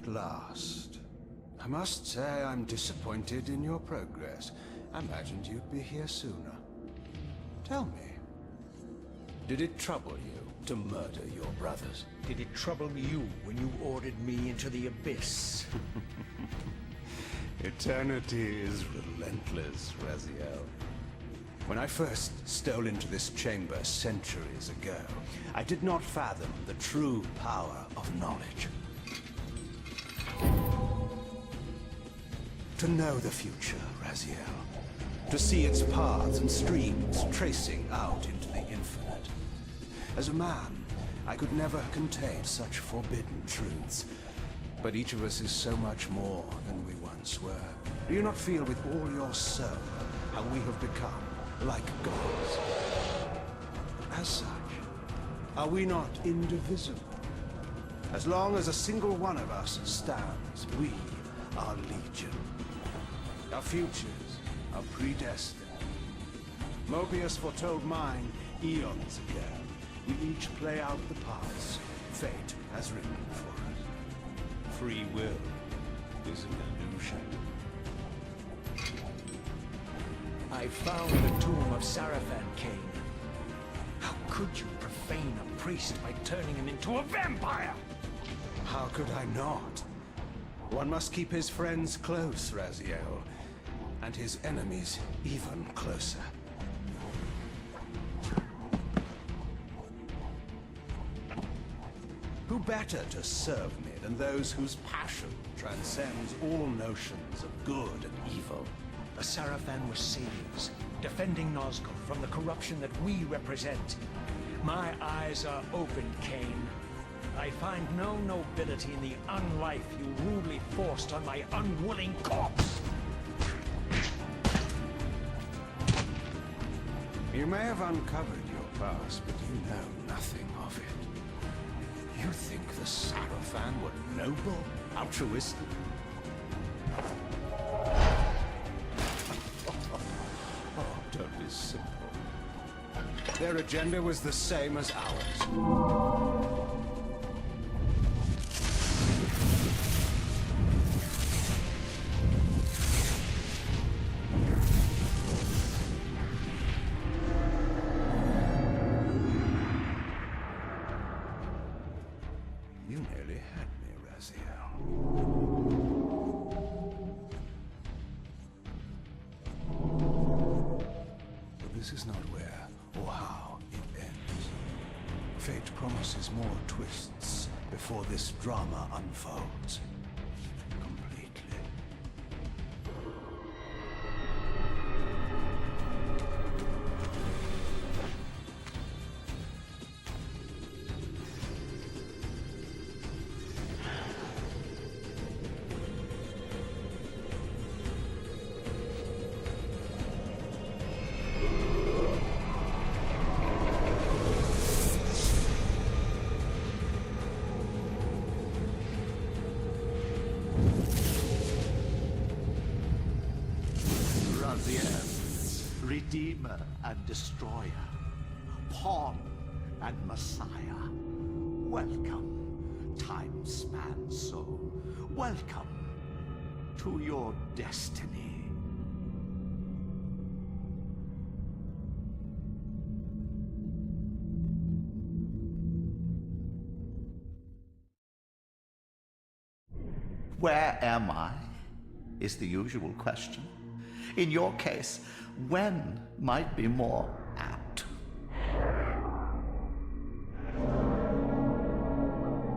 at last. I must say I'm disappointed in your progress. I imagined you'd be here sooner. Tell me, did it trouble you to murder your brothers? Did it trouble you when you ordered me into the abyss? Eternity is relentless, Raziel. When I first stole into this chamber centuries ago, I did not fathom the true power of knowledge. To know the future, Raziel. To see its paths and streams tracing out into the infinite. As a man, I could never contain such forbidden truths. But each of us is so much more than we once were. Do you not feel with all your soul how we have become like gods? As such, are we not indivisible? As long as a single one of us stands, we are legion. Our futures are predestined. Moebius foretold mine eons ago. We each play out the parts fate has written for us. Free will is an illusion. I found the tomb of Sarafan, Kain. How could you profane a priest by turning him into a vampire? How could I not? One must keep his friends close, Raziel, and his enemies even closer. Who better to serve me than those whose passion transcends all notions of good and evil? The Sarafan were saviors, defending Nosgoth from the corruption that we represent. My eyes are open, Kain. I find no nobility in the unlife you rudely forced on my unwilling corpse. You may have uncovered your past, but you know nothing of it. You think the Sarafan were noble, altruistic? Oh, don't be simple. Their agenda was the same as ours. You nearly had me, Raziel. But this is not where or how it ends. Fate promises more twists before this drama unfolds completely. Redeemer and Destroyer, Pawn and Messiah. Welcome, time-span soul. Welcome to your destiny. Where am I? Is the usual question. In your case, when might be more apt.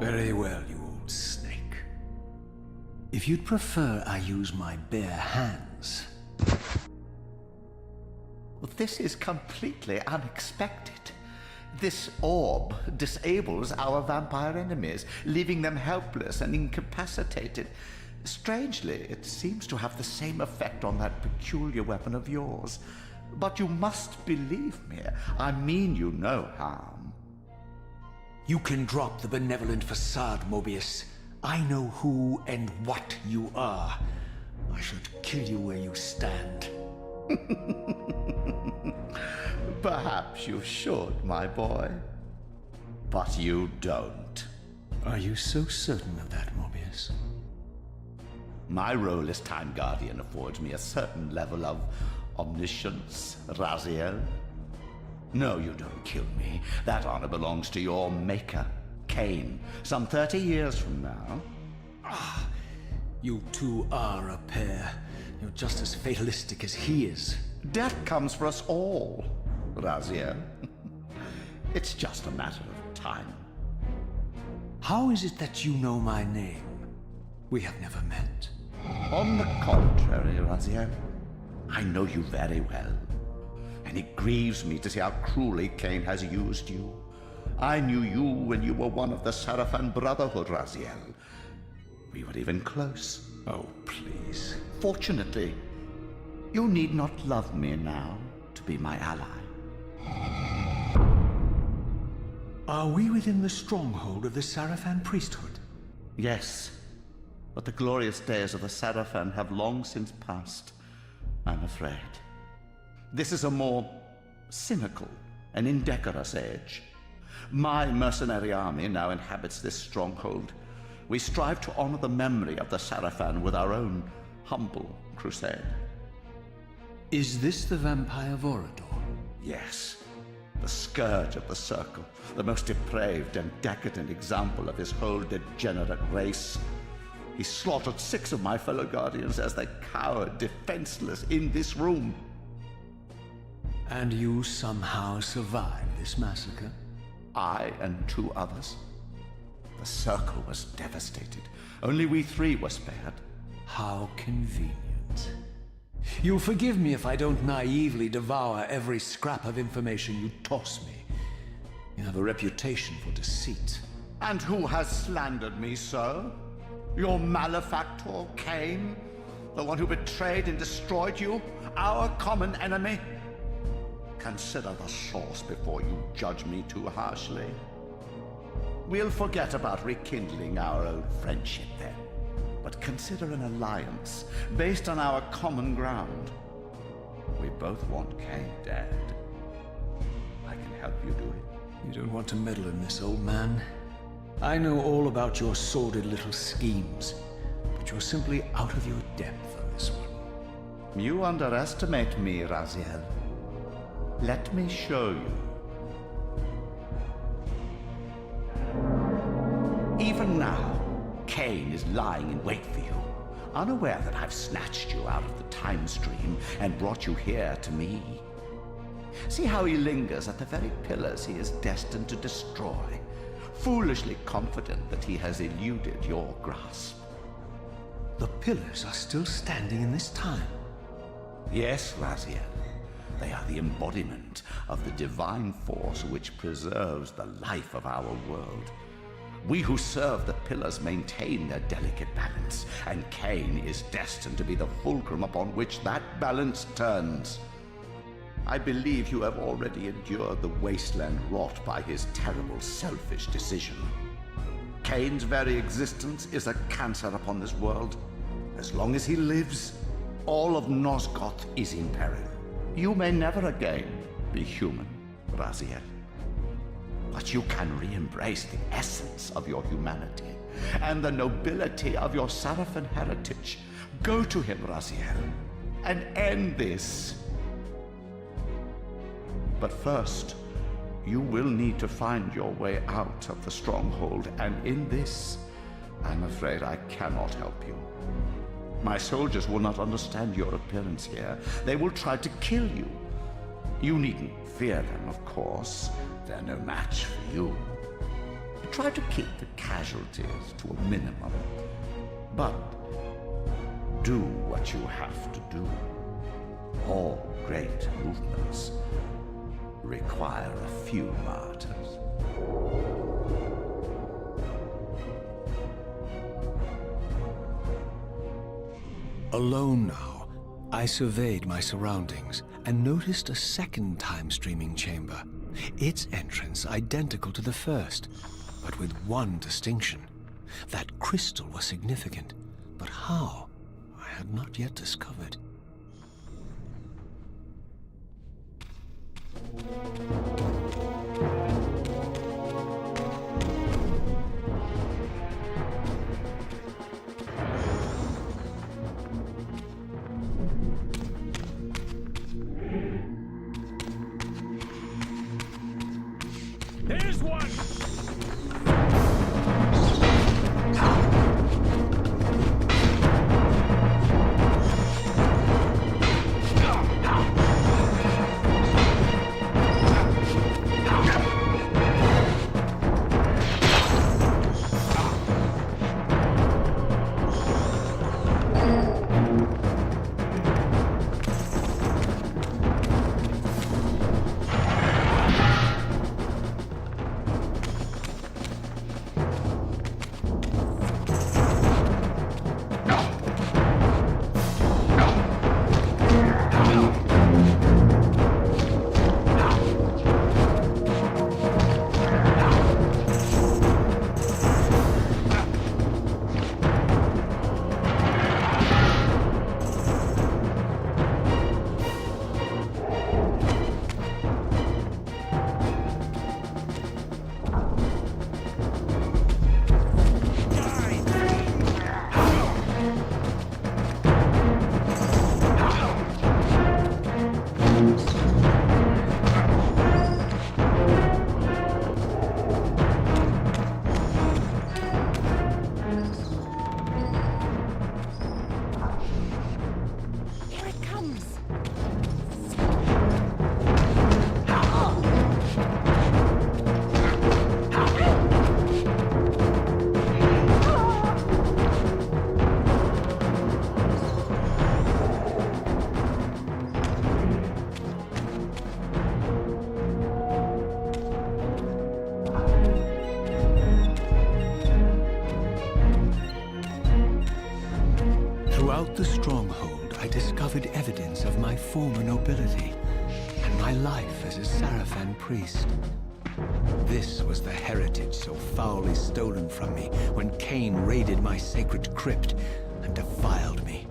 Very well, you old snake. If you'd prefer I use my bare hands... Well, this is completely unexpected. This orb disables our vampire enemies, leaving them helpless and incapacitated. Strangely, it seems to have the same effect on that peculiar weapon of yours. But you must believe me. I mean you no harm. You can drop the benevolent facade, Moebius. I know who and what you are. I should kill you where you stand. Perhaps you should, my boy. But you don't. Are you so certain of that, Moebius? My role as Time Guardian affords me a certain level of omniscience, Raziel. No, you don't kill me. That honor belongs to your maker, Kain, some 30 years from now. You two are a pair. You're just as fatalistic as he is. Death comes for us all, Raziel. It's just a matter of time. How is it that you know my name? We have never met. On the contrary, Raziel, I know you very well. And it grieves me to see how cruelly Kain has used you. I knew you when you were one of the Sarafan Brotherhood, Raziel. We were even close. Oh, please. Fortunately, you need not love me now to be my ally. Are we within the stronghold of the Sarafan priesthood? Yes, but the glorious days of the Sarafan have long since passed, I'm afraid. This is a more cynical and indecorous age. My mercenary army now inhabits this stronghold. We strive to honor the memory of the Sarafan with our own humble crusade. Is this the vampire Vorador? Yes, the scourge of the Circle, the most depraved and decadent example of his whole degenerate race. He slaughtered 6 of my fellow Guardians as they cowered defenseless in this room. And you somehow survived this massacre? I and 2 others. The Circle was devastated. Only we 3 were spared. How convenient. You'll forgive me if I don't naively devour every scrap of information you toss me. You have a reputation for deceit. And who has slandered me so? Your malefactor, Kain? The one who betrayed and destroyed you? Our common enemy? Consider the source before you judge me too harshly. We'll forget about rekindling our old friendship then. But consider an alliance based on our common ground. We both want Kain dead. I can help you do it. You don't want to meddle in this, old man. I know all about your sordid little schemes, but you're simply out of your depth on this one. You underestimate me, Raziel. Let me show you. Even now, Kain is lying in wait for you, unaware that I've snatched you out of the time stream and brought you here to me. See how he lingers at the very pillars he is destined to destroy, foolishly confident that he has eluded your grasp. The pillars are still standing in this time. Yes, Raziel. They are the embodiment of the divine force which preserves the life of our world. We who serve the pillars maintain their delicate balance, and Kain is destined to be the fulcrum upon which that balance turns. I believe you have already endured the wasteland wrought by his terrible, selfish decision. Kain's very existence is a cancer upon this world. As long as he lives, all of Nosgoth is in peril. You may never again be human, Raziel. But you can re-embrace the essence of your humanity and the nobility of your Sarafan heritage. Go to him, Raziel, and end this. But first, you will need to find your way out of the stronghold, and in this, I'm afraid I cannot help you. My soldiers will not understand your appearance here. They will try to kill you. You needn't fear them, of course. They're no match for you. Try to keep the casualties to a minimum. But do what you have to do. All great movements require a few martyrs. Alone now, I surveyed my surroundings and noticed a second time-streaming chamber. Its entrance identical to the first, but with one distinction. That crystal was significant, but how? I had not yet discovered. Throughout the stronghold, I discovered evidence of my former nobility and my life as a Sarafan priest. This was the heritage so foully stolen from me when Kain raided my sacred crypt and defiled me.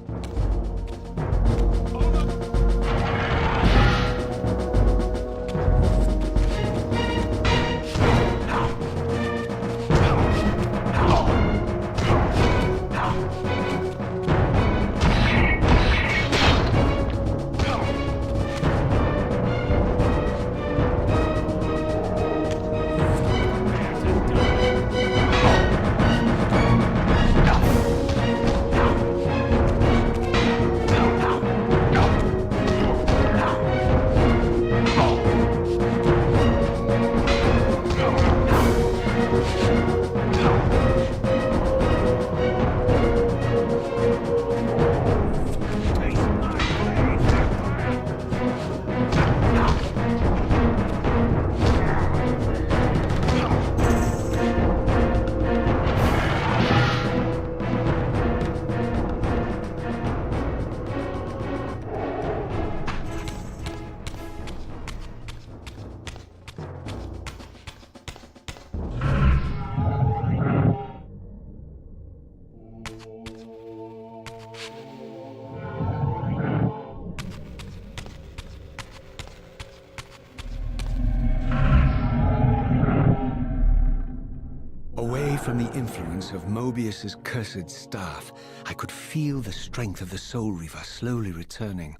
From the influence of Moebius's cursed staff, I could feel the strength of the Soul Reaver slowly returning.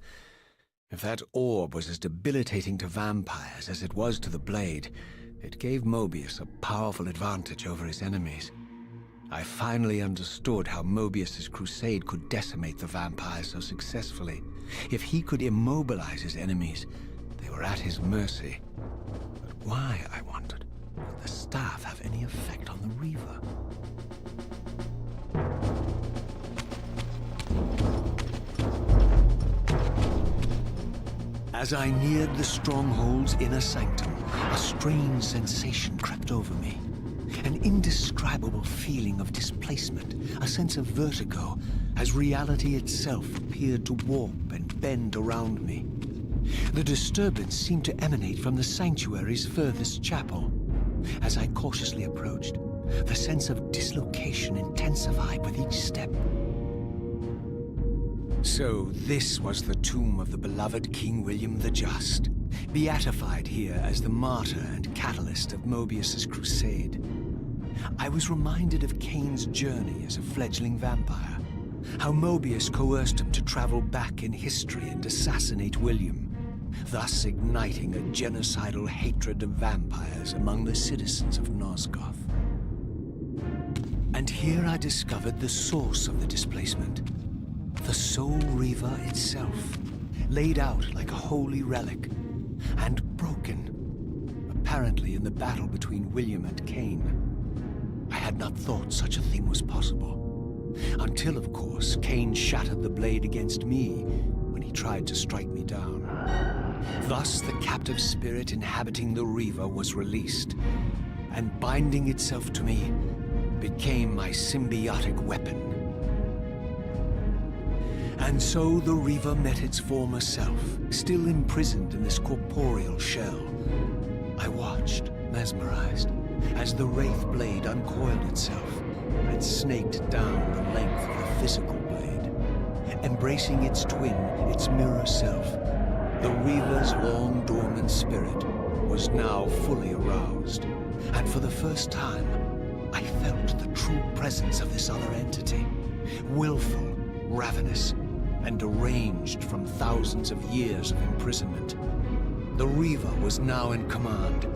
If that orb was as debilitating to vampires as it was to the blade, it gave Moebius a powerful advantage over his enemies. I finally understood how Moebius's crusade could decimate the vampires so successfully. If he could immobilize his enemies, they were at his mercy. But why, I wondered, would the staff have any effect on the Reaver? As I neared the stronghold's inner sanctum, a strange sensation crept over me. An indescribable feeling of displacement, a sense of vertigo, as reality itself appeared to warp and bend around me. The disturbance seemed to emanate from the sanctuary's furthest chapel. As I cautiously approached, the sense of dislocation intensified with each step. So this was the tomb of the beloved King William the Just, beatified here as the martyr and catalyst of Moebius's crusade. I was reminded of Kain's journey as a fledgling vampire, how Moebius coerced him to travel back in history and assassinate William, thus igniting a genocidal hatred of vampires among the citizens of Nosgoth. And here I discovered the source of the displacement. The Soul Reaver itself, laid out like a holy relic, and broken, apparently in the battle between William and Kain. I had not thought such a thing was possible, until, of course, Kain shattered the blade against me when he tried to strike me down. Thus, the captive spirit inhabiting the Reaver was released, and binding itself to me, became my symbiotic weapon. And so the Reaver met its former self, still imprisoned in this corporeal shell. I watched, mesmerized, as the wraith blade uncoiled itself and snaked down the length of the physical blade. Embracing its twin, its mirror self, the Reaver's long-dormant spirit was now fully aroused. And for the first time, I felt the true presence of this other entity, willful, ravenous, and deranged from thousands of years of imprisonment. The Reaver was now in command,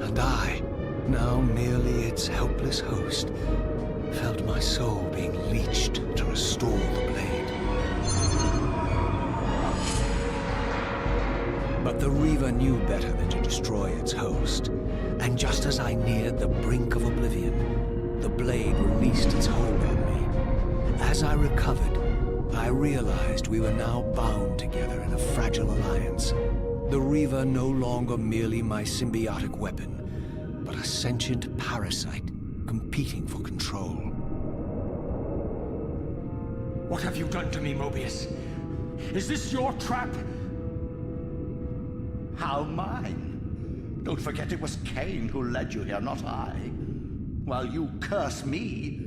and I, now merely its helpless host, felt my soul being leached to restore the blade. But the Reaver knew better than to destroy its host, and just as I neared the brink of oblivion, the blade released its hold on me. As I recovered, I realized we were now bound together in a fragile alliance. The Reaver no longer merely my symbiotic weapon, but a sentient parasite competing for control. What have you done to me, Moebius? Is this your trap? How mine? Don't forget it was Kain who led you here, not I. While you curse me,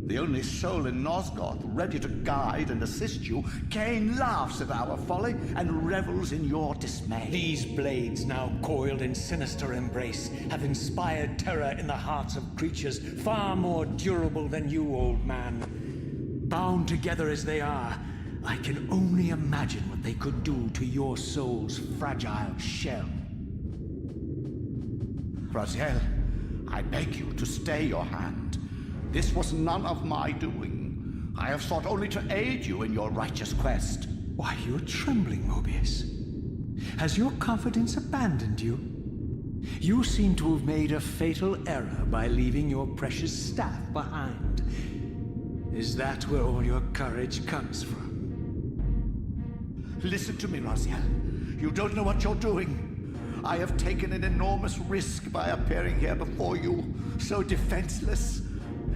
the only soul in Nosgoth ready to guide and assist you, Kain laughs at our folly and revels in your dismay. These blades, now coiled in sinister embrace, have inspired terror in the hearts of creatures far more durable than you, old man. Bound together as they are, I can only imagine what they could do to your soul's fragile shell. Raziel, I beg you to stay your hand. This was none of my doing. I have sought only to aid you in your righteous quest. Why, you're trembling, Moebius. Has your confidence abandoned you? You seem to have made a fatal error by leaving your precious staff behind. Is that where all your courage comes from? Listen to me, Raziel. You don't know what you're doing. I have taken an enormous risk by appearing here before you, so defenseless,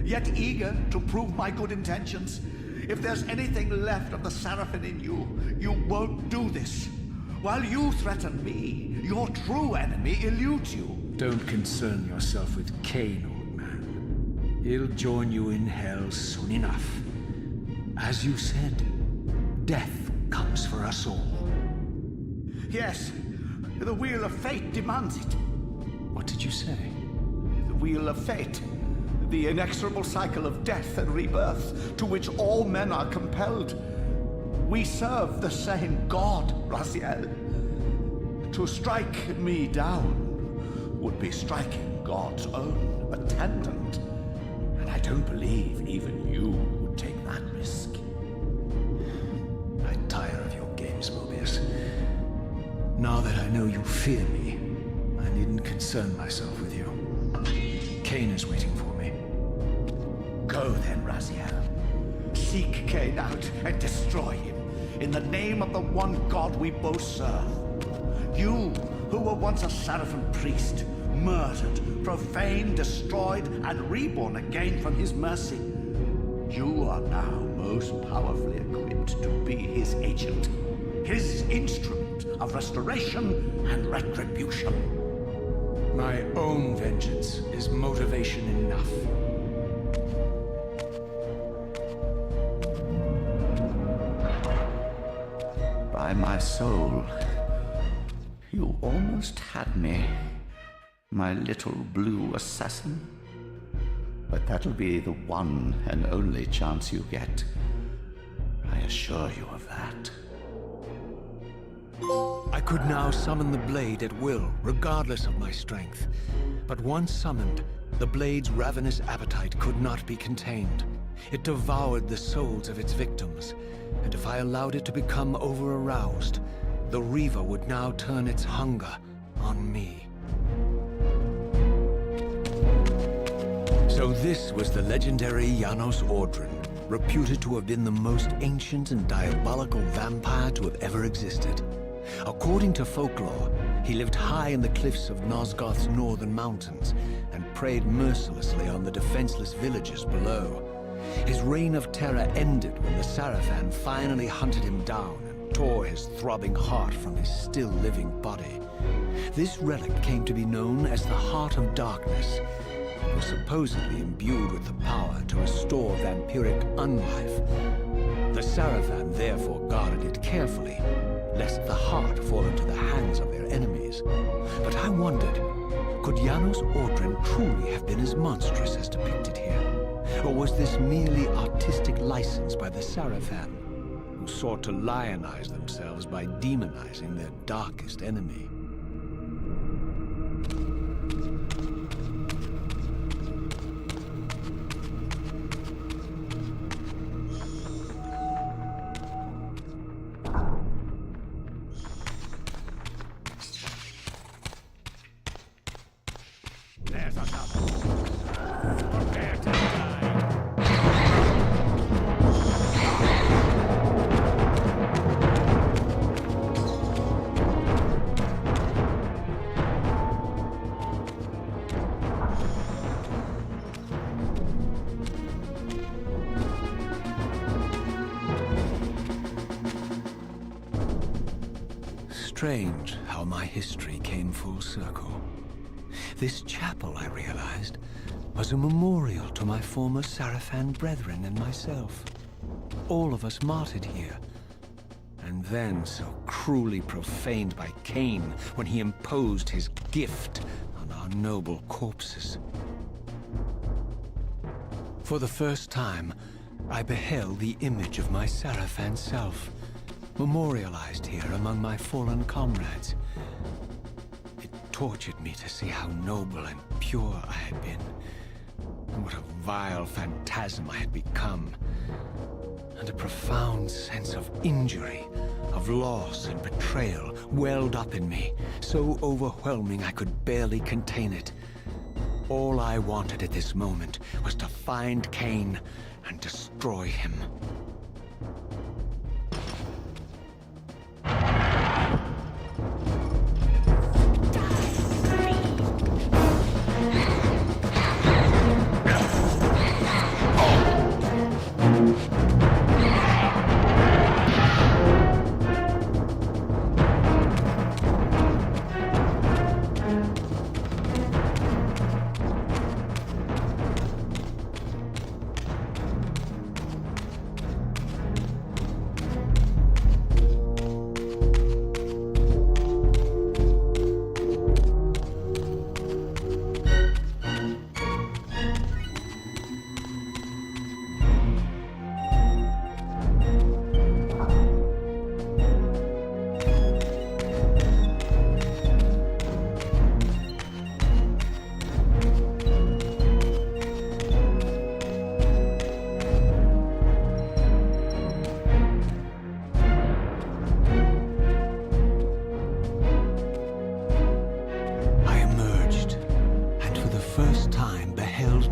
yet eager to prove my good intentions. If there's anything left of the Sarafan in you, you won't do this. While you threaten me, your true enemy eludes you. Don't concern yourself with Kain, old man. He'll join you in hell soon enough. As you said, death comes for us all. Yes, the wheel of fate demands it. What did you say? The wheel of fate. The inexorable cycle of death and rebirth to which all men are compelled. We serve the same God, Raziel. To strike me down would be striking God's own attendant. And I don't believe even you would take that risk. I tire of your games, Moebius. Now that I know you fear me, I needn't concern myself with you. Kain is waiting for me. Go then, Raziel. Seek Kain out and destroy him in the name of the one God we both serve. You, who were once a Sarafan priest, murdered, profaned, destroyed, and reborn again from his mercy. You are now most powerfully equipped to be his agent, his instrument of restoration and retribution. My own vengeance is motivation enough. By my soul, you almost had me, my little blue assassin. But that'll be the one and only chance you get. I assure you of that. I could now summon the blade at will, regardless of my strength. But once summoned, the blade's ravenous appetite could not be contained. It devoured the souls of its victims, and if I allowed it to become over-aroused, the Reaver would now turn its hunger on me. So this was the legendary Janos Audron, reputed to have been the most ancient and diabolical vampire to have ever existed. According to folklore, he lived high in the cliffs of Nosgoth's northern mountains and preyed mercilessly on the defenseless villagers below. His reign of terror ended when the Sarafan finally hunted him down and tore his throbbing heart from his still-living body. This relic came to be known as the Heart of Darkness. It was supposedly imbued with the power to restore vampiric unlife. The Sarafan therefore guarded it carefully, lest the heart fall into the hands of their enemies. But I wondered, could Janos Audron truly have been as monstrous as depicted here? Or was this merely artistic license by the Sarafan, who sought to lionize themselves by demonizing their darkest enemy? strange how my history came full circle. This chapel, I realized, was a memorial to my former Sarafan brethren and myself. All of us martyred here, and then so cruelly profaned by Kain when he imposed his gift on our noble corpses. For the first time, I beheld the image of my Sarafan self, memorialized here among my fallen comrades. It tortured me to see how noble and pure I had been, and what a vile phantasm I had become. And a profound sense of injury, of loss and betrayal welled up in me, so overwhelming I could barely contain it. All I wanted at this moment was to find Kain and destroy him.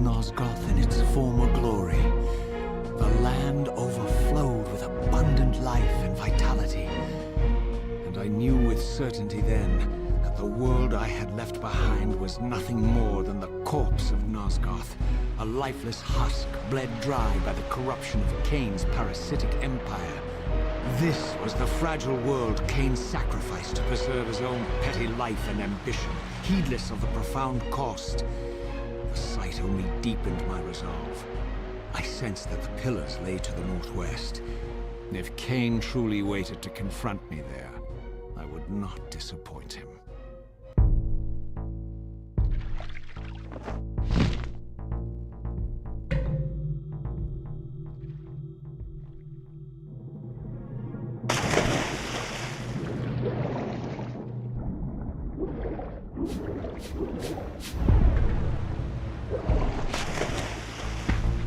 Nosgoth in its former glory. The land overflowed with abundant life and vitality. And I knew with certainty then that the world I had left behind was nothing more than the corpse of Nosgoth, a lifeless husk bled dry by the corruption of Kain's parasitic empire. This was the fragile world Kain sacrificed to preserve his own petty life and ambition, heedless of the profound cost. The sight only deepened my resolve. I sensed that the pillars lay to the northwest. If Kain truly waited to confront me there, I would not disappoint him.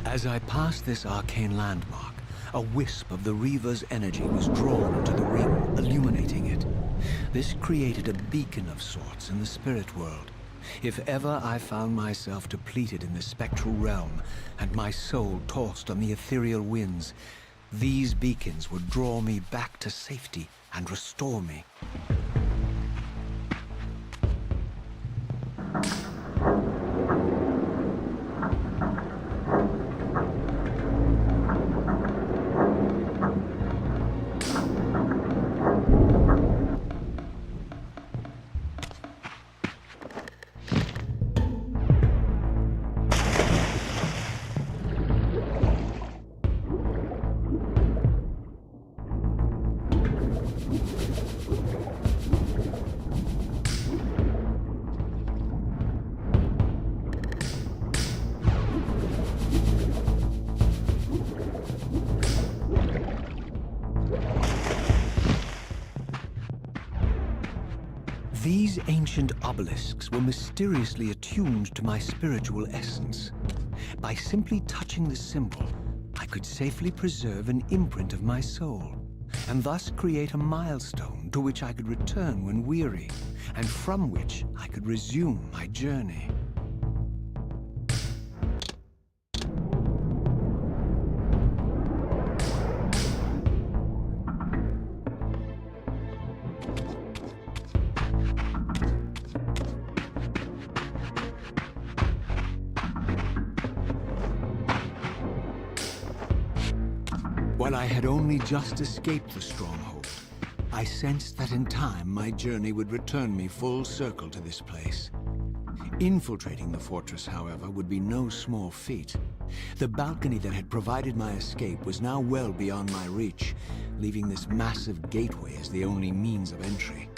As I passed this arcane landmark, a wisp of the Reaver's energy was drawn into the ring, illuminating it. This created a beacon of sorts in the spirit world. If ever I found myself depleted in the spectral realm, and my soul tossed on the ethereal winds, these beacons would draw me back to safety and restore me. These ancient obelisks were mysteriously attuned to my spiritual essence. By simply touching the symbol, I could safely preserve an imprint of my soul, and thus create a milestone to which I could return when weary, and from which I could resume my journey. While I had only just escaped the stronghold, I sensed that in time my journey would return me full circle to this place. Infiltrating the fortress, however, would be no small feat. The balcony that had provided my escape was now well beyond my reach, leaving this massive gateway as the only means of entry.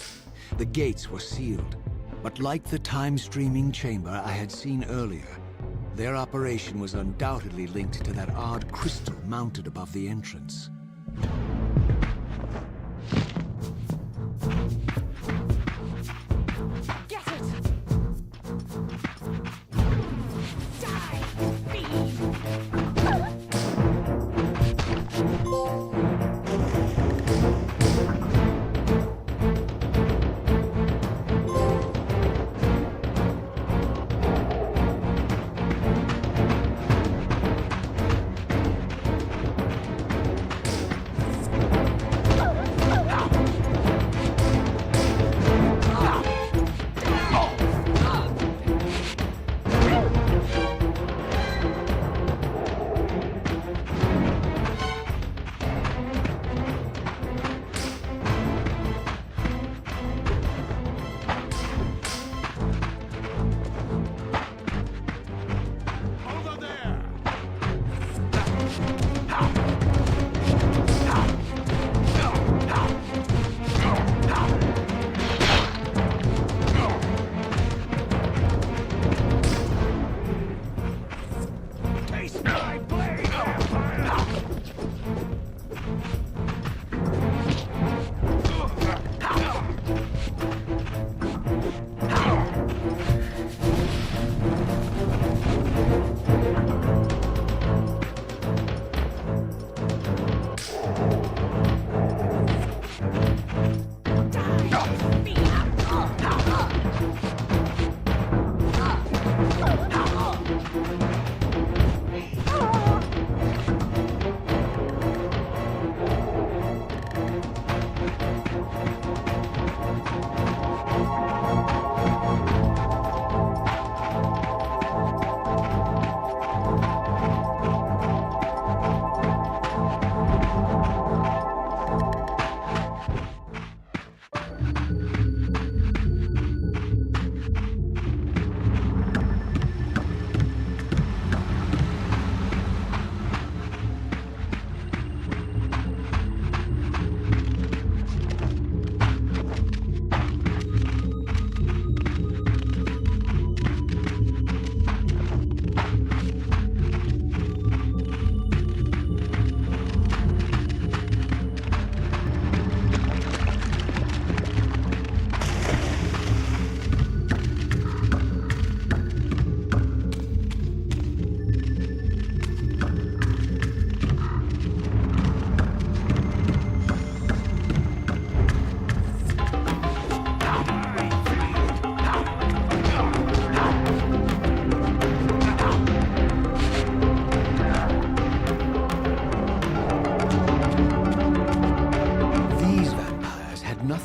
The gates were sealed, but like the time-streaming chamber I had seen earlier, their operation was undoubtedly linked to that odd crystal mounted above the entrance. Get it! Die, fiend!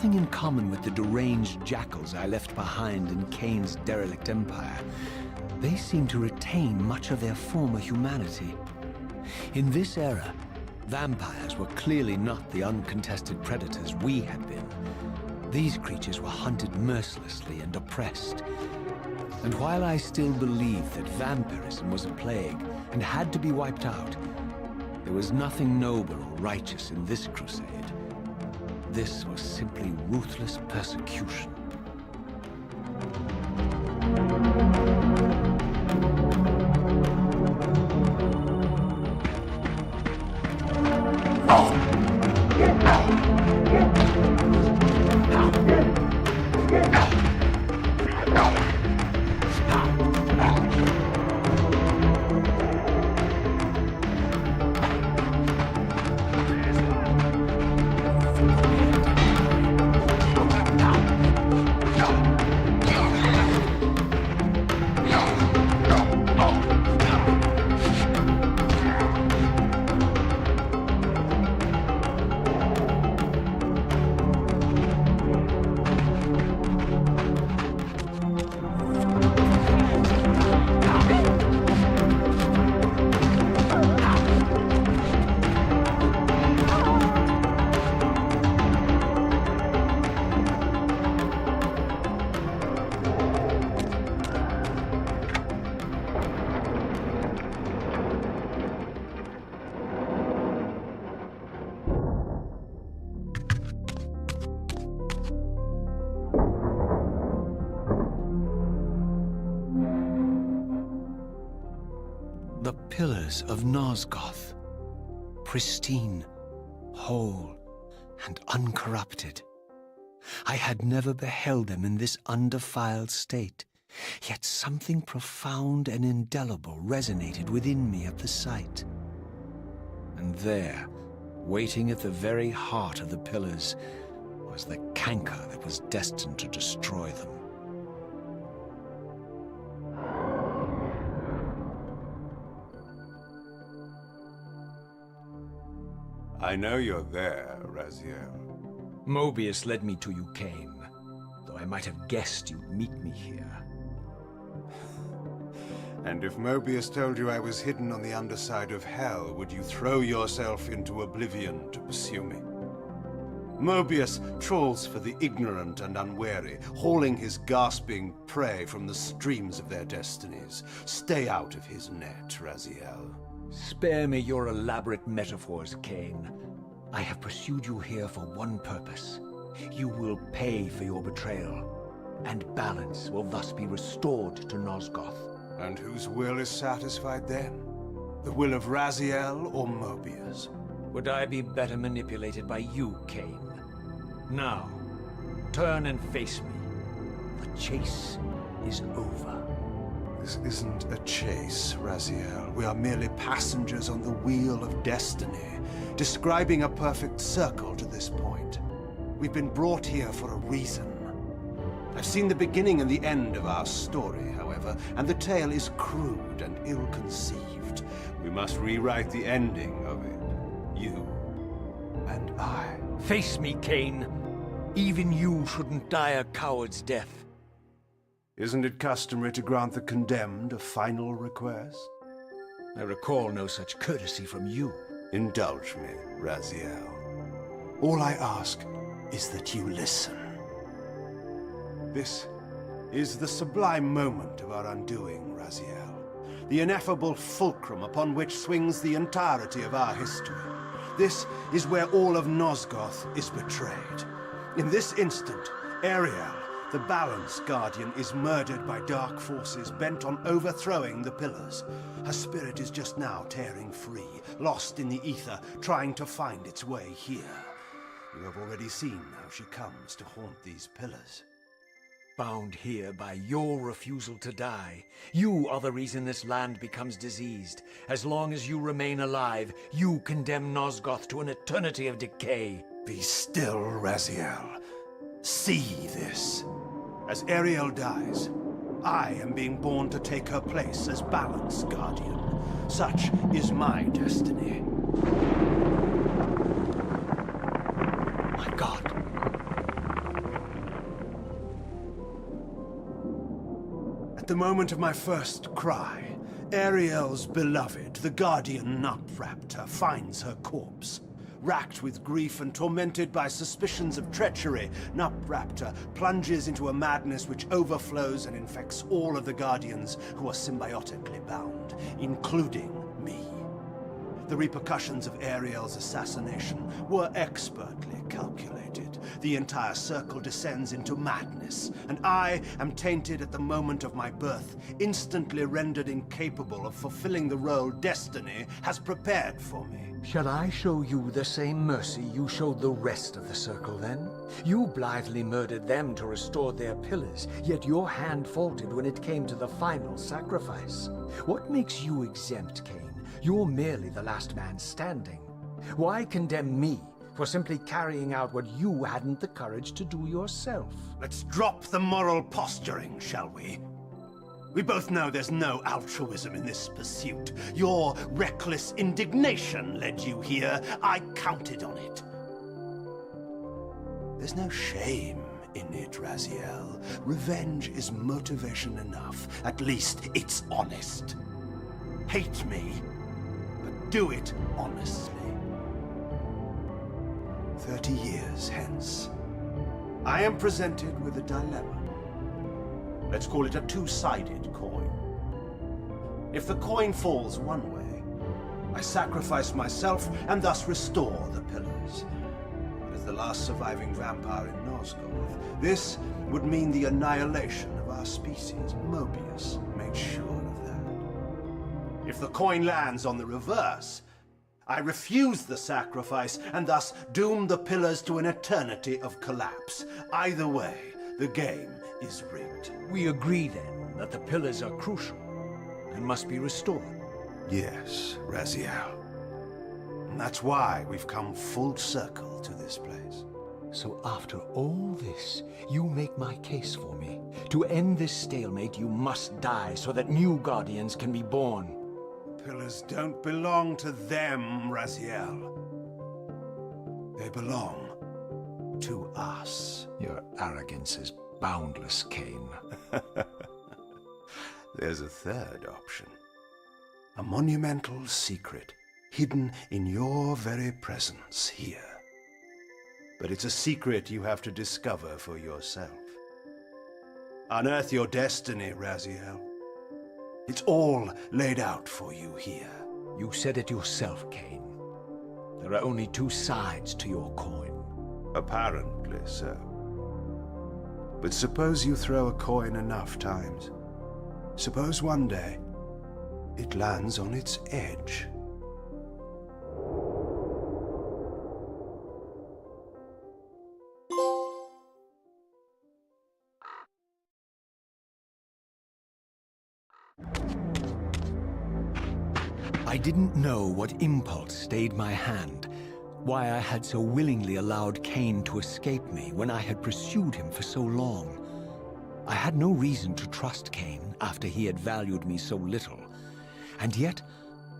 In common with the deranged jackals I left behind in Kain's derelict empire, they seem to retain much of their former humanity. In this era, vampires were clearly not the uncontested predators we had been. These creatures were hunted mercilessly and oppressed. And while I still believed that vampirism was a plague and had to be wiped out, there was nothing noble or righteous in this crusade. This was simply ruthless persecution. pillars of Nosgoth, pristine, whole, and uncorrupted. I had never beheld them in this undefiled state, yet something profound and indelible resonated within me at the sight. And there, waiting at the very heart of the pillars, was the canker that was destined to destroy them. I know you're there, Raziel. Moebius led me to you, Kain, though I might have guessed you'd meet me here. And if Moebius told you I was hidden on the underside of hell, would you throw yourself into oblivion to pursue me? Moebius trawls for the ignorant and unwary, hauling his gasping prey from the streams of their destinies. Stay out of his net, Raziel. Spare me your elaborate metaphors, Kain. I have pursued you here for one purpose. You will pay for your betrayal, and balance will thus be restored to Nosgoth. And whose will is satisfied then? The will of Raziel or Moebius? Would I be better manipulated by you, Kain? Now, turn and face me. The chase is over. This isn't a chase, Raziel. We are merely passengers on the wheel of destiny, describing a perfect circle to this point. We've been brought here for a reason. I've seen the beginning and the end of our story, however, and the tale is crude and ill-conceived. We must rewrite the ending of it. You and I. Face me, Kain. Even you shouldn't die a coward's death. Isn't it customary to grant the condemned a final request? I recall no such courtesy from you. Indulge me, Raziel. All I ask is that you listen. This is the sublime moment of our undoing, Raziel. The ineffable fulcrum upon which swings the entirety of our history. This is where all of Nosgoth is betrayed. In this instant, Ariel, the Balance Guardian, is murdered by dark forces bent on overthrowing the pillars. Her spirit is just now tearing free, lost in the ether, trying to find its way here. You have already seen how she comes to haunt these pillars. Bound here by your refusal to die. You are the reason this land becomes diseased. As long as you remain alive, you condemn Nosgoth to an eternity of decay. Be still, Raziel. See this. As Ariel dies, I am being born to take her place as Balance Guardian. Such is my destiny. My God. At the moment of my first cry, Ariel's beloved, the Guardian Nutraptor, finds her corpse. Racked with grief and tormented by suspicions of treachery, Nutraptor plunges into a madness which overflows and infects all of the Guardians who are symbiotically bound, including me. The repercussions of Ariel's assassination were expertly calculated. The entire circle descends into madness, and I am tainted at the moment of my birth, instantly rendered incapable of fulfilling the role destiny has prepared for me. Shall I show you the same mercy you showed the rest of the circle, then? You blithely murdered them to restore their pillars, yet your hand faltered when it came to the final sacrifice. What makes you exempt, Kain? You're merely the last man standing. Why condemn me for simply carrying out what you hadn't the courage to do yourself? Let's drop the moral posturing, shall we? We both know there's no altruism in this pursuit. Your reckless indignation led you here. I counted on it. There's no shame in it, Raziel. Revenge is motivation enough. At least it's honest. Hate me, but do it honestly. 30 years hence, I am presented with a dilemma. Let's call it a two-sided coin. If the coin falls one way, I sacrifice myself and thus restore the pillars. But as the last surviving vampire in Nosgoth, this would mean the annihilation of our species. Moebius made sure of that. If the coin lands on the reverse, I refuse the sacrifice and thus doom the pillars to an eternity of collapse. Either way, the game is rigged. We agree then that the pillars are crucial and must be restored. Yes, Raziel. And that's why we've come full circle to this place. So after all this, you make my case for me. To end this stalemate, you must die so that new Guardians can be born. Pillars don't belong to them, Raziel. They belong to us. Your arrogance is boundless, Kain. There's a third option. A monumental secret, hidden in your very presence here. But it's a secret you have to discover for yourself. Unearth your destiny, Raziel. It's all laid out for you here. You said it yourself, Kain. There are only two sides to your coin. Apparently so. But suppose you throw a coin enough times. Suppose one day it lands on its edge. I didn't know what impulse stayed my hand, why I had so willingly allowed Kain to escape me when I had pursued him for so long. I had no reason to trust Kain after he had valued me so little, and yet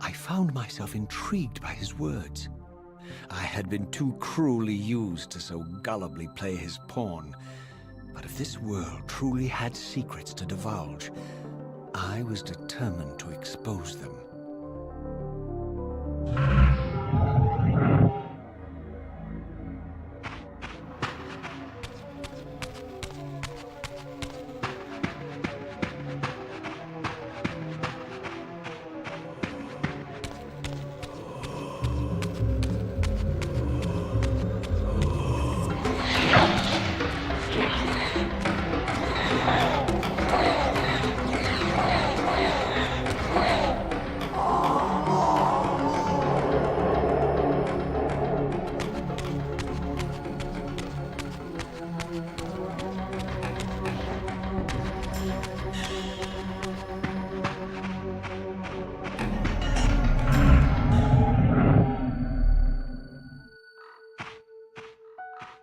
I found myself intrigued by his words. I had been too cruelly used to so gullibly play his pawn, but if this world truly had secrets to divulge, I was determined to expose them.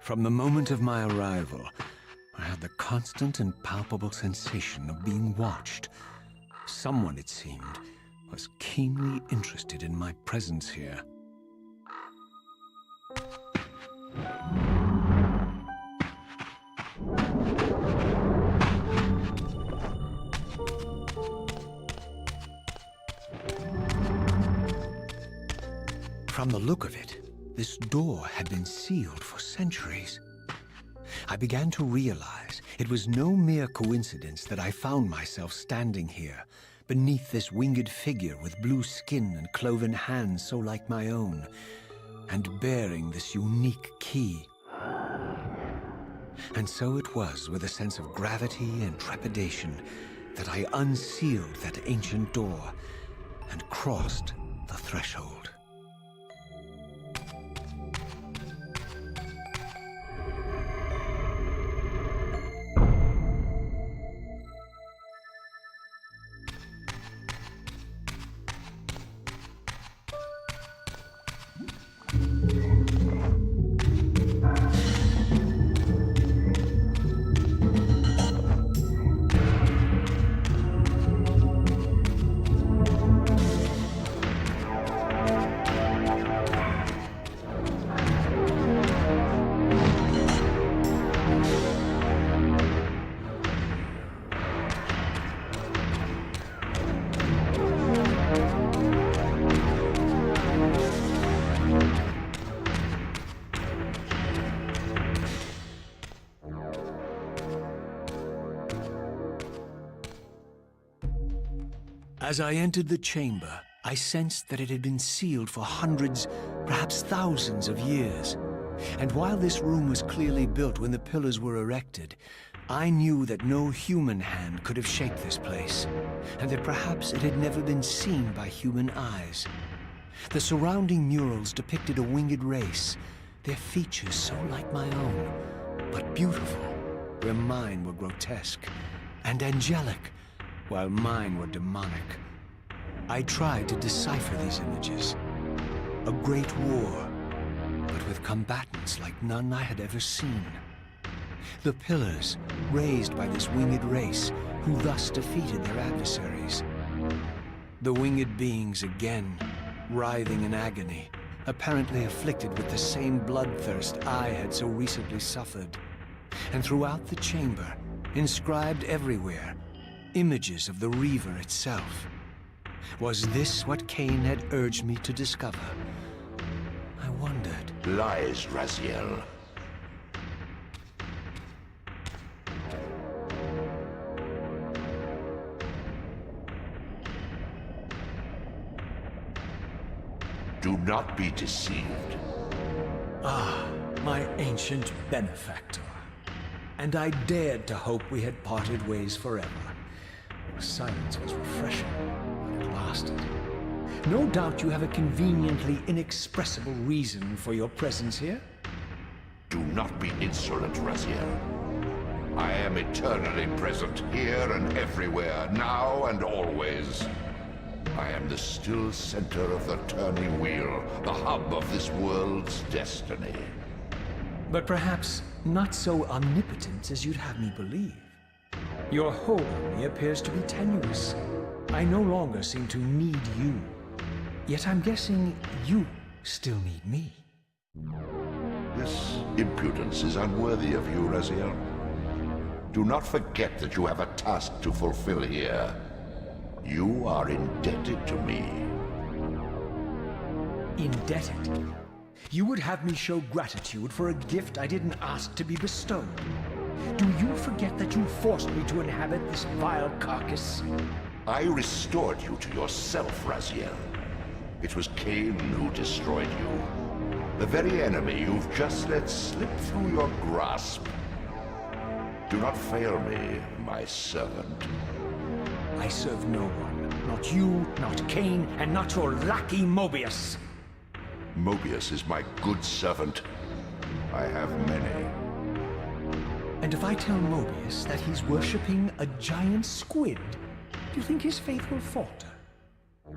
From the moment of my arrival, I had the constant and palpable sensation of being watched. Someone, it seemed, was keenly interested in my presence here. From the look of it, this door had been sealed for centuries. I began to realize it was no mere coincidence that I found myself standing here, beneath this winged figure with blue skin and cloven hands so like my own, and bearing this unique key. And so it was with a sense of gravity and trepidation that I unsealed that ancient door and crossed the threshold. As I entered the chamber, I sensed that it had been sealed for hundreds, perhaps thousands of years. And while this room was clearly built when the pillars were erected, I knew that no human hand could have shaped this place, and that perhaps it had never been seen by human eyes. The surrounding murals depicted a winged race, their features so like my own, but beautiful, where mine were grotesque, and angelic, while mine were demonic. I tried to decipher these images. A great war, but with combatants like none I had ever seen. The pillars, raised by this winged race, who thus defeated their adversaries. The winged beings again, writhing in agony, apparently afflicted with the same bloodthirst I had so recently suffered. And throughout the chamber, inscribed everywhere, images of the Reaver itself. Was this what Kain had urged me to discover? I wondered. Lies, Raziel. Do not be deceived. Ah, my ancient benefactor. And I dared to hope we had parted ways forever. Silence was refreshing, but it lasted. No doubt you have a conveniently inexpressible reason for your presence here. Do not be insolent, Raziel. I am eternally present, here and everywhere, now and always. I am the still center of the turning wheel, the hub of this world's destiny. But perhaps not so omnipotent as you'd have me believe. Your hold on me appears to be tenuous. I no longer seem to need you. Yet I'm guessing you still need me. This impudence is unworthy of you, Raziel. Do not forget that you have a task to fulfill here. You are indebted to me. Indebted? You would have me show gratitude for a gift I didn't ask to be bestowed. Do you forget that you forced me to inhabit this vile carcass? I restored you to yourself, Raziel. It was Kain who destroyed you. The very enemy you've just let slip through your grasp. Do not fail me, my servant. I serve no one. Not you, not Kain, and not your lackey Moebius. Moebius is my good servant. I have many. And if I tell Moebius that he's worshipping a giant squid, do you think his faith will falter?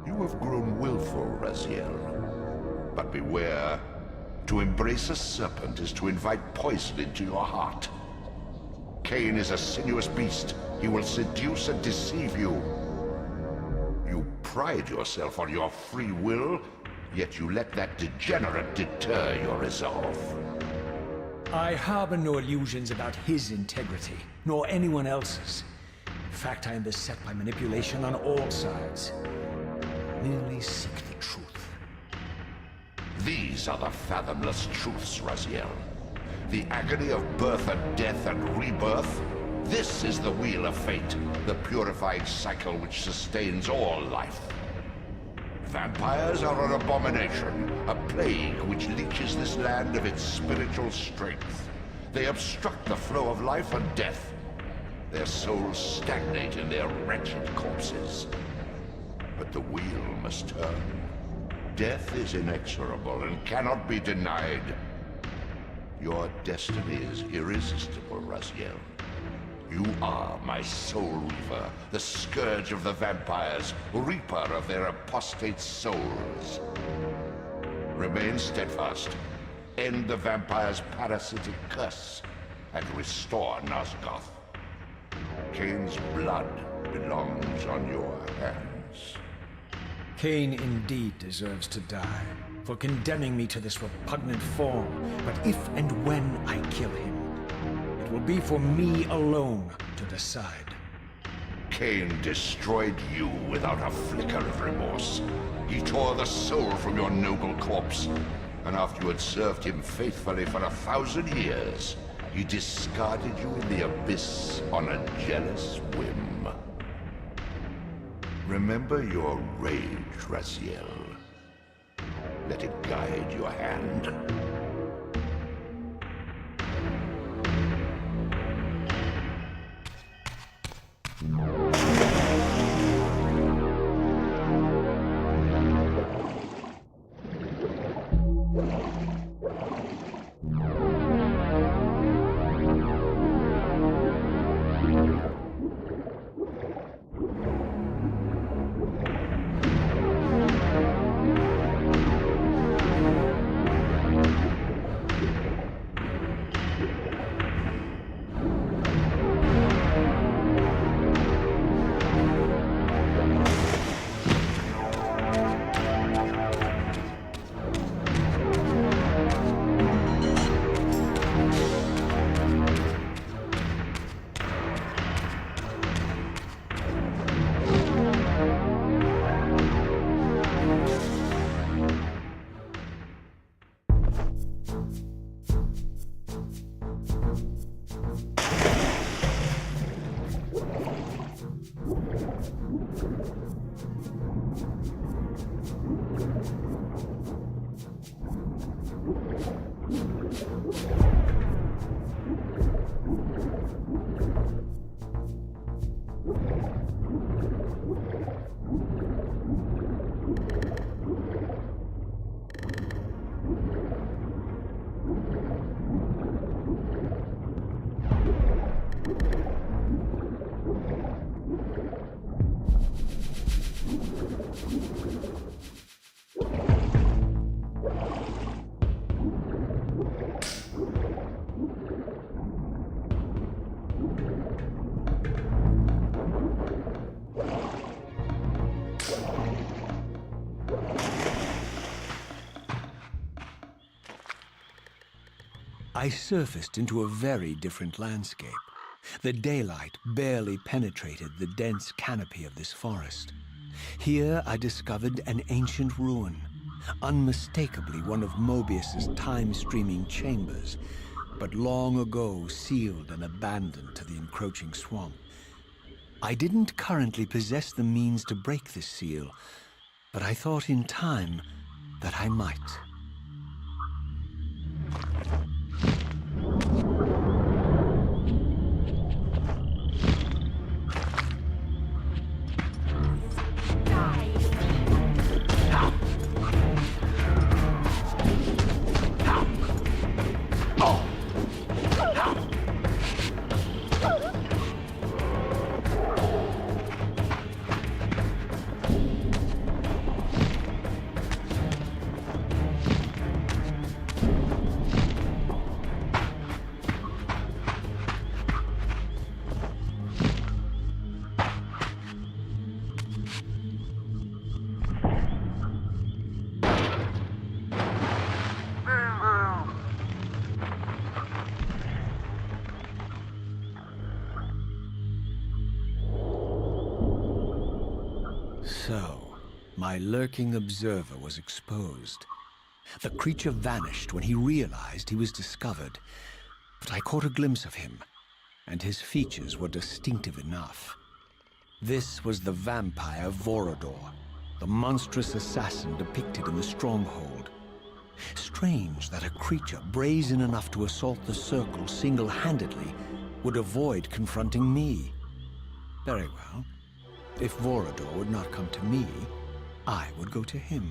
You have grown willful, Raziel. But beware. To embrace a serpent is to invite poison into your heart. Kain is a sinuous beast. He will seduce and deceive you. You pride yourself on your free will, yet you let that degenerate deter your resolve. I harbor no illusions about his integrity, nor anyone else's. In fact, I am beset by manipulation on all sides. I merely seek the truth. These are the fathomless truths, Raziel. The agony of birth and death and rebirth. This is the wheel of fate, the purifying cycle which sustains all life. Vampires are an abomination, a plague which leeches this land of its spiritual strength. They obstruct the flow of life and death. Their souls stagnate in their wretched corpses. But the wheel must turn. Death is inexorable and cannot be denied. Your destiny is irresistible, Raziel. You are my soul reaver, the scourge of the vampires, reaper of their apostate souls. Remain steadfast, end the vampire's parasitic curse, and restore Nosgoth. Kain's blood belongs on your hands. Kain indeed deserves to die for condemning me to this repugnant form, but if and when I kill him, it will be for me alone to decide. Kain destroyed you without a flicker of remorse. He tore the soul from your noble corpse, and after you had served him faithfully for 1,000 years, he discarded you in the abyss on a jealous whim. Remember your rage, Raziel. Let it guide your hand. I surfaced into a very different landscape. The daylight barely penetrated the dense canopy of this forest. Here I discovered an ancient ruin, unmistakably one of Moebius's time-streaming chambers, but long ago sealed and abandoned to the encroaching swamp. I didn't currently possess the means to break this seal, but I thought in time that I might. So, my lurking observer was exposed. The creature vanished when he realized he was discovered, but I caught a glimpse of him, and his features were distinctive enough. This was the vampire Vorador, the monstrous assassin depicted in the stronghold. Strange that a creature brazen enough to assault the circle single-handedly would avoid confronting me. Very well. If Vorador would not come to me, I would go to him.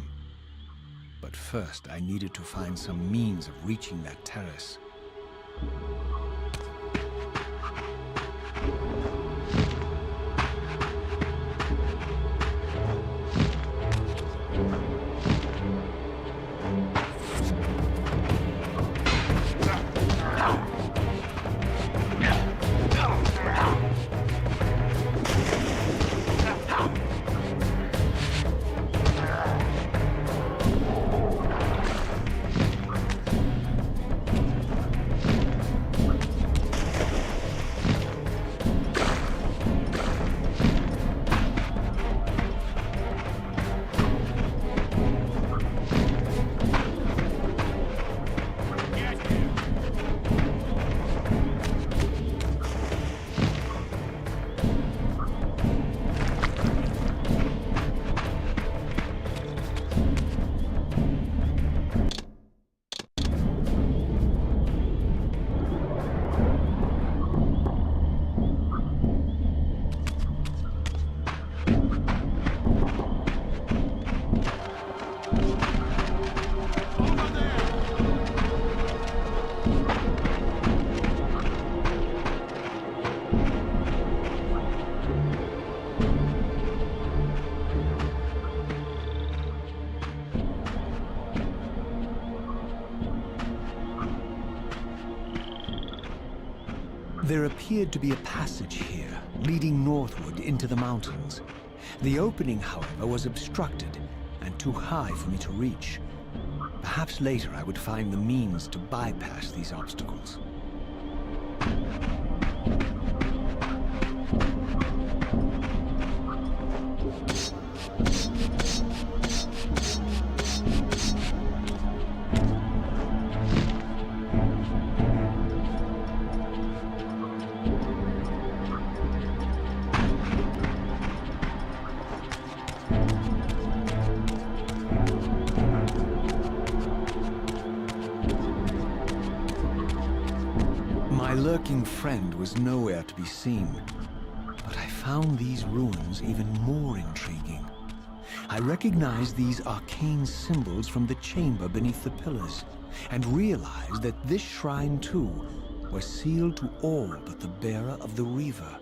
But first, I needed to find some means of reaching that terrace. There appeared to be a passage here, leading northward into the mountains. The opening, however, was obstructed and too high for me to reach. Perhaps later I would find the means to bypass these obstacles. My lurking friend was nowhere to be seen, but I found these ruins even more intriguing. I recognized these arcane symbols from the chamber beneath the pillars, and realized that this shrine too was sealed to all but the bearer of the Reaver.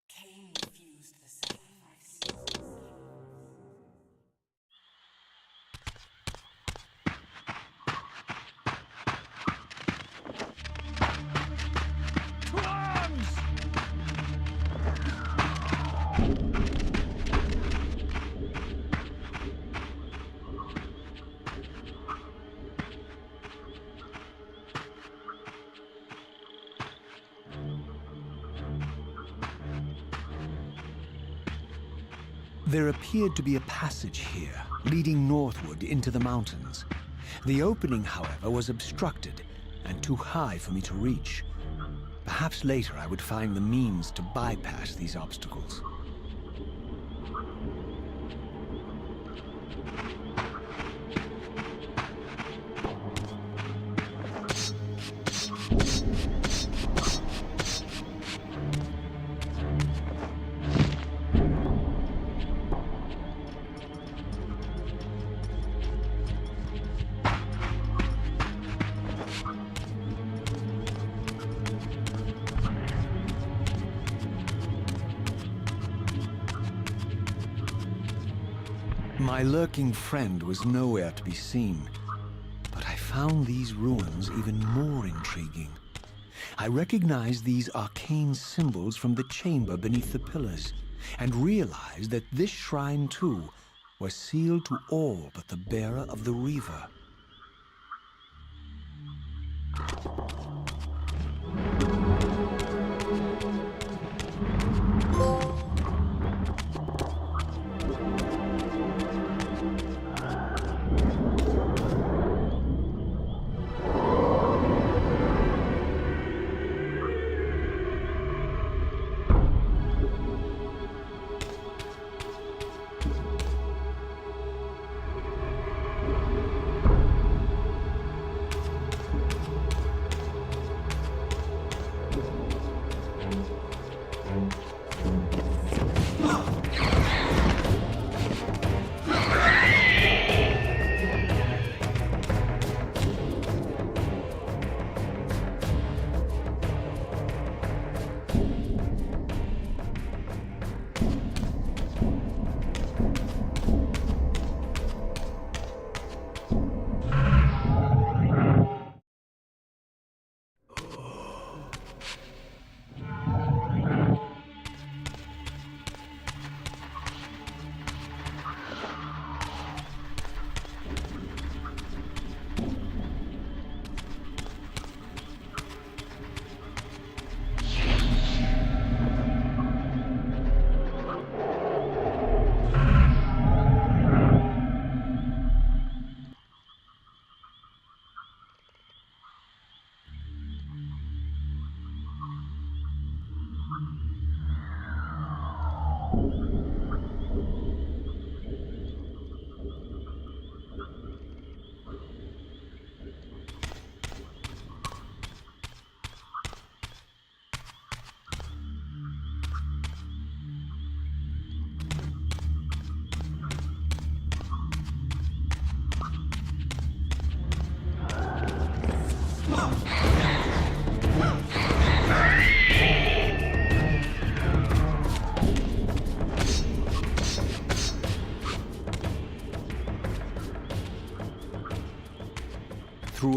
Kain refused the sacrifice. To arms! There appeared to be a passage here, leading northward into the mountains. The opening, however, was obstructed and too high for me to reach. Perhaps later I would find the means to bypass these obstacles. My lurking friend was nowhere to be seen, but I found these ruins even more intriguing. I recognized these arcane symbols from the chamber beneath the pillars, and realized that this shrine too was sealed to all but the bearer of the Reaver.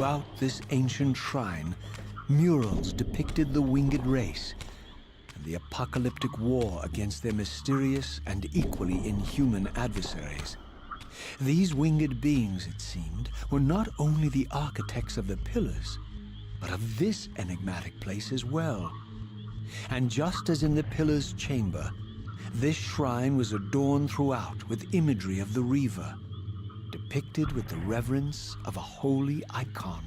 Throughout this ancient shrine, murals depicted the winged race and the apocalyptic war against their mysterious and equally inhuman adversaries. These winged beings, it seemed, were not only the architects of the pillars, but of this enigmatic place as well. And just as in the pillar's chamber, this shrine was adorned throughout with imagery of the Reaver, depicted with the reverence of a holy icon.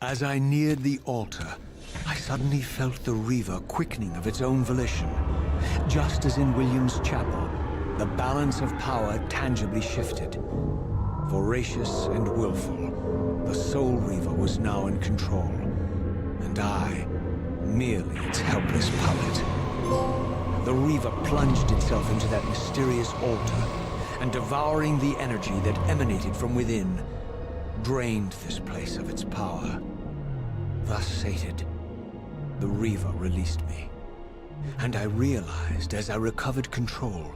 As I neared the altar, I suddenly felt the Reaver quickening of its own volition. Just as in William's chapel, the balance of power tangibly shifted. Voracious and willful, the Soul Reaver was now in control, and I, merely its helpless puppet. The Reaver plunged itself into that mysterious altar, and devouring the energy that emanated from within, drained this place of its power. Thus sated, the Reaver released me. And I realized as I recovered control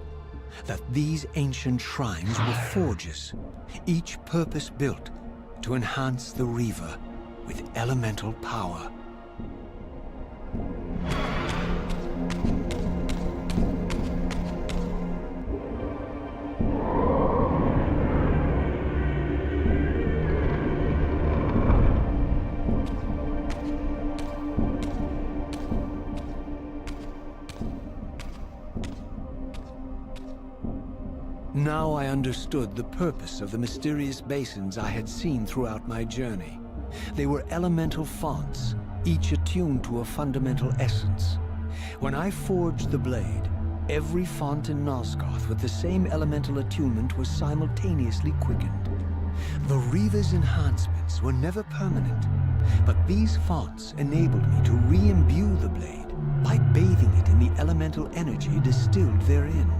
that these ancient shrines were forges, each purpose-built to enhance the Reaver with elemental power. Now I understood the purpose of the mysterious basins I had seen throughout my journey. They were elemental fonts, each attuned to a fundamental essence. When I forged the blade, every font in Nosgoth with the same elemental attunement was simultaneously quickened. The Reaver's enhancements were never permanent, but these fonts enabled me to re-imbue the blade by bathing it in the elemental energy distilled therein.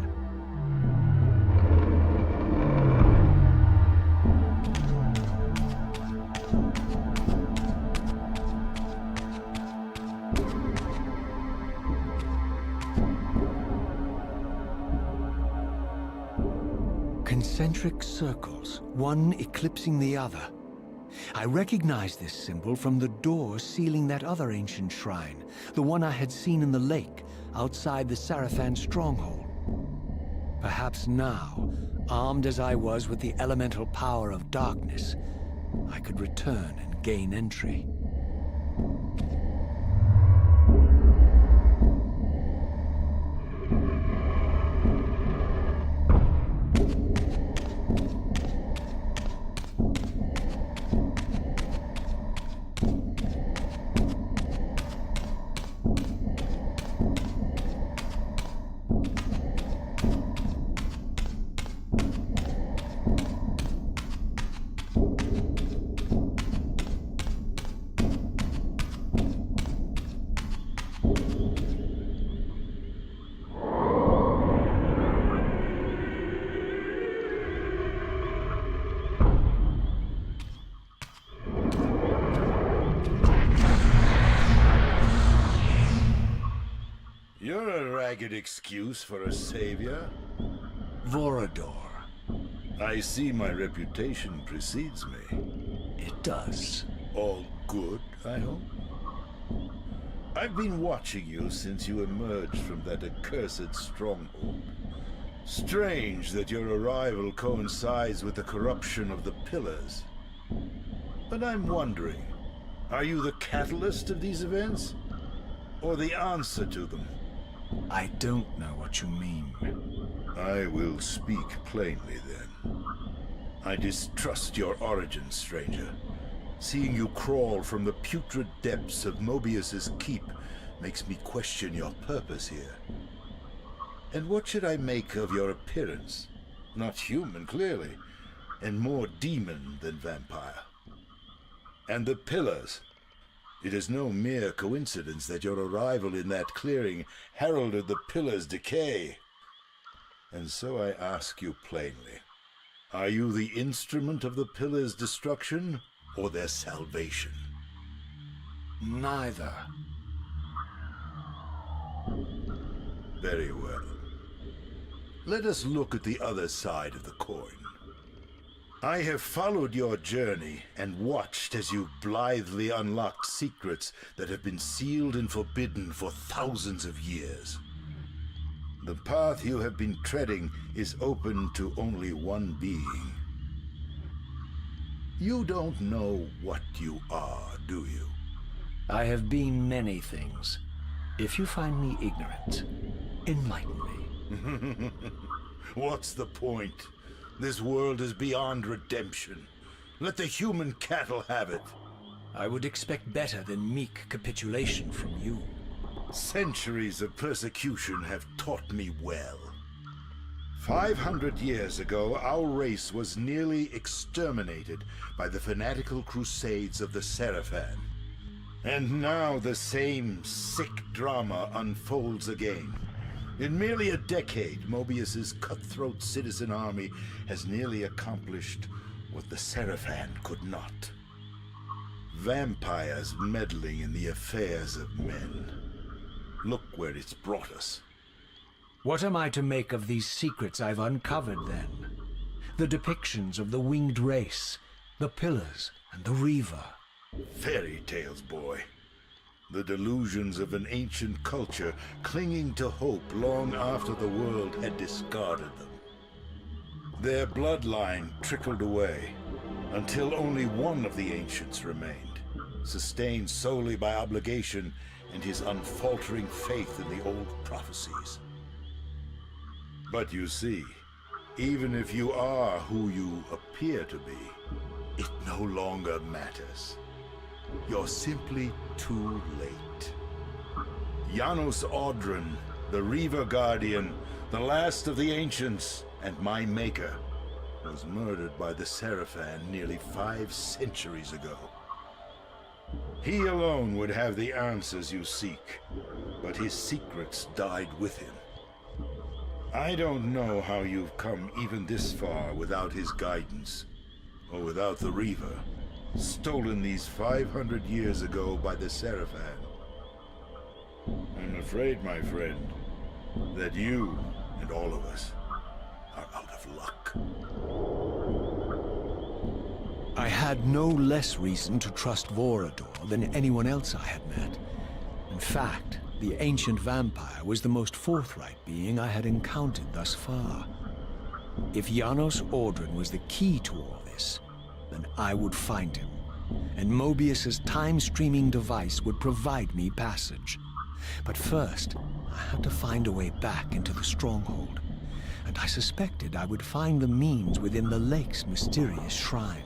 Concentric circles, one eclipsing the other. I recognized this symbol from the door sealing that other ancient shrine, the one I had seen in the lake outside the Sarafan stronghold. Perhaps now, armed as I was with the elemental power of darkness, I could return and gain entry. You're a ragged excuse for a savior. Vorador. I see my reputation precedes me. It does. All good, I hope? I've been watching you since you emerged from that accursed stronghold. Strange that your arrival coincides with the corruption of the pillars. But I'm wondering, are you the catalyst of these events? Or the answer to them? I don't know what you mean. I will speak plainly then. I distrust your origin, stranger. Seeing you crawl from the putrid depths of Moebius's keep makes me question your purpose here. And what should I make of your appearance? Not human, clearly, and more demon than vampire. And the pillars. It is no mere coincidence that your arrival in that clearing heralded the pillars' decay. And so I ask you plainly, are you the instrument of the pillars' destruction, or their salvation? Neither. Very well. Let us look at the other side of the coin. I have followed your journey and watched as you blithely unlocked secrets that have been sealed and forbidden for thousands of years. The path you have been treading is open to only one being. You don't know what you are, do you? I have been many things. If you find me ignorant, enlighten me. What's the point? This world is beyond redemption. Let the human cattle have it. I would expect better than meek capitulation from you. Centuries of persecution have taught me well. 500 years ago, our race was nearly exterminated by the fanatical crusades of the Sarafan. And now the same sick drama unfolds again. In merely a decade, Moebius's cutthroat citizen army has nearly accomplished what the Sarafan could not. Vampires meddling in the affairs of men. Look where it's brought us. What am I to make of these secrets I've uncovered, then? The depictions of the winged race, the pillars, and the Reaver. Fairy tales, boy. The delusions of an ancient culture clinging to hope long after the world had discarded them. Their bloodline trickled away until only one of the ancients remained, sustained solely by obligation and his unfaltering faith in the old prophecies. But you see, even if you are who you appear to be, it no longer matters. You're simply too late. Janos Audron, the Reaver Guardian, the last of the ancients, and my maker, was murdered by the Sarafan nearly 5 centuries ago. He alone would have the answers you seek, but his secrets died with him. I don't know how you've come even this far without his guidance, or without the Reaver, stolen these 500 years ago by the Sarafan. I'm afraid, my friend, that you and all of us are out of luck. I had no less reason to trust Vorador than anyone else I had met. In fact, the ancient vampire was the most forthright being I had encountered thus far. If Janos Audron was the key to all this, then I would find him, and Moebius's time-streaming device would provide me passage. But first, I had to find a way back into the stronghold, and I suspected I would find the means within the lake's mysterious shrine.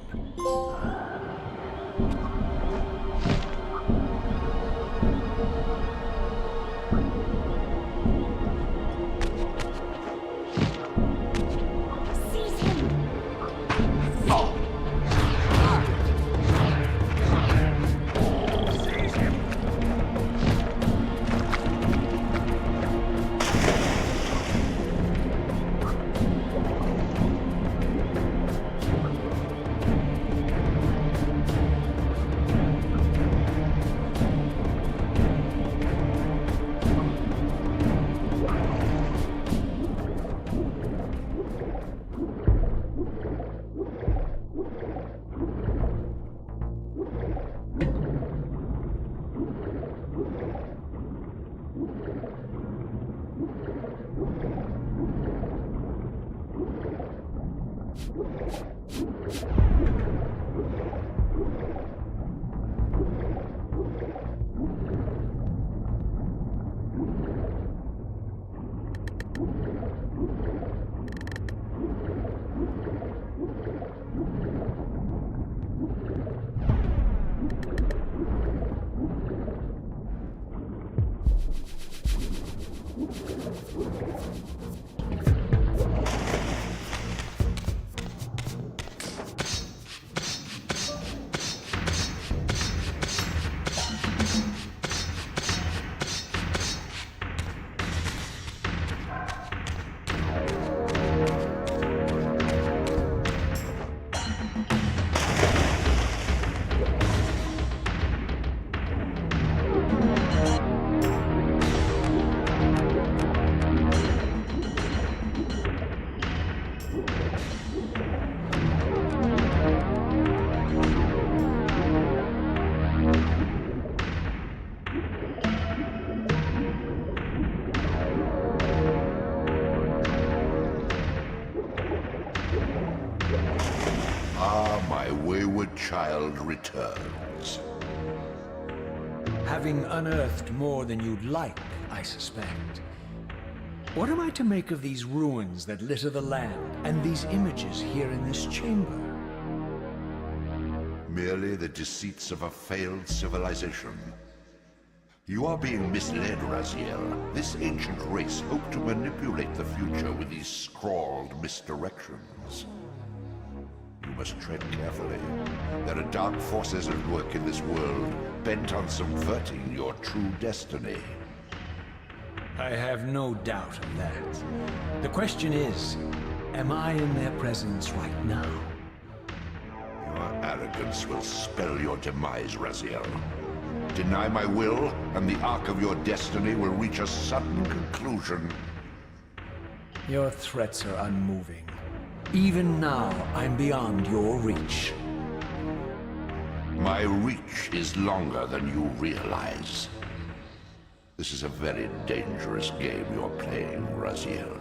child returns. Having unearthed more than you'd like, I suspect. What am I to make of these ruins that litter the land, and these images here in this chamber? Merely the deceits of a failed civilization. You are being misled, Raziel. This ancient race hoped to manipulate the future with these scrawled misdirections. You must tread carefully. There are dark forces at work in this world, bent on subverting your true destiny. I have no doubt of that. The question is, am I in their presence right now? Your arrogance will spell your demise, Raziel. Deny my will, and the arc of your destiny will reach a sudden conclusion. Your threats are unmoving. Even now, I'm beyond your reach. My reach is longer than you realize. This is a very dangerous game you're playing, Raziel.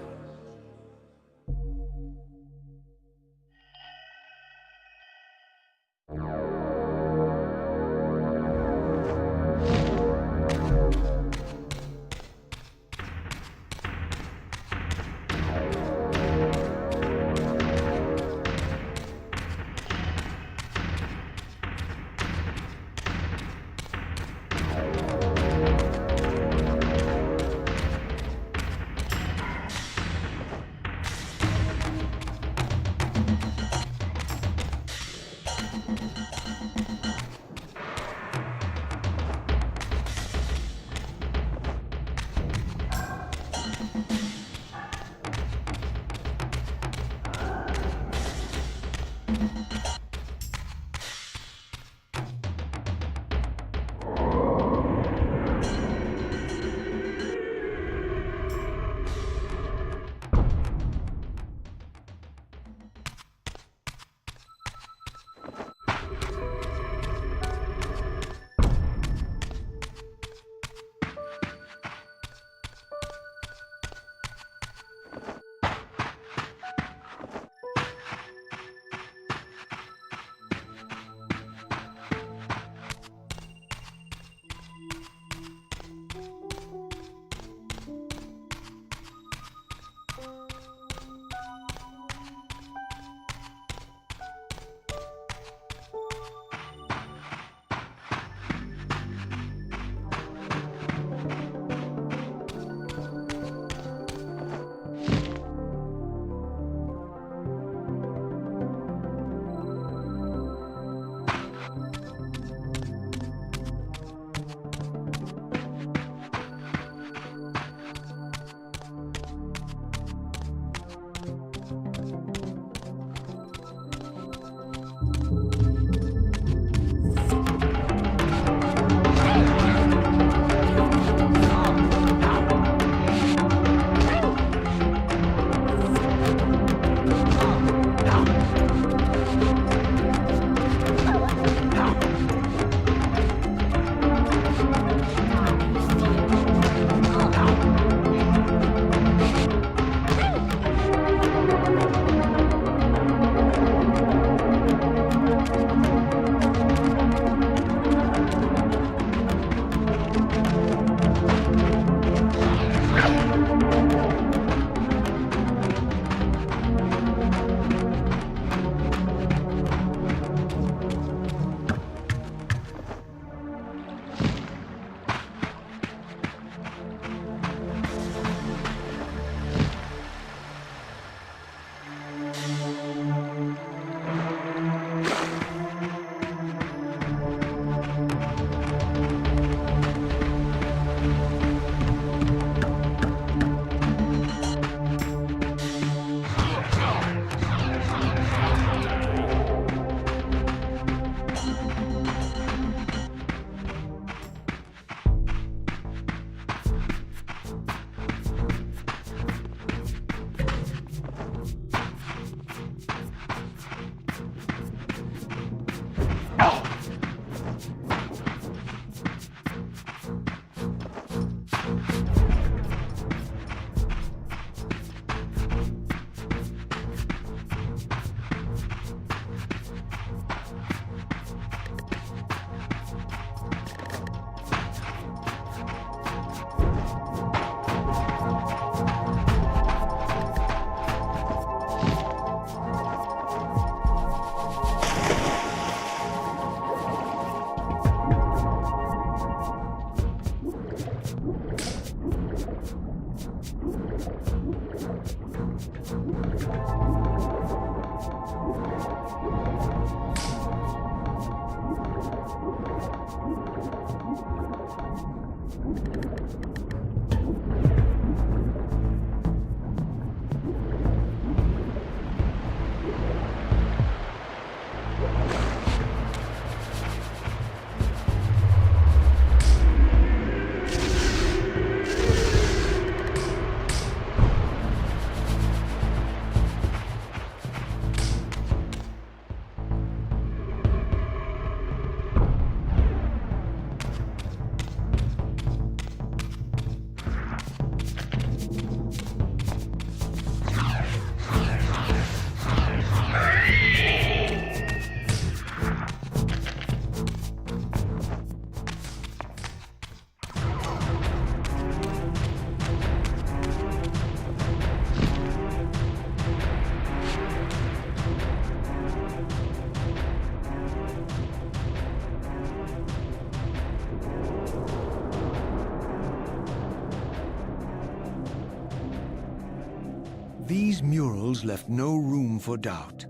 These murals left no room for doubt.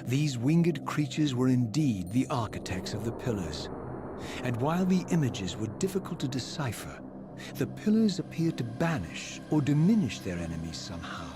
These winged creatures were indeed the architects of the pillars. And while the images were difficult to decipher, the pillars appeared to banish or diminish their enemies somehow.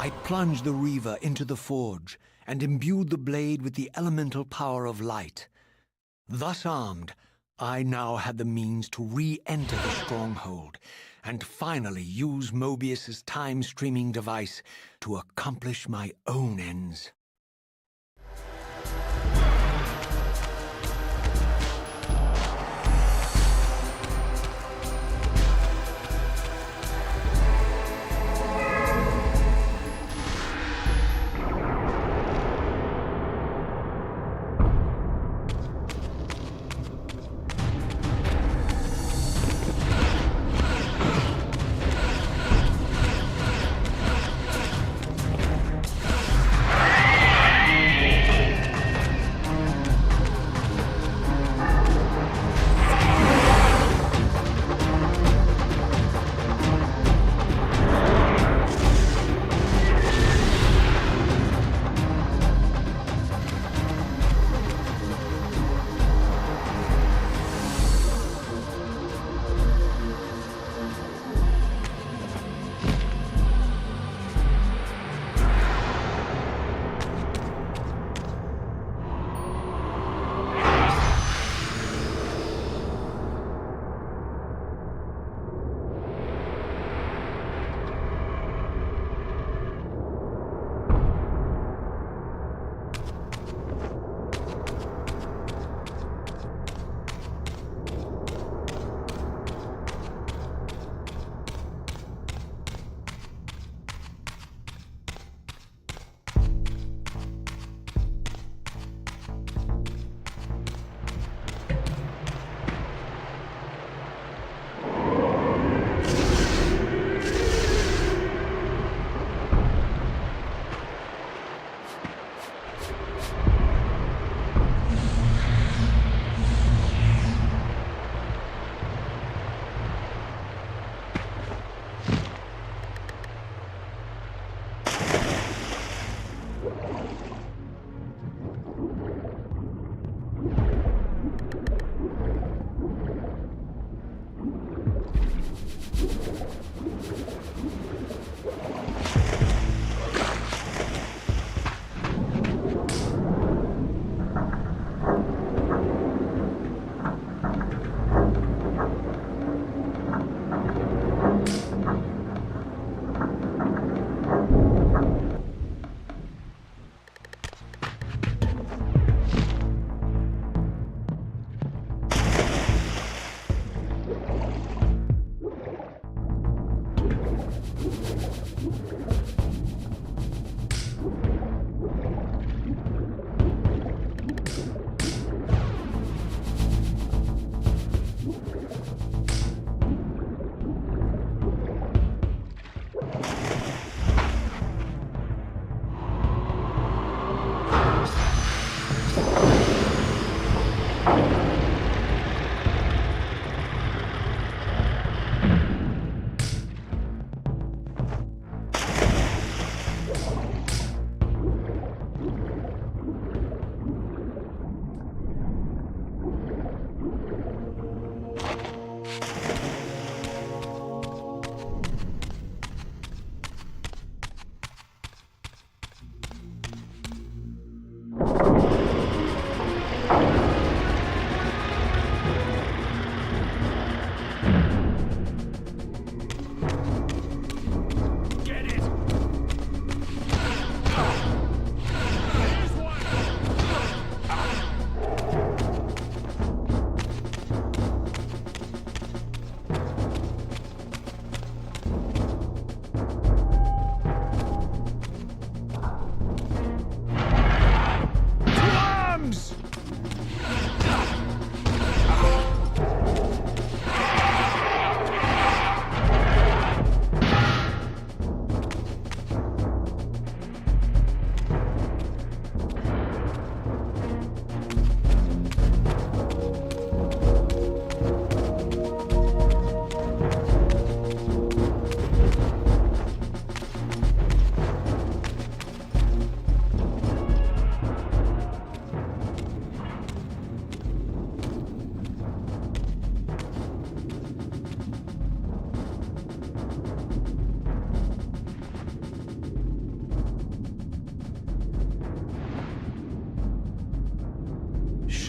I plunged the Reaver into the forge and imbued the blade with the elemental power of light. Thus armed, I now had the means to re-enter the stronghold and finally use Moebius's time-streaming device to accomplish my own ends.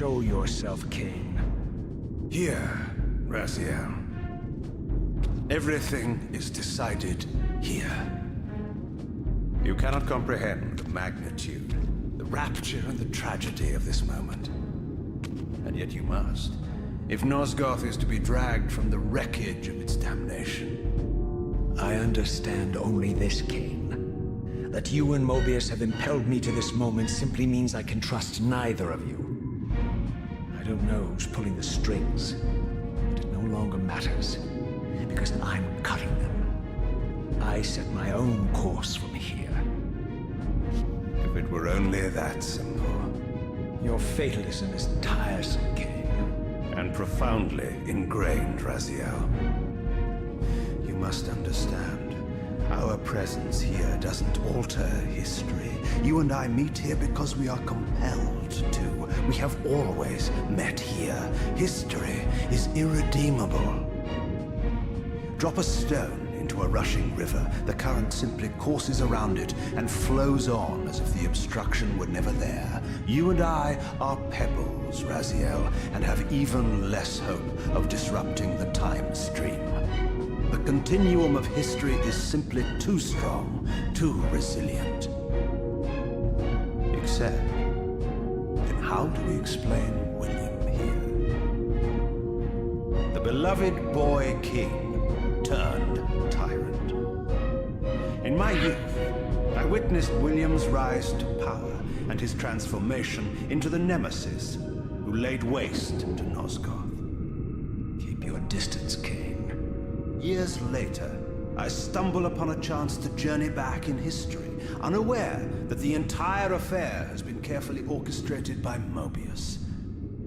Show yourself, Kain. Here, Raziel. Everything is decided here. You cannot comprehend the magnitude, the rapture and the tragedy of this moment. And yet you must, if Nosgoth is to be dragged from the wreckage of its damnation. I understand only this, Kain. That you and Moebius have impelled me to this moment simply means I can trust neither of you. I don't know who's pulling the strings, but it no longer matters, because I'm cutting them. I set my own course from here. If it were only that simple. Your fatalism is tiresome, Kain. And profoundly ingrained, Raziel. You must understand, our presence here doesn't alter history. You and I meet here because we are compelled to. We have always met here. History is irredeemable. Drop a stone into a rushing river, the current simply courses around it and flows on as if the obstruction were never there. You and I are pebbles, Raziel, and have even less hope of disrupting the time stream. The continuum of history is simply too strong, too resilient. Except, then how do we explain William here? The beloved boy king turned tyrant. In my youth, I witnessed William's rise to power and his transformation into the nemesis who laid waste to Nosgoth. Keep your distance, Kain. Years later, I stumble upon a chance to journey back in history, unaware that the entire affair has been carefully orchestrated by Moebius.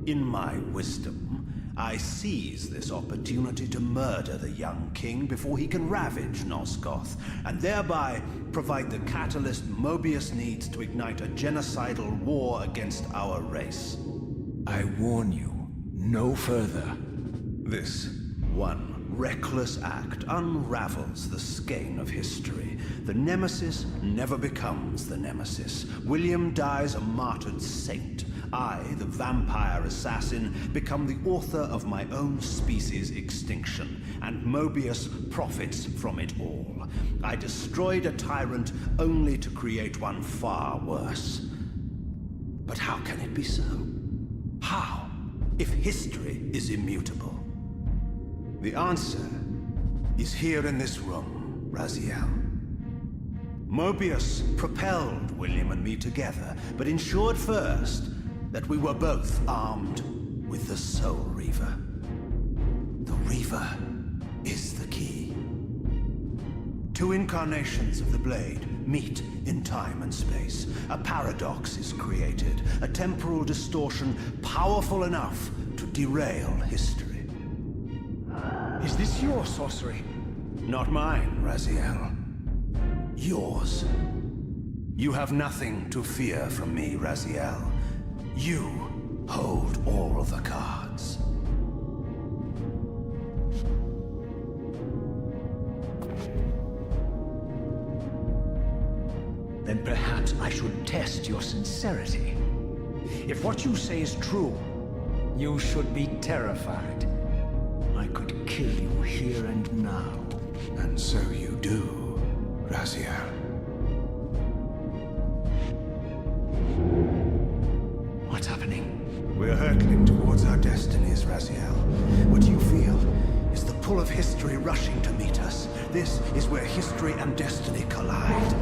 In my wisdom, I seize this opportunity to murder the young king before he can ravage Nosgoth, and thereby provide the catalyst Moebius needs to ignite a genocidal war against our race. I warn you, no further. This one reckless act unravels the skein of history. The nemesis never becomes the nemesis. William dies a martyred saint. I, the vampire assassin, become the author of my own species' extinction, and Moebius profits from it all. I destroyed a tyrant only to create one far worse. But how can it be so? How, if history is immutable? The answer is here in this room, Raziel. Moebius propelled William and me together, but ensured first that we were both armed with the Soul Reaver. The Reaver is the key. Two incarnations of the blade meet in time and space. A paradox is created, a temporal distortion powerful enough to derail history. Is this your sorcery? Not mine, Raziel. Yours. You have nothing to fear from me, Raziel. You hold all of the cards. Then perhaps I should test your sincerity. If what you say is true, you should be terrified. I could kill you here and now. And so you do, Raziel. What's happening? We're hurtling towards our destinies, Raziel. What you feel is the pull of history rushing to meet us. This is where history and destiny collide.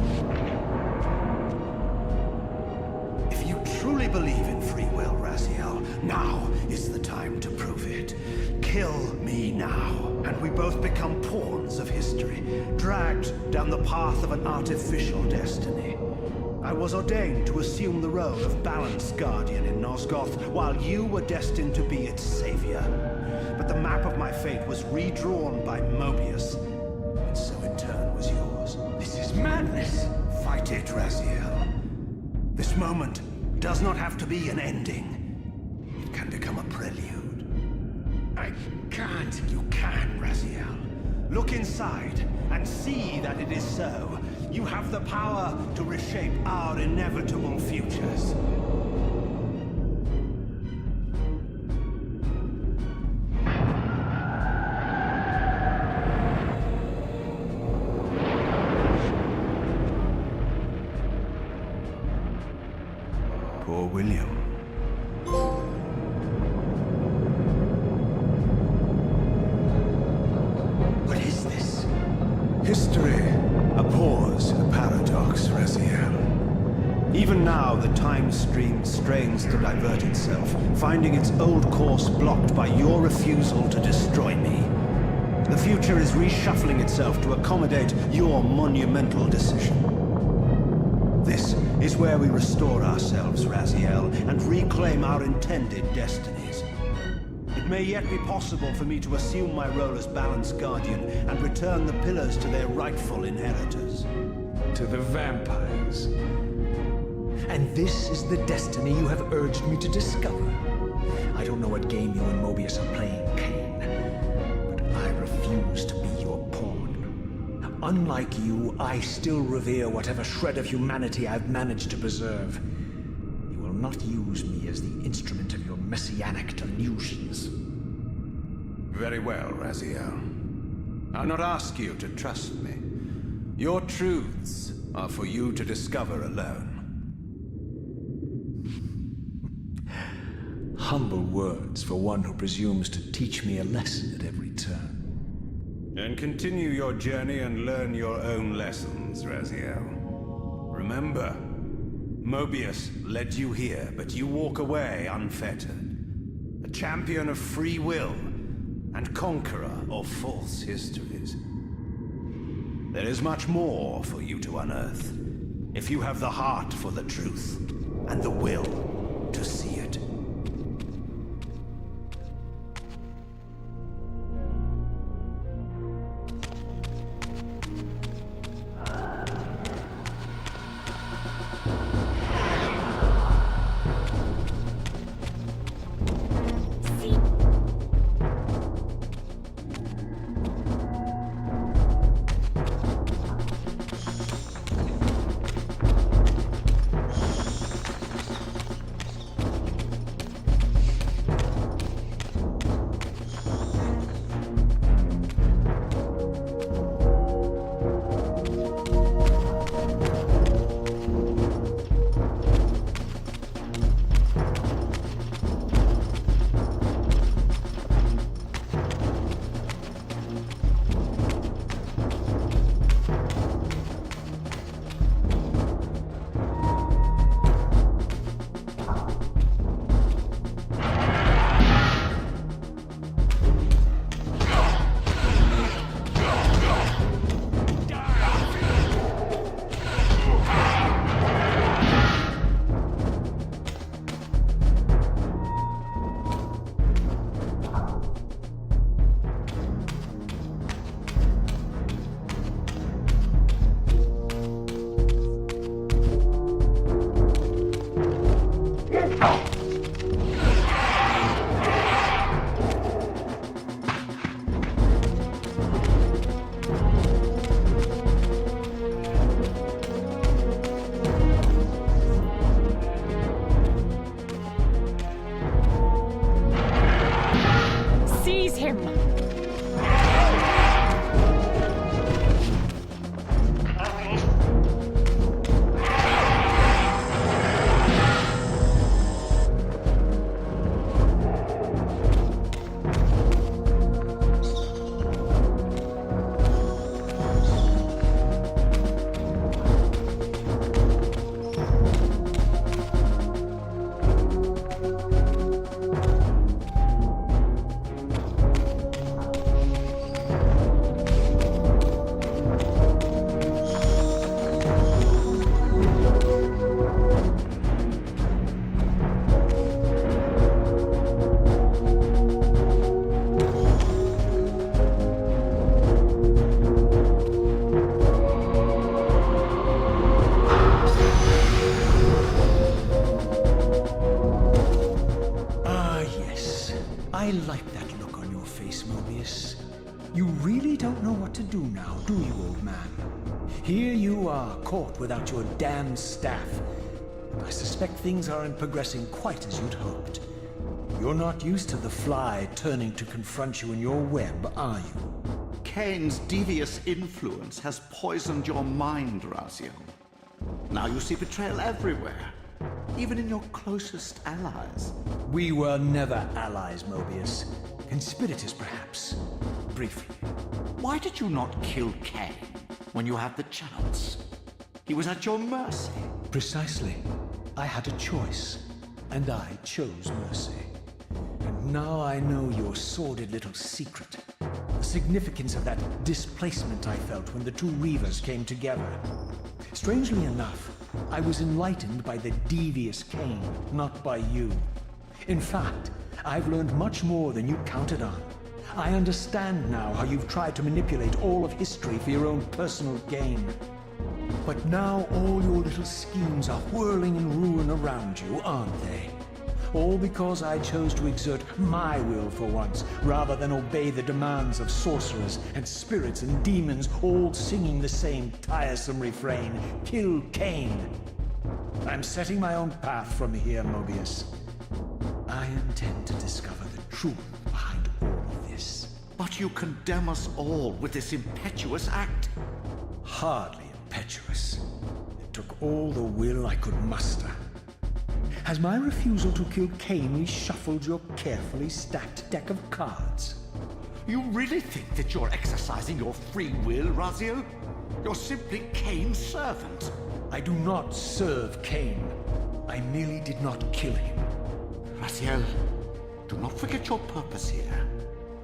If you truly believe in free will, Raziel, now is the time to prove it. Kill me now, and we both become pawns of history, dragged down the path of an artificial destiny. I was ordained to assume the role of balanced guardian in Nosgoth, while you were destined to be its savior. But the map of my fate was redrawn by Moebius, and so in turn was yours. This is madness! Fight it, Raziel. This moment does not have to be an ending. It can become a prelude. I can't. You can, Raziel. Look inside and see that it is so. You have the power to reshape our inevitable futures. Poor William. What is this? History abhors a paradox, Raziel. Even now, the time stream strains to divert itself, finding its old course blocked by your refusal to destroy me. The future is reshuffling itself to accommodate your monumental decision. This is where we restore ourselves, Raziel, and reclaim our intended destinies. It may yet be possible for me to assume my role as Balance Guardian and return the pillars to their rightful inheritors. To the vampires. And this is the destiny you have urged me to discover. I don't know what game you and Moebius are playing, Kain, but I refuse to be your pawn. Unlike you, I still revere whatever shred of humanity I've managed to preserve. You will not use me as the instrument of your messianic delusions. Very well, Raziel. I'll not ask you to trust me. Your truths are for you to discover alone. Humble words for one who presumes to teach me a lesson at every turn. Then continue your journey and learn your own lessons, Raziel. Remember, Moebius led you here, but you walk away unfettered. A champion of free will and conqueror of false histories. There is much more for you to unearth, if you have the heart for the truth and the will to see it. I like that look on your face, Moebius. You really don't know what to do now, do you, old man? Here you are, caught without your damned staff. I suspect things aren't progressing quite as you'd hoped. You're not used to the fly turning to confront you in your web, are you? Kain's devious influence has poisoned your mind, Raziel. Now you see betrayal everywhere. even in your closest allies. We were never allies, Moebius. Conspirators, perhaps. Briefly. Why did you not kill Kain when you had the chance? He was at your mercy. Precisely. I had a choice, and I chose mercy. And now I know your sordid little secret. The significance of that displacement I felt when the two Reavers came together. Strangely enough, I was enlightened by the devious Kain, not by you. In fact, I've learned much more than you counted on. I understand now how you've tried to manipulate all of history for your own personal gain. But now all your little schemes are whirling in ruin around you, aren't they? All because I chose to exert my will for once, rather than obey the demands of sorcerers and spirits and demons, all singing the same tiresome refrain, "Kill Kain." I'm setting my own path from here, Moebius. I intend to discover the truth behind all of this. But you condemn us all with this impetuous act. Hardly impetuous. It took all the will I could muster. Has my refusal to kill Kain reshuffled your carefully stacked deck of cards? You really think that you're exercising your free will, Raziel? You're simply Kain's servant. I do not serve Kain. I merely did not kill him. Raziel, do not forget your purpose here.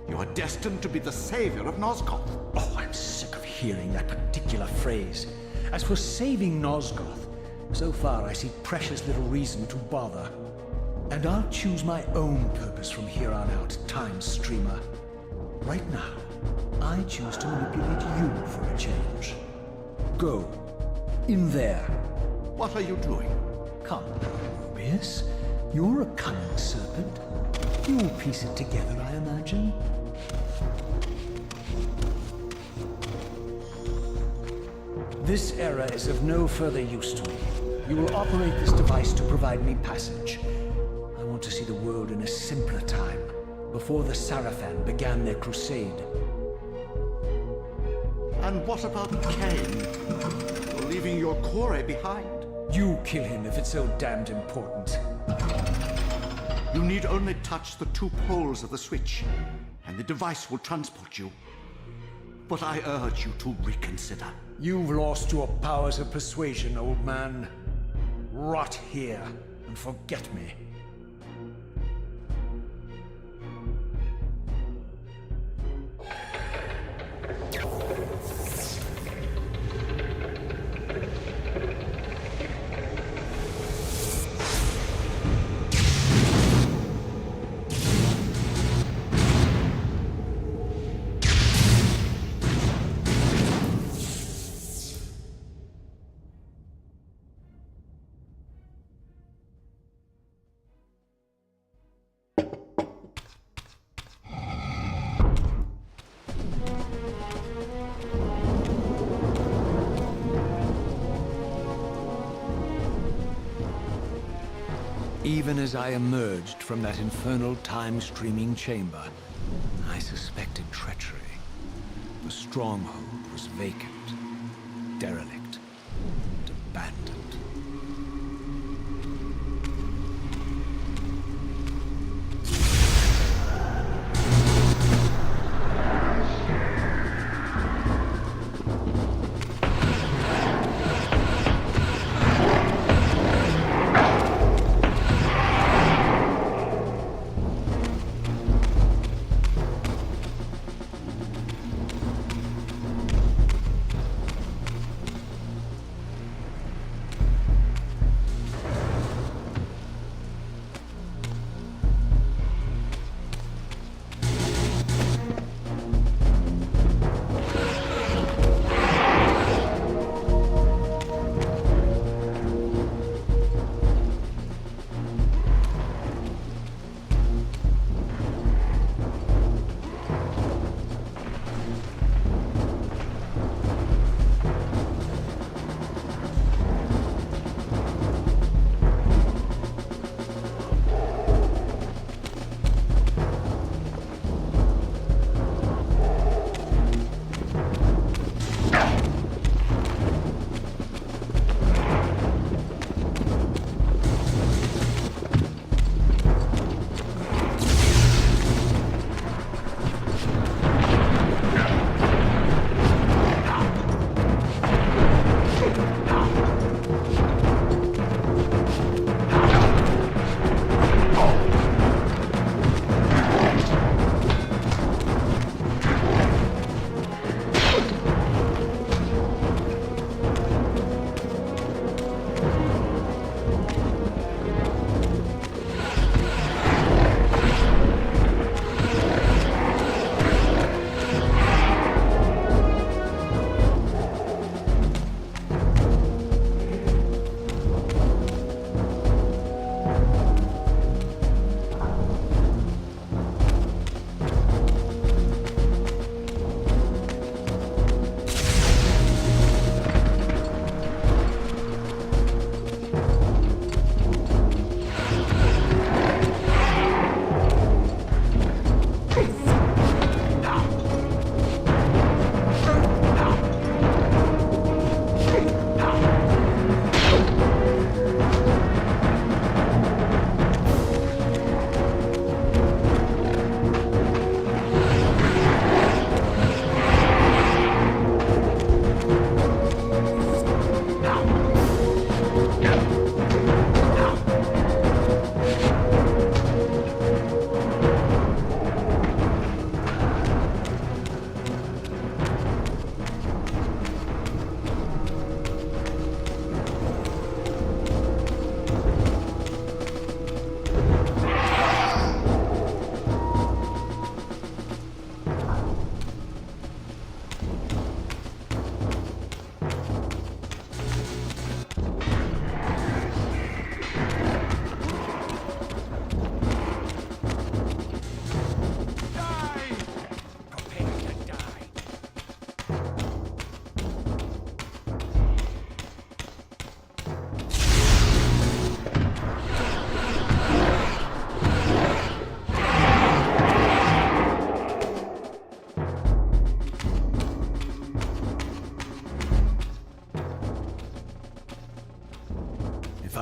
You are destined to be the savior of Nosgoth. Oh, I'm sick of hearing that particular phrase. As for saving Nosgoth, so far I see precious little reason to bother. And I'll choose my own purpose from here on out, Time Streamer. Right now, I choose to manipulate you for a change. Go. In there. What are you doing? Come now, Moebius. You're a cunning serpent. You'll piece it together, I imagine. This error is of no further use to me. You will operate this device to provide me passage. I want to see the world in a simpler time, before the Sarafan began their crusade. And what about Kain? You're leaving your core behind. You kill him if it's so damned important. You need only touch the two poles of the switch, and the device will transport you. But I urge you to reconsider. You've lost your powers of persuasion, old man. Rot here and forget me. Even as I emerged from that infernal time-streaming chamber, I suspected treachery. The stronghold was vacant, derelict, and abandoned.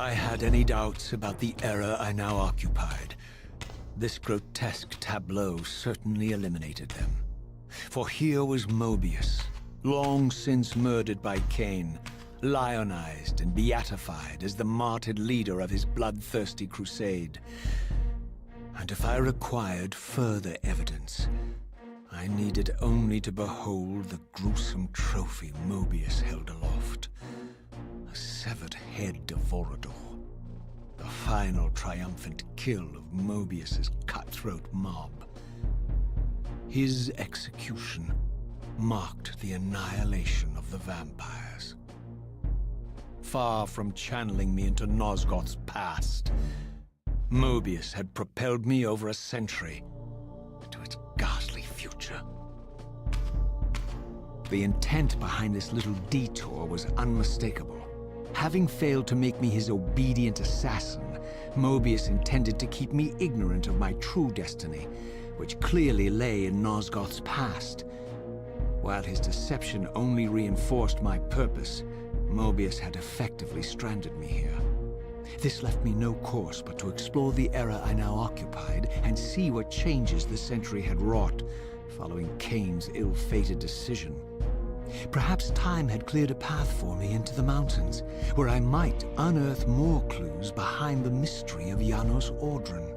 I had any doubts about the era I now occupied, this grotesque tableau certainly eliminated them. For here was Moebius, long since murdered by Kain, lionized and beatified as the martyred leader of his bloodthirsty crusade. And if I required further evidence, I needed only to behold the gruesome trophy Moebius held aloft. A severed head of Vorador. The final triumphant kill of Moebius's cutthroat mob. His execution marked the annihilation of the vampires. Far from channeling me into Nosgoth's past, Moebius had propelled me over a century to its ghastly future. The intent behind this little detour was unmistakable. Having failed to make me his obedient assassin, Moebius intended to keep me ignorant of my true destiny, which clearly lay in Nosgoth's past. While his deception only reinforced my purpose, Moebius had effectively stranded me here. This left me no course but to explore the era I now occupied and see what changes the century had wrought following Kain's ill-fated decision. Perhaps time had cleared a path for me into the mountains, where I might unearth more clues behind the mystery of Janos Audron.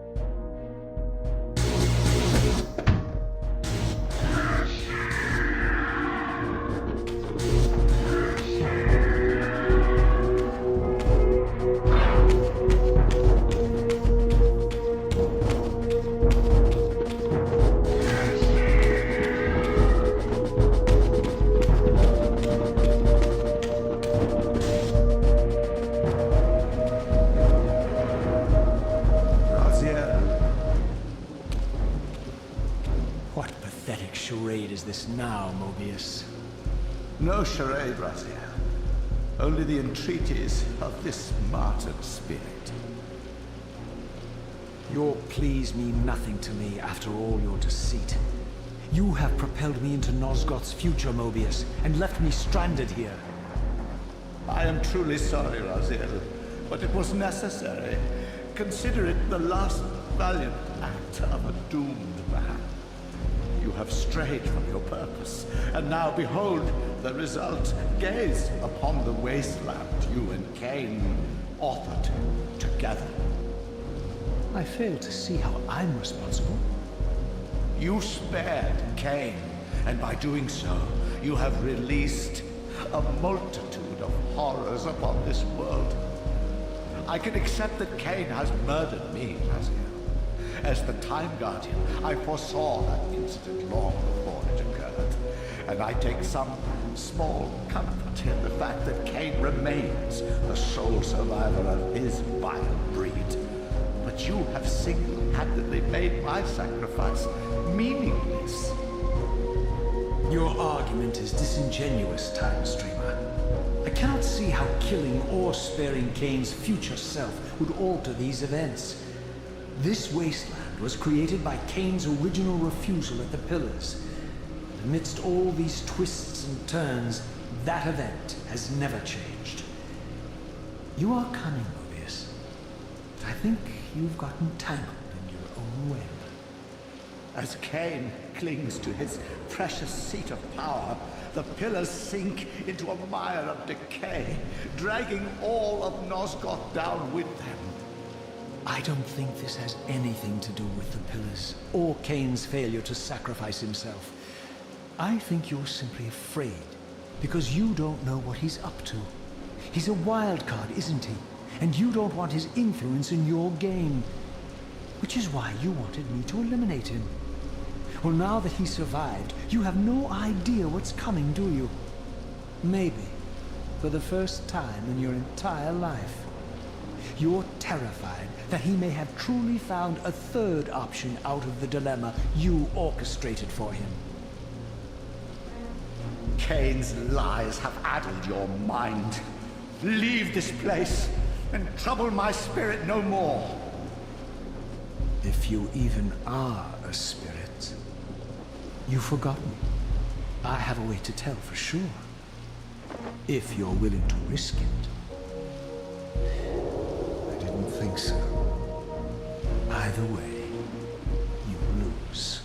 Now, Moebius. No charade, Raziel. Only the entreaties of this martyred spirit. Your pleas mean nothing to me after all your deceit. You have propelled me into Nosgoth's future, Moebius, and left me stranded here. I am truly sorry, Raziel, but it was necessary. Consider it the last valiant act of a doomed man. You have strayed from your purpose, and now behold the result. Gaze upon the wasteland you and Kain authored together. I fail to see how I'm responsible. You spared Kain, and by doing so, you have released a multitude of horrors upon this world. I can accept that Kain has murdered me, Raziel. As the Time Guardian, I foresaw that incident long before it occurred, and I take some small comfort in the fact that Kain remains the sole survivor of his vile breed. But you have single-handedly made my sacrifice meaningless. Your argument is disingenuous, Time Streamer. I cannot see how killing or sparing Kain's future self would alter these events. This wasteland was created by Kain's original refusal at the Pillars. Amidst all these twists and turns, that event has never changed. You are cunning, Moebius, but I think you've gotten tangled in your own web. As Kain clings to his precious seat of power, the Pillars sink into a mire of decay, dragging all of Nosgoth down with them. I don't think this has anything to do with the Pillars, or Kain's failure to sacrifice himself. I think you're simply afraid, because you don't know what he's up to. He's a wild card, isn't he? And you don't want his influence in your game. Which is why you wanted me to eliminate him. Well, now that he survived, you have no idea what's coming, do you? Maybe, for the first time in your entire life, you're terrified that he may have truly found a third option out of the dilemma you orchestrated for him. Kain's lies have addled your mind. Leave this place and trouble my spirit no more. If you even are a spirit, you've forgotten. I have a way to tell for sure. If you're willing to risk it. don't think so. Either way, you lose.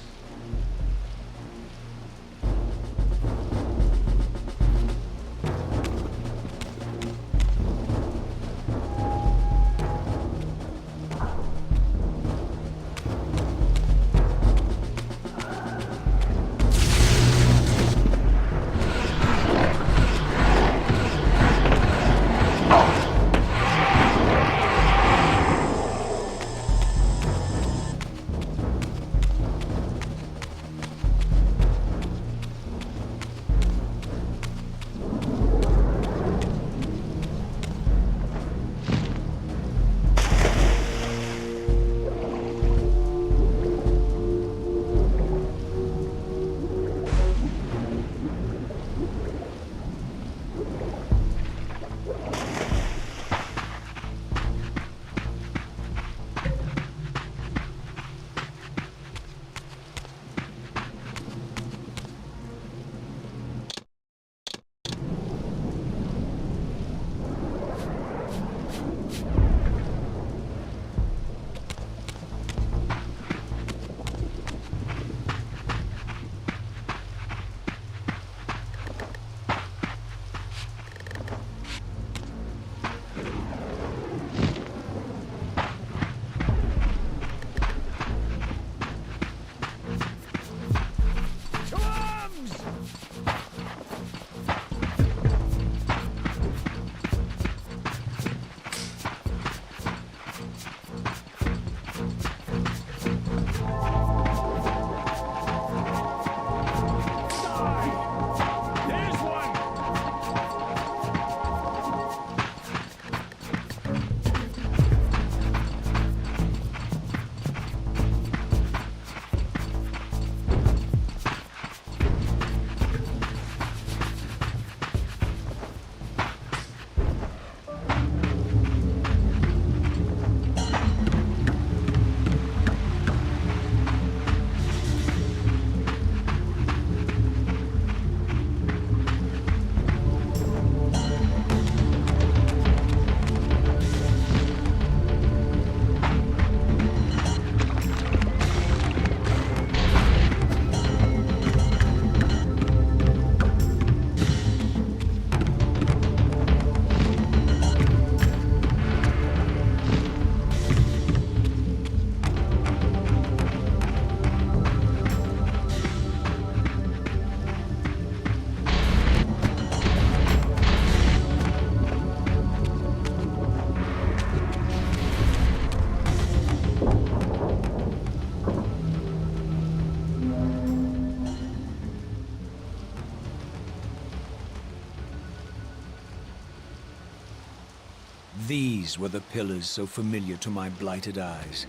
These were the pillars so familiar to my blighted eyes.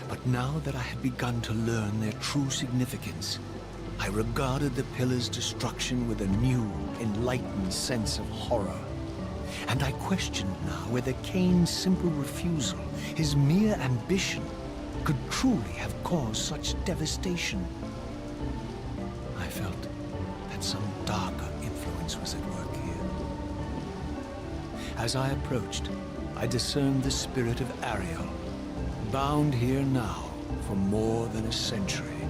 But now that I had begun to learn their true significance, I regarded the pillars' destruction with a new, enlightened sense of horror. And I questioned now whether Kain's simple refusal, his mere ambition, could truly have caused such devastation. I felt that some darker influence was at work here. As I approached, I discerned the spirit of Ariel, bound here now for more than a century.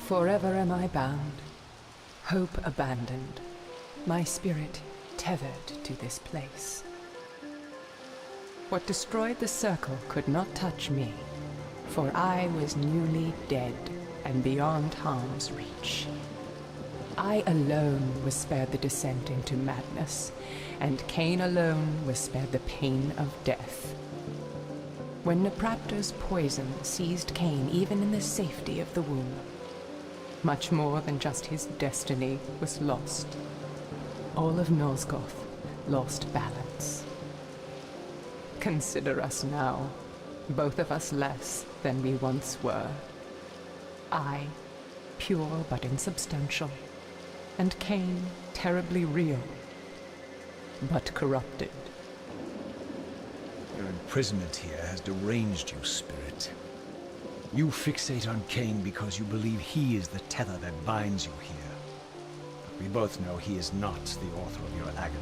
Forever am I bound, hope abandoned, my spirit tethered to this place. What destroyed the circle could not touch me, for I was newly dead and beyond harm's reach. I alone was spared the descent into madness, and Kain alone was spared the pain of death. When Napraptor's poison seized Kain even in the safety of the womb, much more than just his destiny was lost. All of Nosgoth lost balance. Consider us now, both of us less than we once were. I, pure but insubstantial, and Kain, terribly real, but corrupted. Your imprisonment here has deranged you, Spirit. You fixate on Kain because you believe he is the tether that binds you here. But we both know he is not the author of your agony.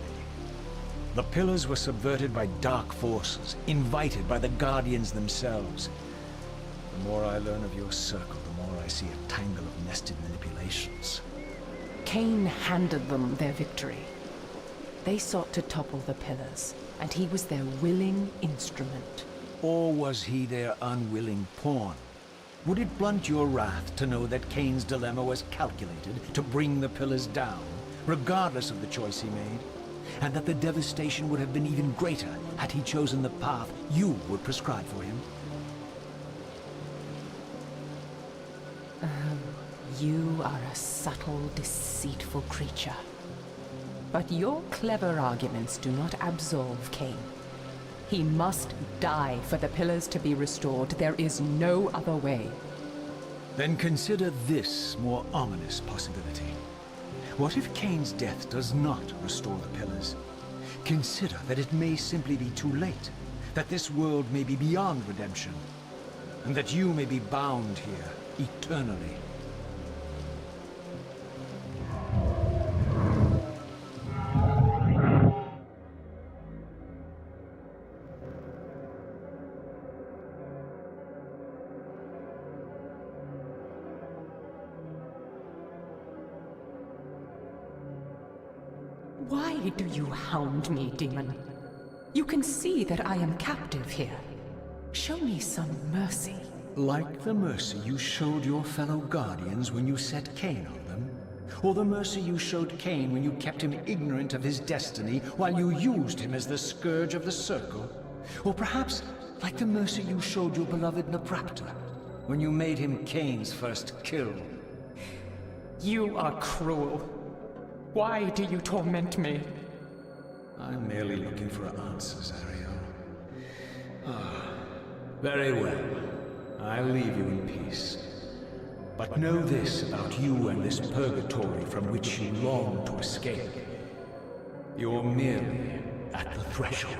The pillars were subverted by dark forces, invited by the Guardians themselves. The more I learn of your circle, the more I see a tangle of nested manipulations. Kain handed them their victory. They sought to topple the pillars, and he was their willing instrument. Or was he their unwilling pawn? Would it blunt your wrath to know that Kain's dilemma was calculated to bring the pillars down, regardless of the choice he made? And that the devastation would have been even greater had he chosen the path you would prescribe for him? You are a subtle, deceitful creature. But your clever arguments do not absolve Kain. He must die for the pillars to be restored. There is no other way. Then consider this more ominous possibility. What if Kain's death does not restore the pillars? Consider that it may simply be too late, that this world may be beyond redemption, and that you may be bound here eternally. Why do you hound me, demon? You can see that I am captive here. Show me some mercy. Like the mercy you showed your fellow Guardians when you set Kain on them? Or the mercy you showed Kain when you kept him ignorant of his destiny while you used him as the scourge of the Circle? Or perhaps like the mercy you showed your beloved Naprapta when you made him Kain's first kill? You are cruel. Why do you torment me? I'm merely looking for answers, Ariel. Very well. I'll leave you in peace. But know this about you and this purgatory from which you long to escape. You're merely at the threshold.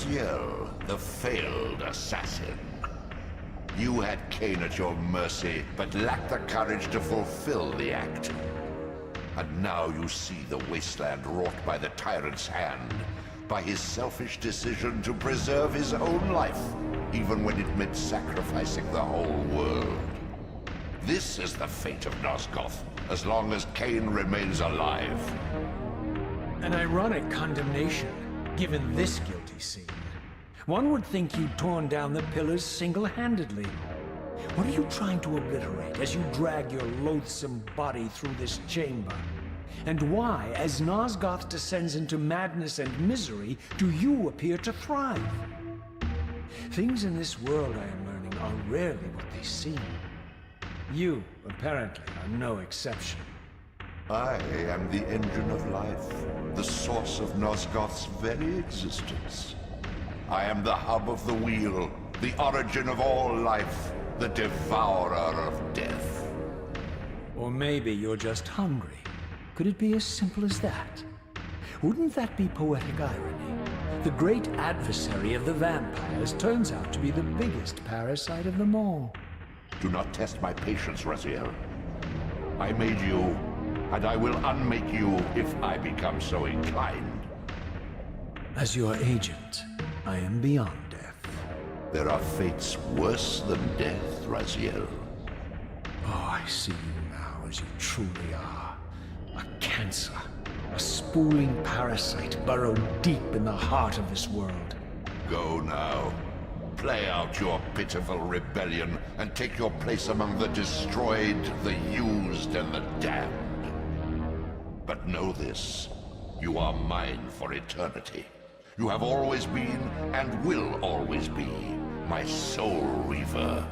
Raziel, the failed assassin. You had Kain at your mercy, but lacked the courage to fulfill the act. And now you see the wasteland wrought by the tyrant's hand, by his selfish decision to preserve his own life, even when it meant sacrificing the whole world. This is the fate of Nosgoth, as long as Kain remains alive. An ironic condemnation, given this guilty scene. One would think you'd torn down the pillars single-handedly. What are you trying to obliterate as you drag your loathsome body through this chamber? And why, as Nosgoth descends into madness and misery, do you appear to thrive? Things in this world, I am learning, are rarely what they seem. You, apparently, are no exception. I am the engine of life, the source of Nosgoth's very existence. I am the hub of the wheel, the origin of all life, the devourer of death. Or maybe you're just hungry. Could it be as simple as that? Wouldn't that be poetic irony? The great adversary of the vampires turns out to be the biggest parasite of them all. Do not test my patience, Raziel. I made you, and I will unmake you if I become so inclined. As your agent, I am beyond death. There are fates worse than death, Raziel. Oh, I see you now as you truly are. A cancer. A spooling parasite burrowed deep in the heart of this world. Go now. Play out your pitiful rebellion and take your place among the destroyed, the used, and the damned. But know this. You are mine for eternity. You have always been, and will always be, my soul Reaver.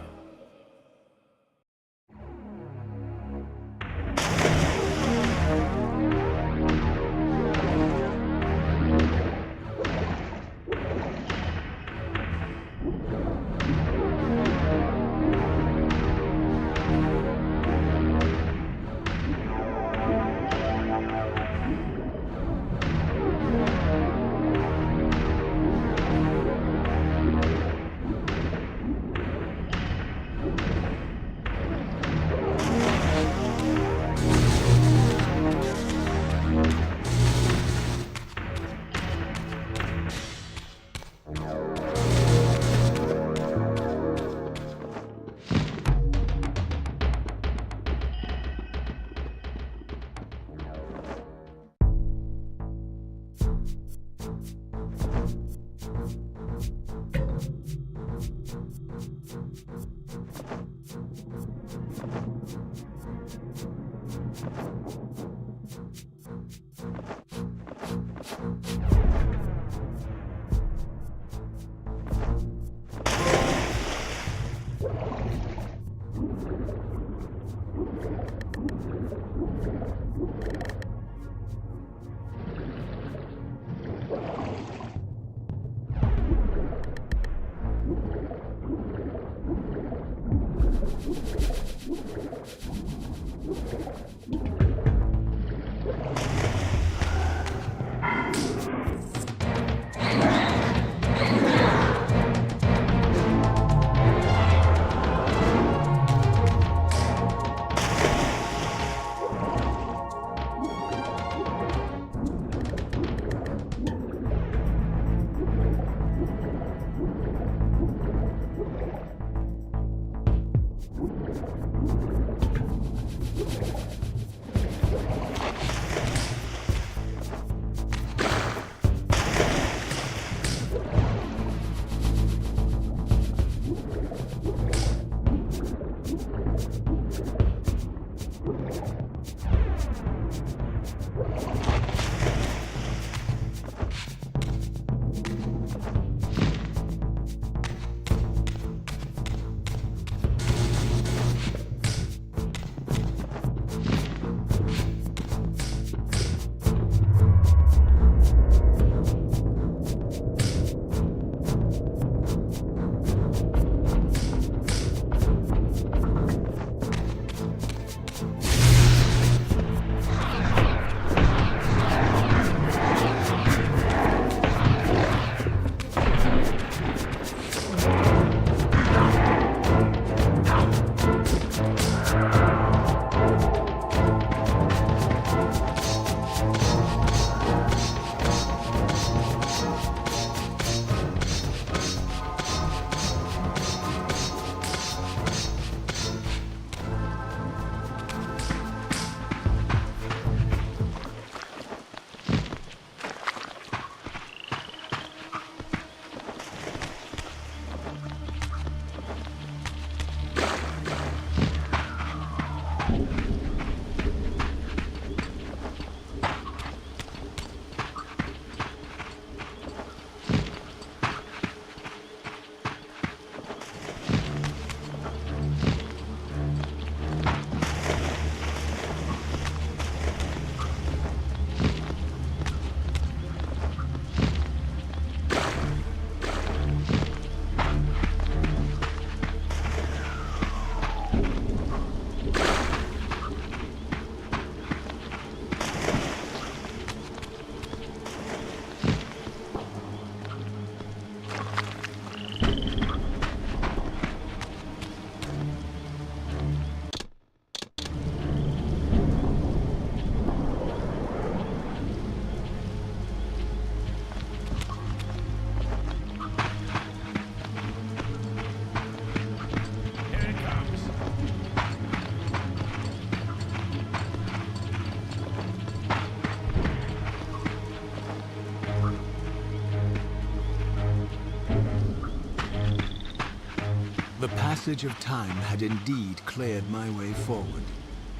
The passage of time had indeed cleared my way forward,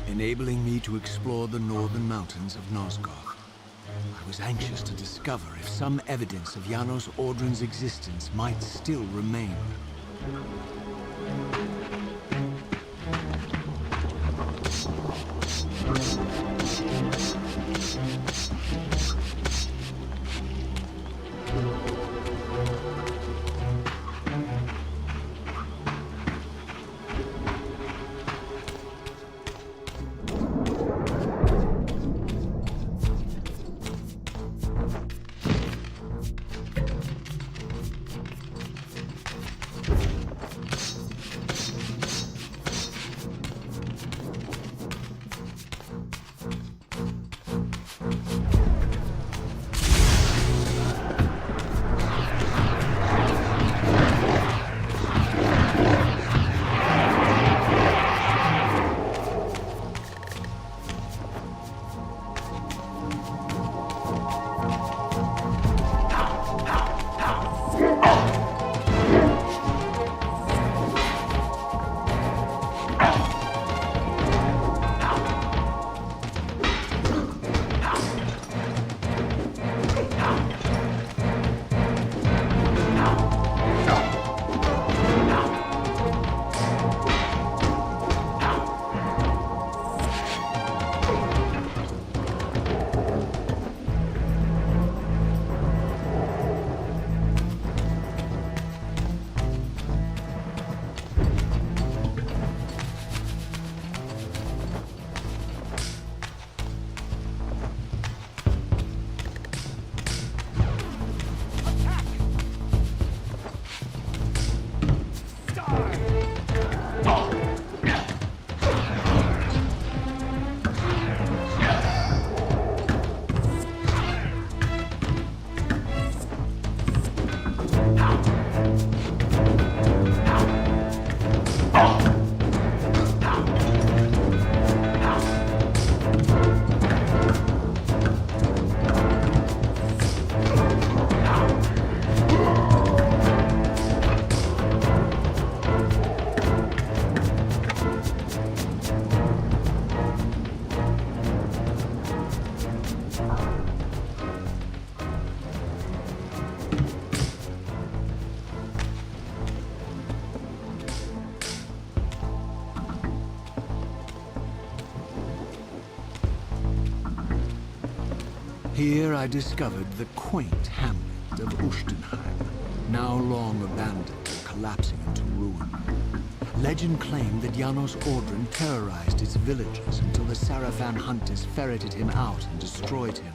enabling me to explore the northern mountains of Nosgoth. I was anxious to discover if some evidence of Janos Audron's existence might still remain. Here I discovered the quaint hamlet of Ustenheim, now long abandoned and collapsing into ruin. Legend claimed that Janos Audron terrorized its villagers until the Sarafan hunters ferreted him out and destroyed him.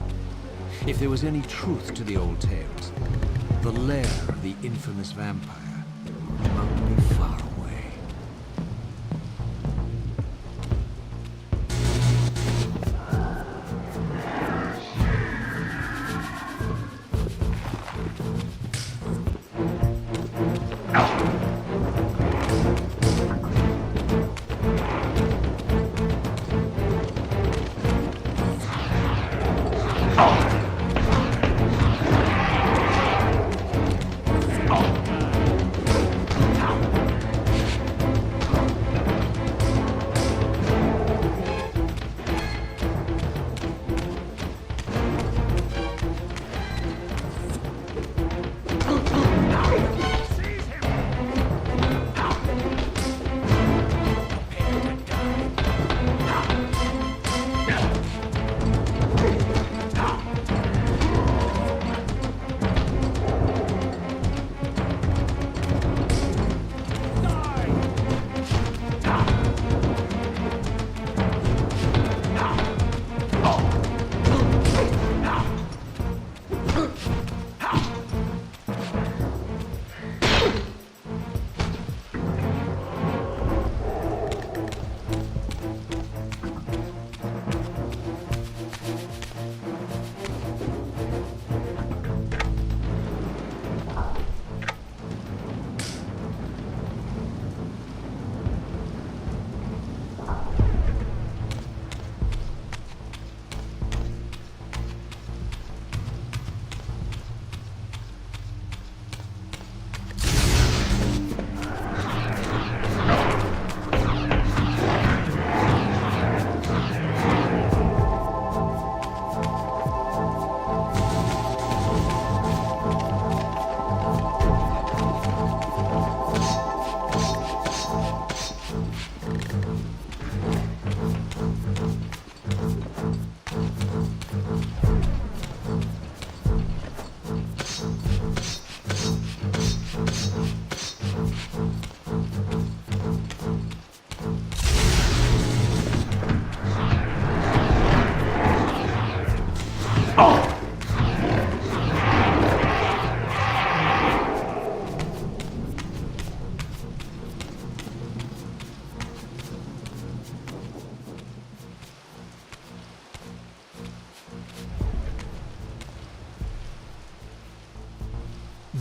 If there was any truth to the old tales, the lair of the infamous vampire would not be far away.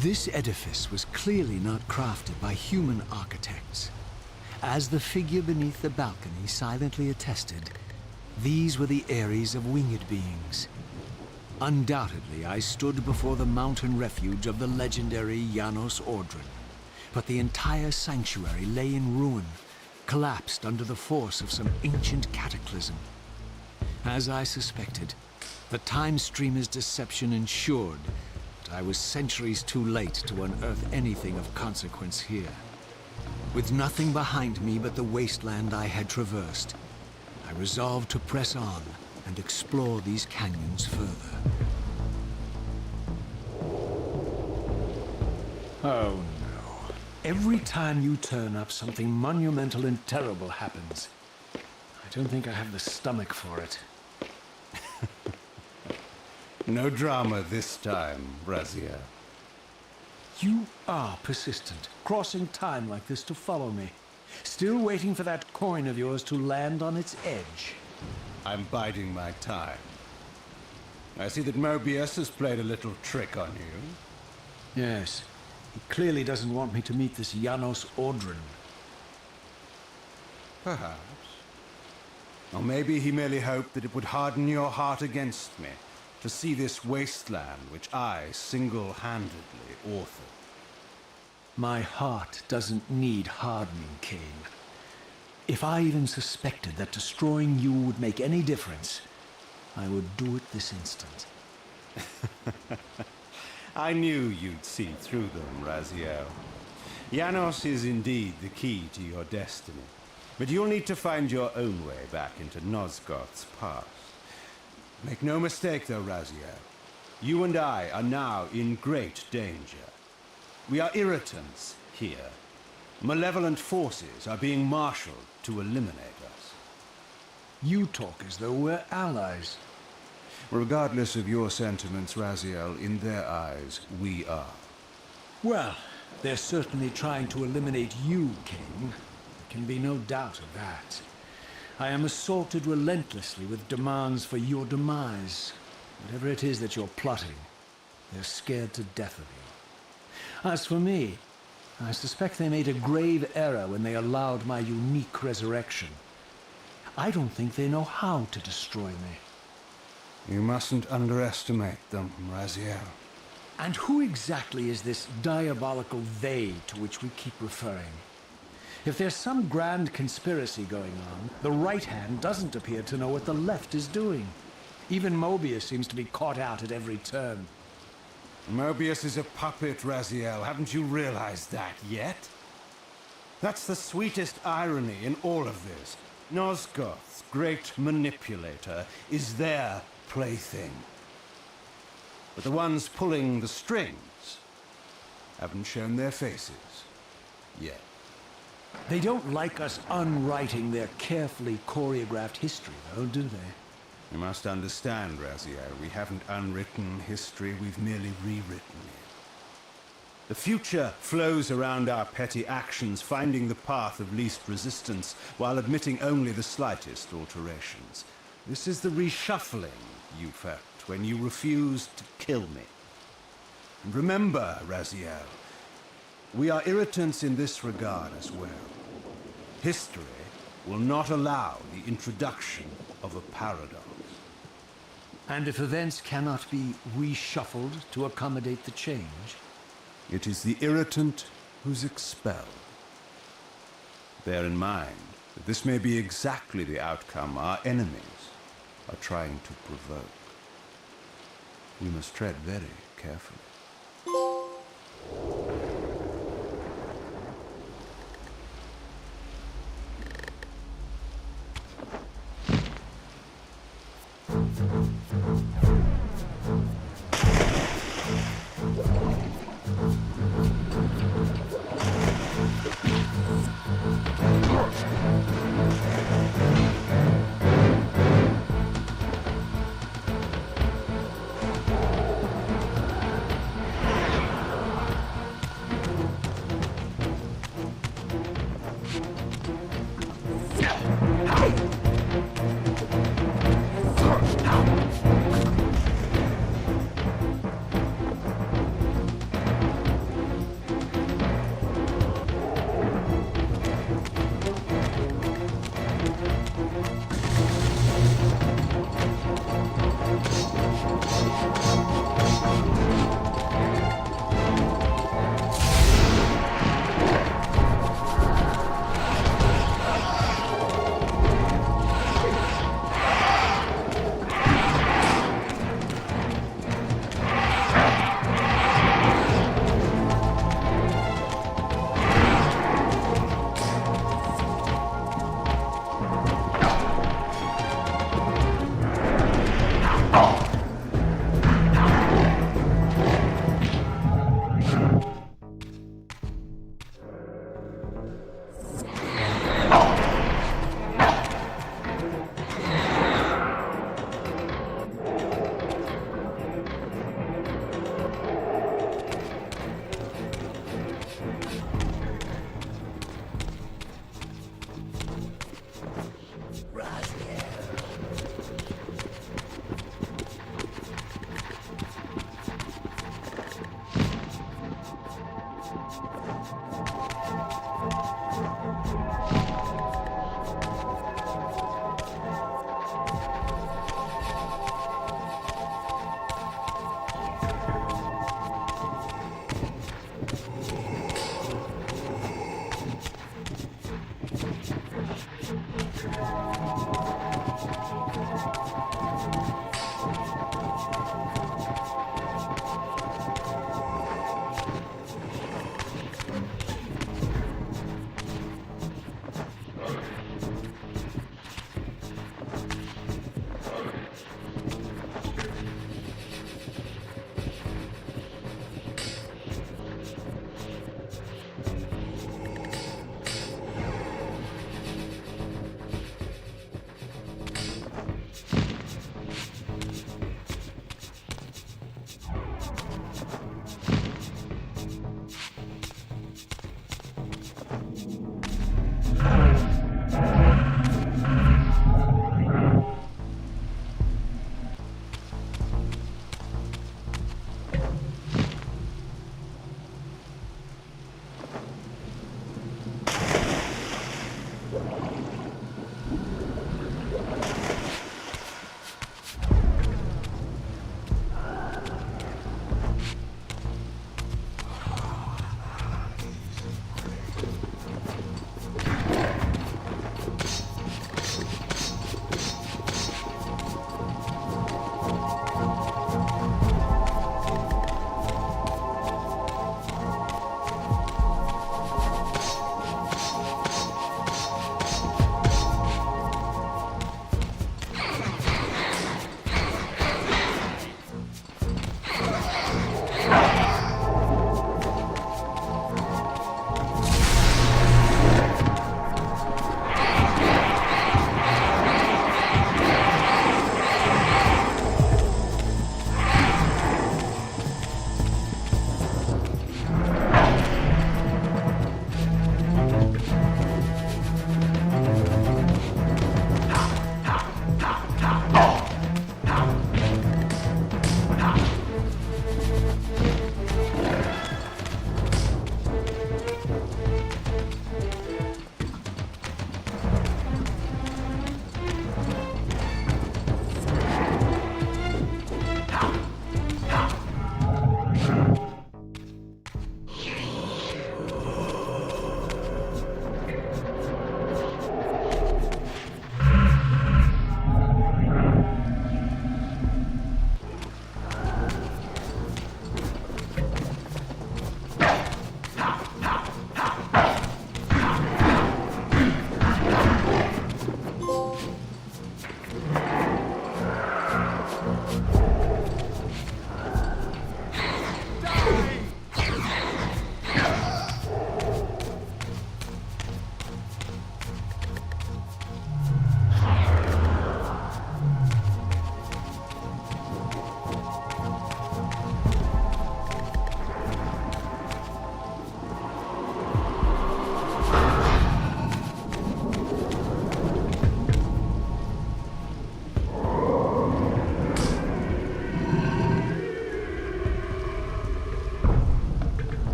This edifice was clearly not crafted by human architects. As the figure beneath the balcony silently attested, these were the Ares of winged beings. Undoubtedly, I stood before the mountain refuge of the legendary Janos Audron, but the entire sanctuary lay in ruin, collapsed under the force of some ancient cataclysm. As I suspected, the Time Streamer's deception ensured that I was centuries too late to unearth anything of consequence here. With nothing behind me but the wasteland I had traversed, I resolved to press on and explore these canyons further. Oh no. Every time you turn up, something monumental and terrible happens. I don't think I have the stomach for it. No drama this time, Raziel. You are persistent, crossing time like this to follow me. Still waiting for that coin of yours to land on its edge. I'm biding my time. I see that Moebius has played a little trick on you. Yes. He clearly doesn't want me to meet this Janos Audron. Perhaps. Or maybe he merely hoped that it would harden your heart against me, to see this wasteland which I single-handedly authored. My heart doesn't need hardening, Kain. If I even suspected that destroying you would make any difference, I would do it this instant. I knew you'd see through them, Raziel. Janos is indeed the key to your destiny, but you'll need to find your own way back into Nosgoth's past. Make no mistake, though, Raziel. You and I are now in great danger. We are irritants here. Malevolent forces are being marshaled to eliminate us. You talk as though we're allies. Regardless of your sentiments, Raziel, in their eyes, we are. Well, they're certainly trying to eliminate you, Kain. There can be no doubt of that. I am assaulted relentlessly with demands for your demise. Whatever it is that you're plotting, they're scared to death of you. As for me, I suspect they made a grave error when they allowed my unique resurrection. I don't think they know how to destroy me. You mustn't underestimate them, Raziel. And who exactly is this diabolical they to which we keep referring? If there's some grand conspiracy going on, the right hand doesn't appear to know what the left is doing. Even Moebius seems to be caught out at every turn. Moebius is a puppet, Raziel. Haven't you realized that yet? That's the sweetest irony in all of this. Nosgoth's great manipulator is their plaything. But the ones pulling the strings haven't shown their faces yet. They don't like us unwriting their carefully choreographed history, though, do they? You must understand, Raziel, we haven't unwritten history, we've merely rewritten it. The future flows around our petty actions, finding the path of least resistance, while admitting only the slightest alterations. This is the reshuffling you felt when you refused to kill me. And remember, Raziel, we are irritants in this regard as well. History will not allow the introduction of a paradox. And if events cannot be reshuffled to accommodate the change? It is the irritant who's expelled. Bear in mind that this may be exactly the outcome our enemies are trying to provoke. We must tread very carefully.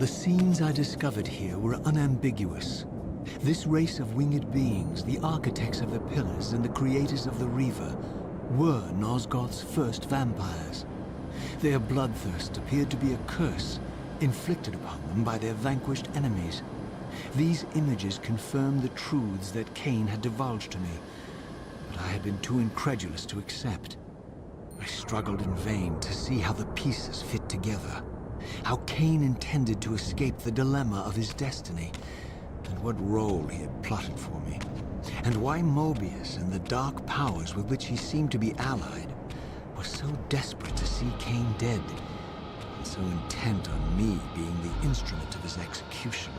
The scenes I discovered here were unambiguous. This race of winged beings, the architects of the pillars and the creators of the Reaver, were Nosgoth's first vampires. Their bloodthirst appeared to be a curse, inflicted upon them by their vanquished enemies. These images confirmed the truths that Kain had divulged to me, but I had been too incredulous to accept. I struggled in vain to see how the pieces fit together, how Kain intended to escape the dilemma of his destiny, and what role he had plotted for me, and why Moebius and the dark powers with which he seemed to be allied were so desperate to see Kain dead, and so intent on me being the instrument of his execution.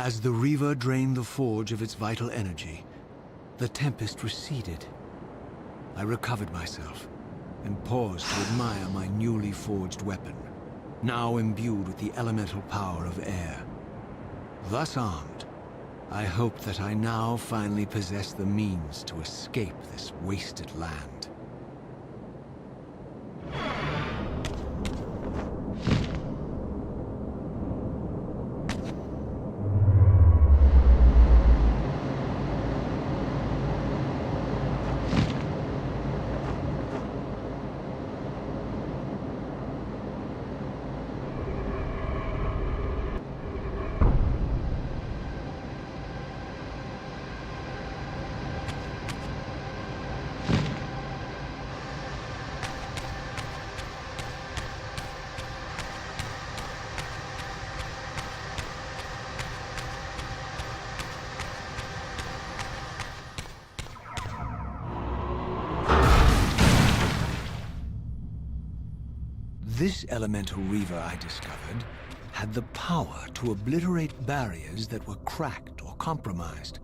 As the Reaver drained the forge of its vital energy, the tempest receded. I recovered myself and paused to admire my newly forged weapon, now imbued with the elemental power of air. Thus armed, I hoped that I now finally possessed the means to escape this wasted land. This elemental Reaver I discovered had the power to obliterate barriers that were cracked or compromised.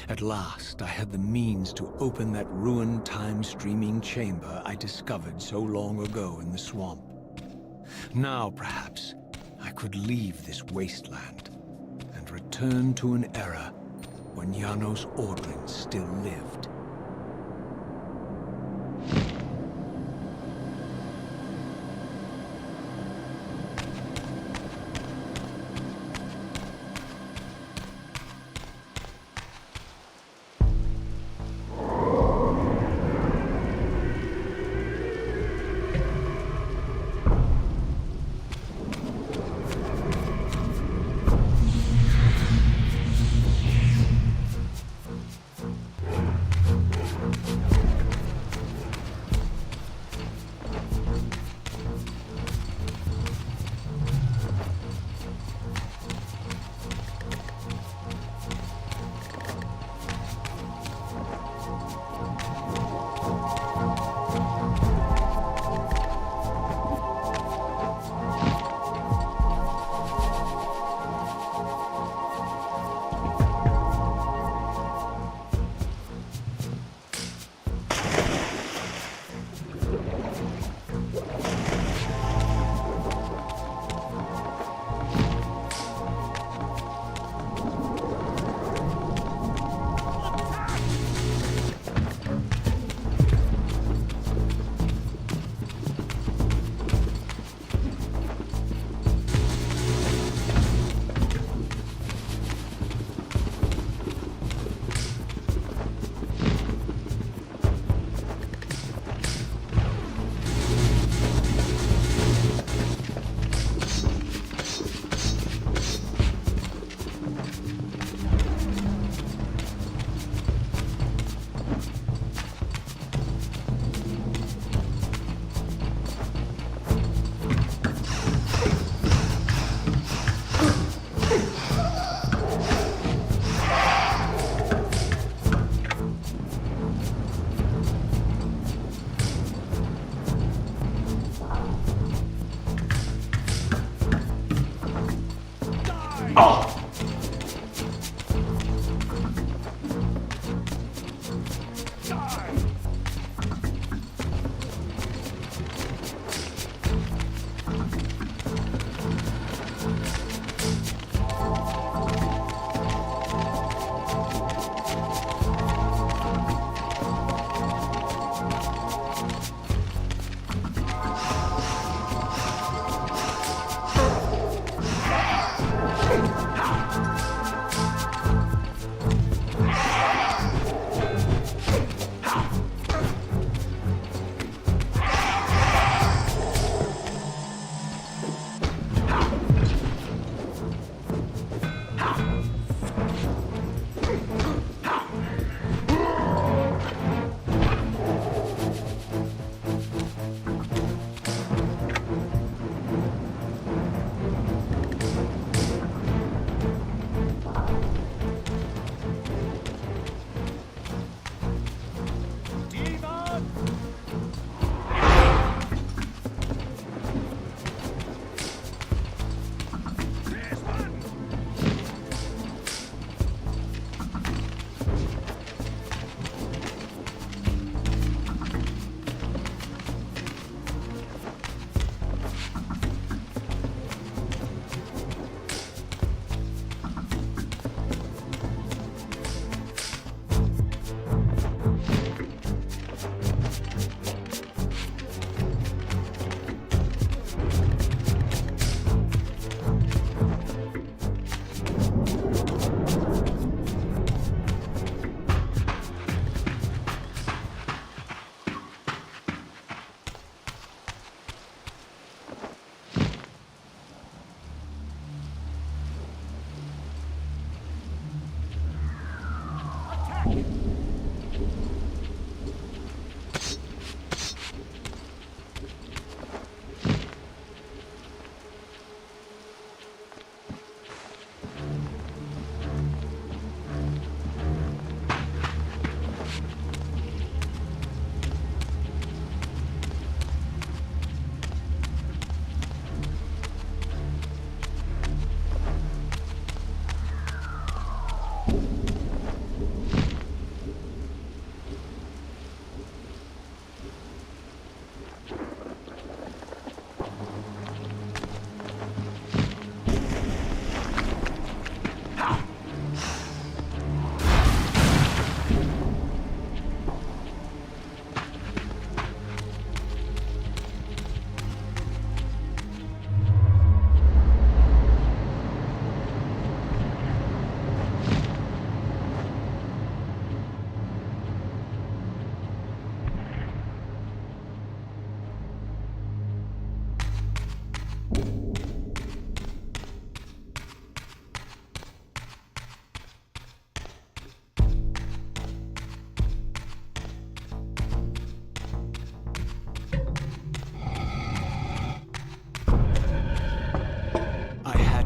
At last, I had the means to open that ruined time-streaming chamber I discovered so long ago in the swamp. Now, perhaps, I could leave this wasteland and return to an era when Janos Audron still lived.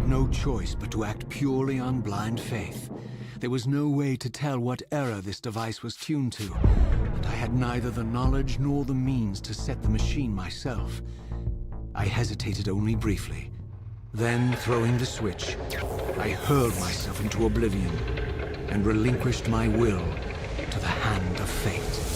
had no choice but to act purely on blind faith. There was no way to tell what error this device was tuned to, and I had neither the knowledge nor the means to set the machine myself. I hesitated only briefly. Then, throwing the switch, I hurled myself into oblivion and relinquished my will to the hand of fate.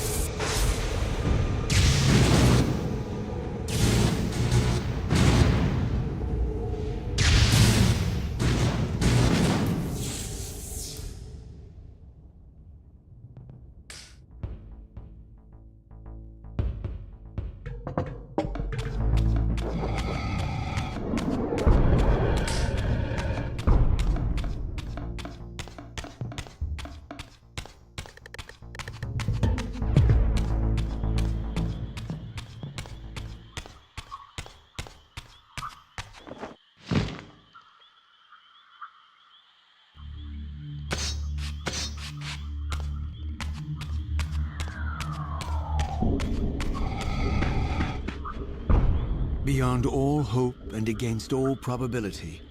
Beyond all hope and against all probability,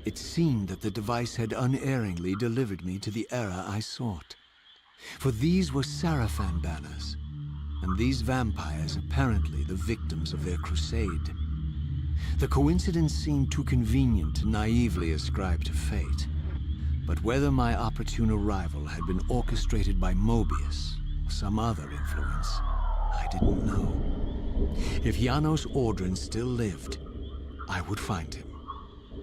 it seemed that the device had unerringly delivered me to the era I sought. For these were Sarafan banners, and these vampires apparently the victims of their crusade. The coincidence seemed too convenient to naively ascribe to fate. But whether my opportune arrival had been orchestrated by Moebius or some other influence, I didn't know. If Janos Audron still lived, I would find him.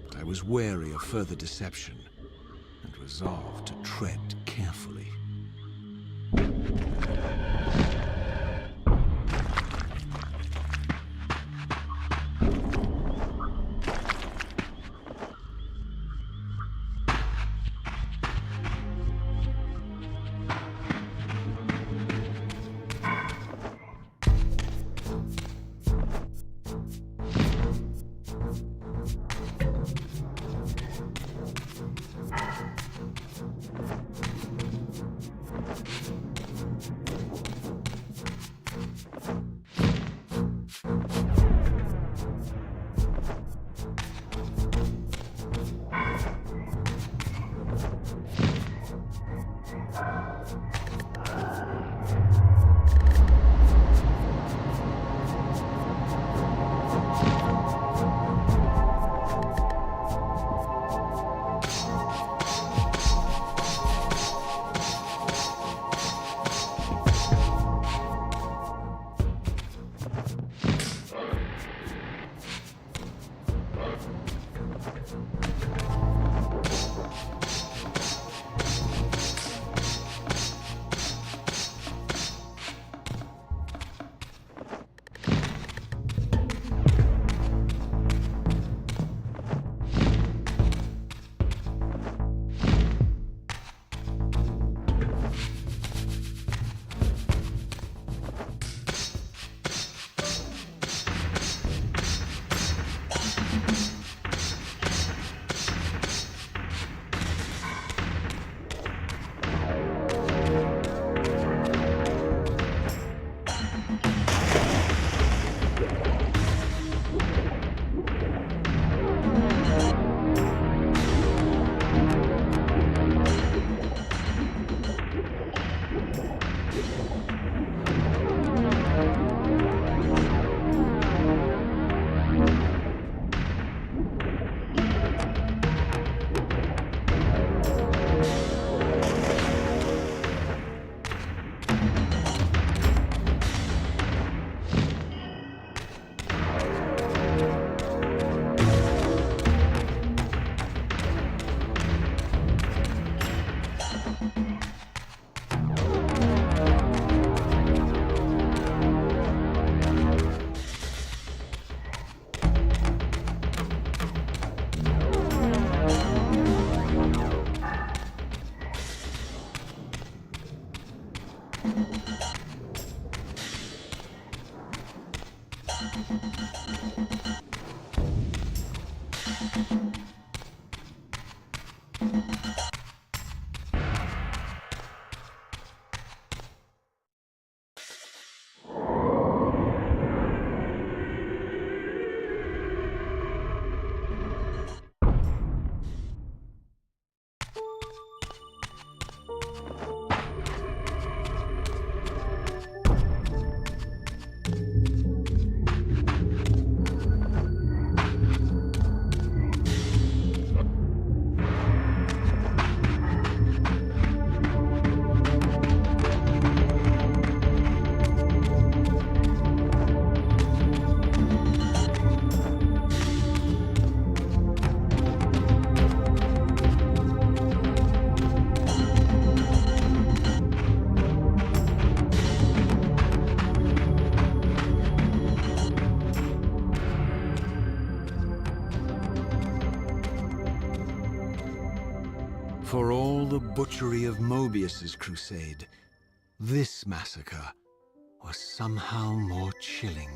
But I was wary of further deception and resolved to tread carefully. For all the butchery of Moebius's crusade, this massacre was somehow more chilling.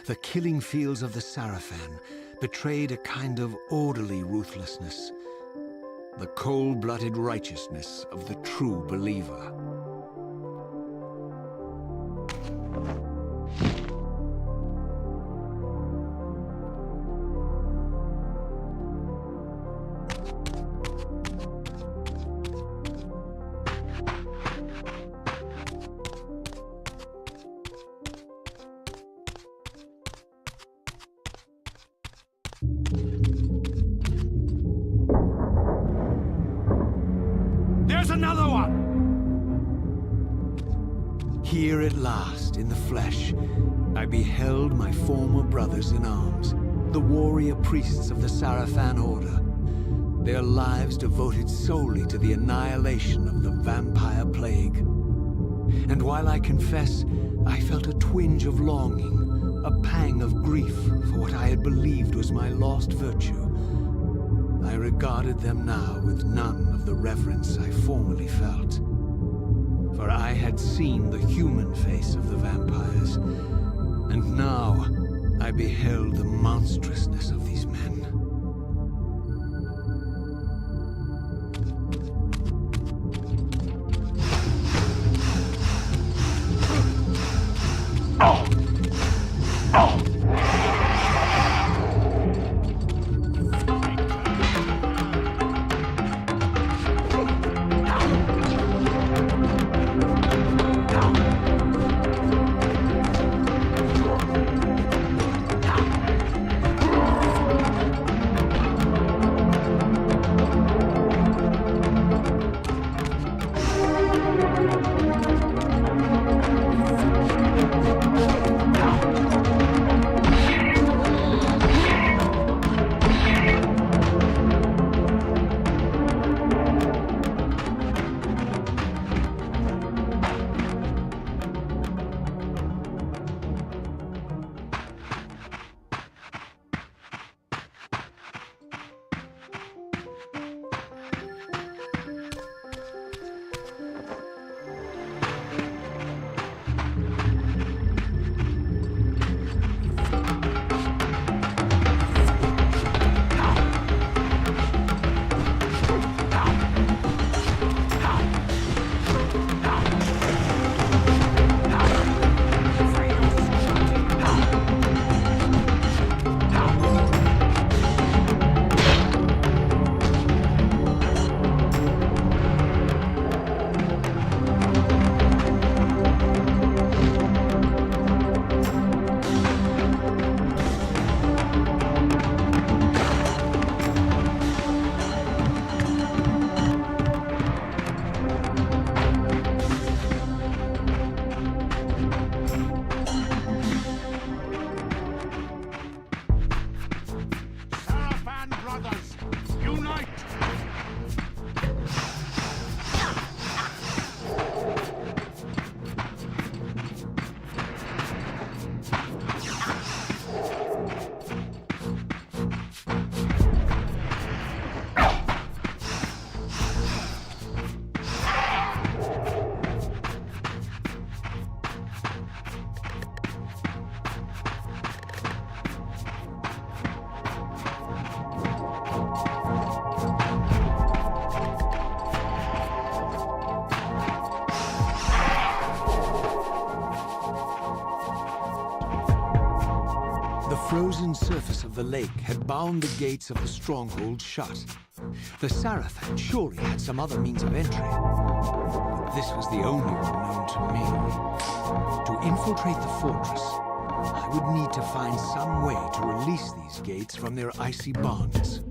The killing fields of the Sarafan betrayed a kind of orderly ruthlessness, the cold-blooded righteousness of the true believer. There's another one! Here at last, in the flesh, I beheld my former brothers in arms, the warrior priests of the Sarafan Order, their lives devoted solely to the annihilation of the vampire plague. And while I confess, I felt a twinge of longing, a pang of grief for what I had believed was my lost virtue, I regarded them now with none of the reverence I formerly felt. For I had seen the human face of the vampires, and now I beheld the monstrousness of these men. The frozen surface of the lake had bound the gates of the stronghold shut. The Sarafan surely had some other means of entry. But this was the only one known to me. To infiltrate the fortress, I would need to find some way to release these gates from their icy bonds.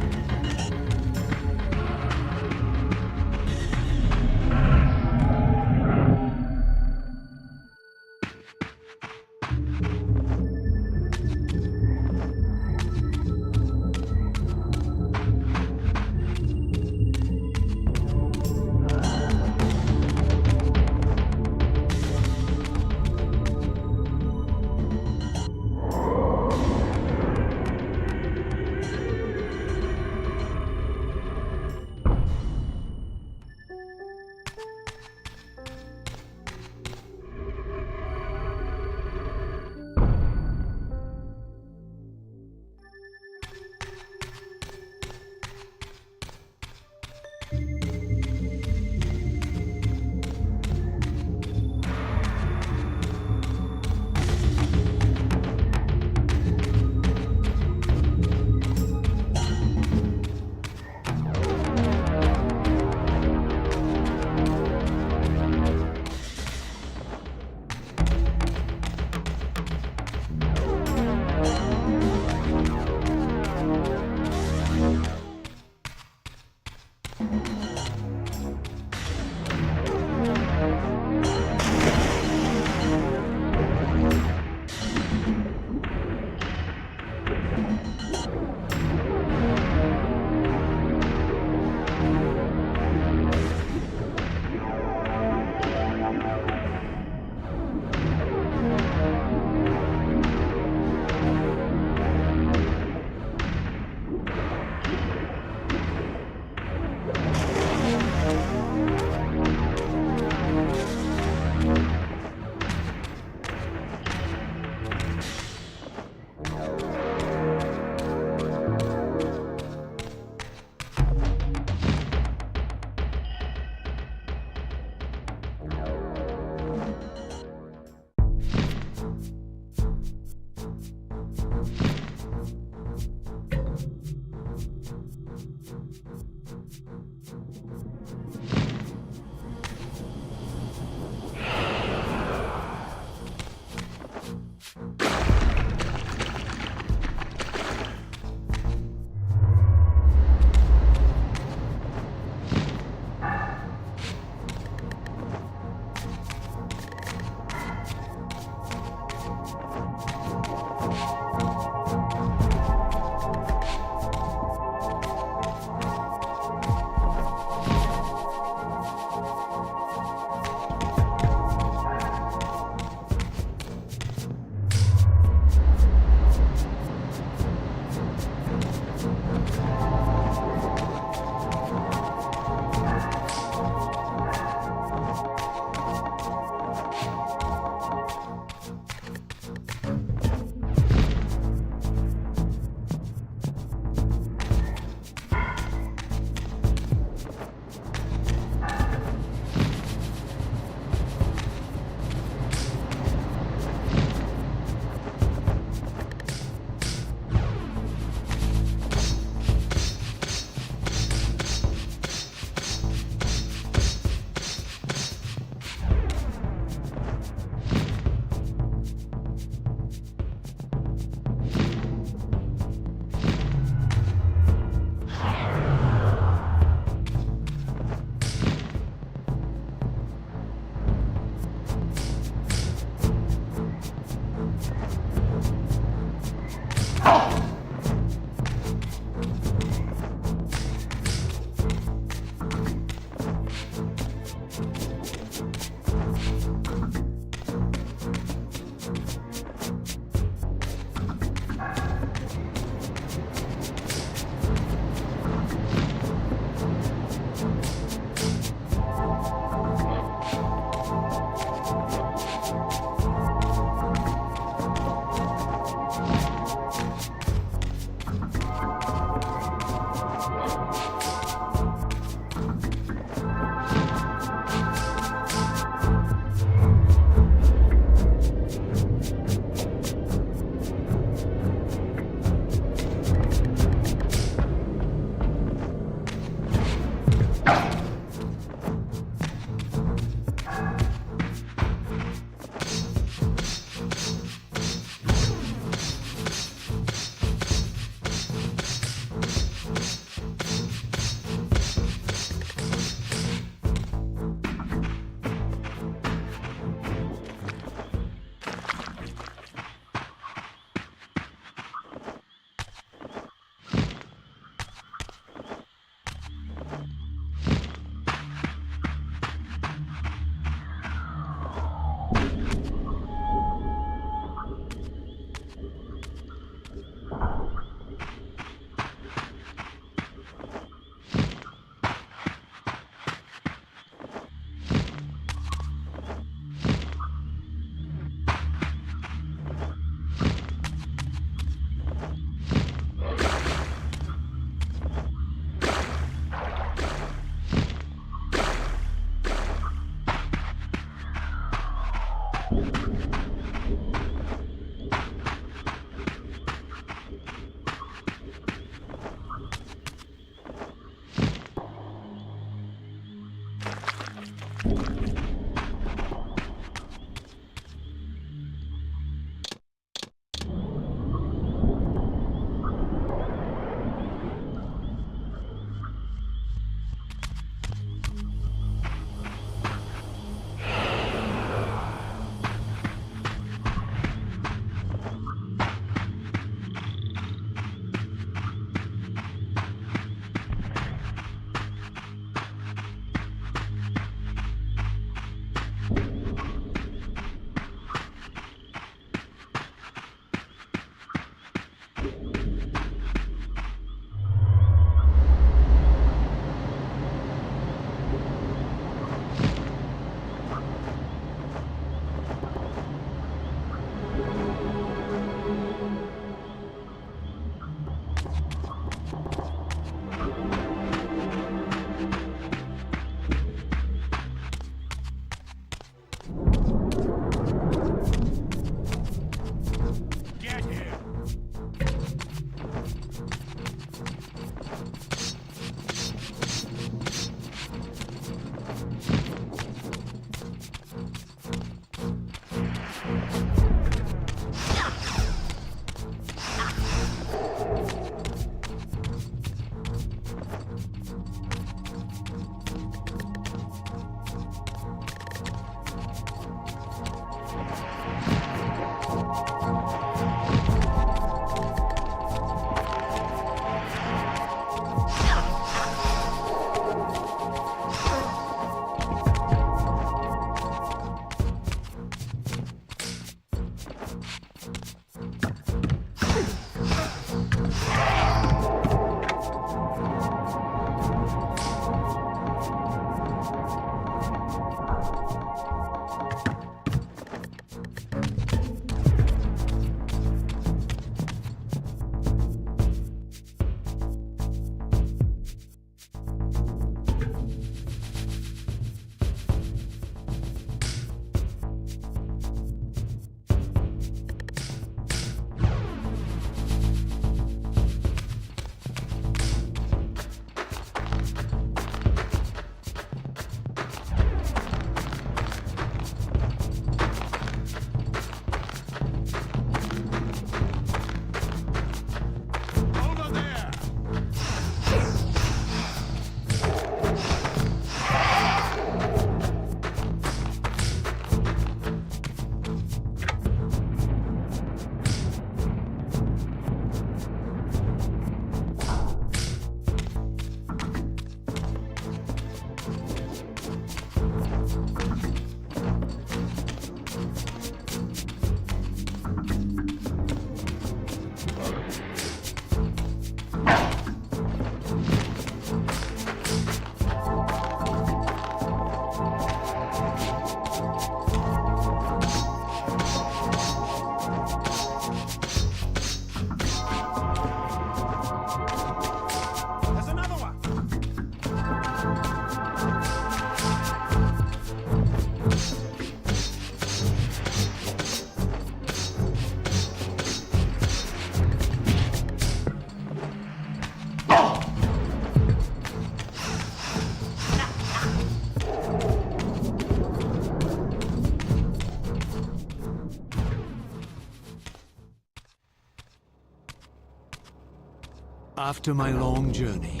After my long journey,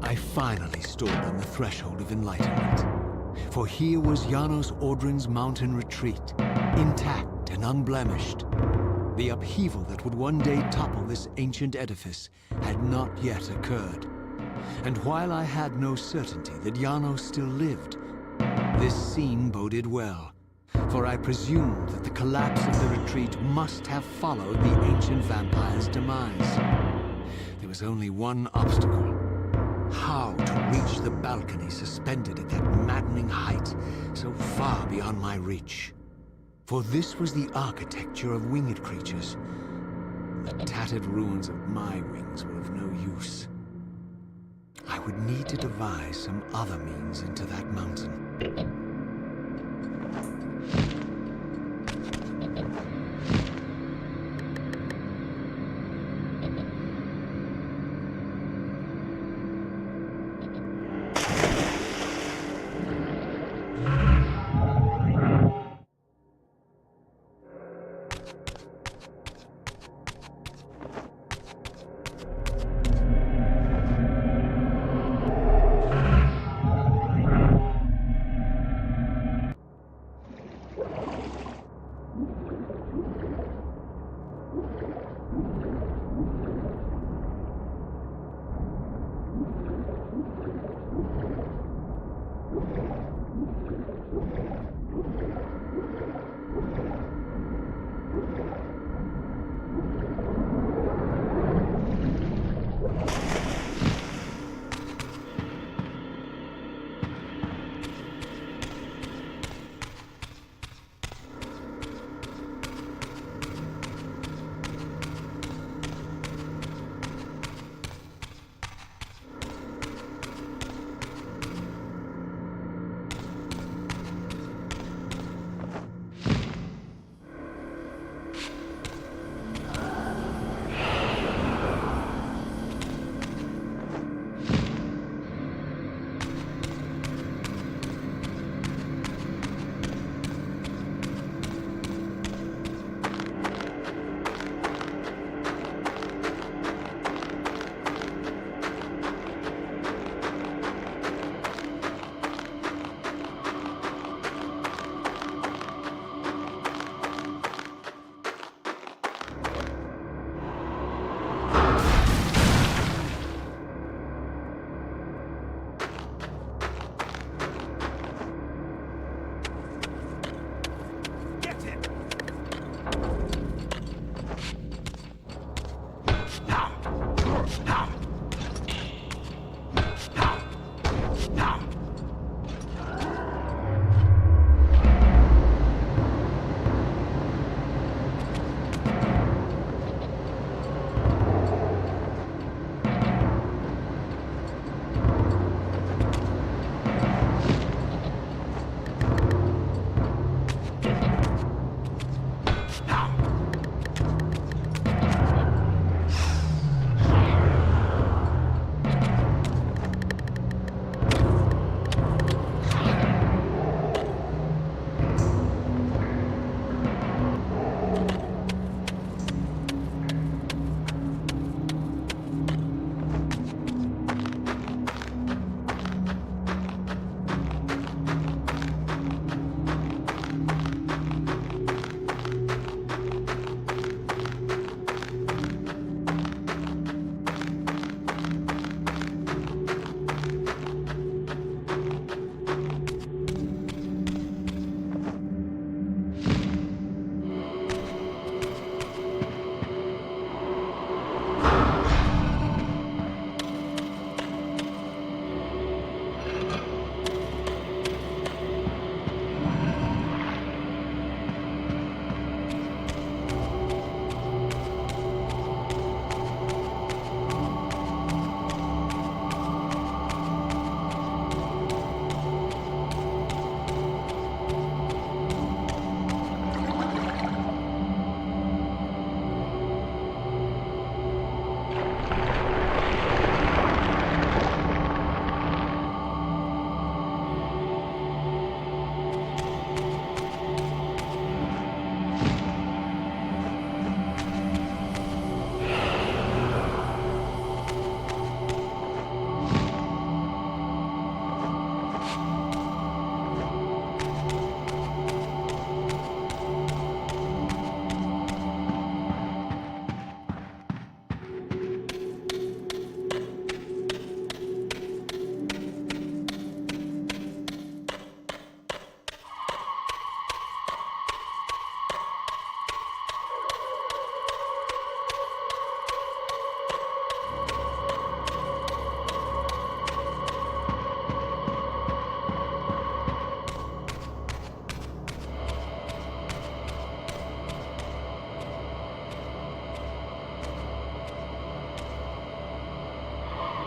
I finally stood on the threshold of enlightenment. For here was Janos Audron's mountain retreat, intact and unblemished. The upheaval that would one day topple this ancient edifice had not yet occurred. And while I had no certainty that Janos still lived, this scene boded well, for I presumed that the collapse of the retreat must have followed the ancient vampire's demise. There was only one obstacle: how to reach the balcony suspended at that maddening height so far beyond my reach. For this was the architecture of winged creatures. The tattered ruins of my wings were of no use. I would need to devise some other means into that mountain.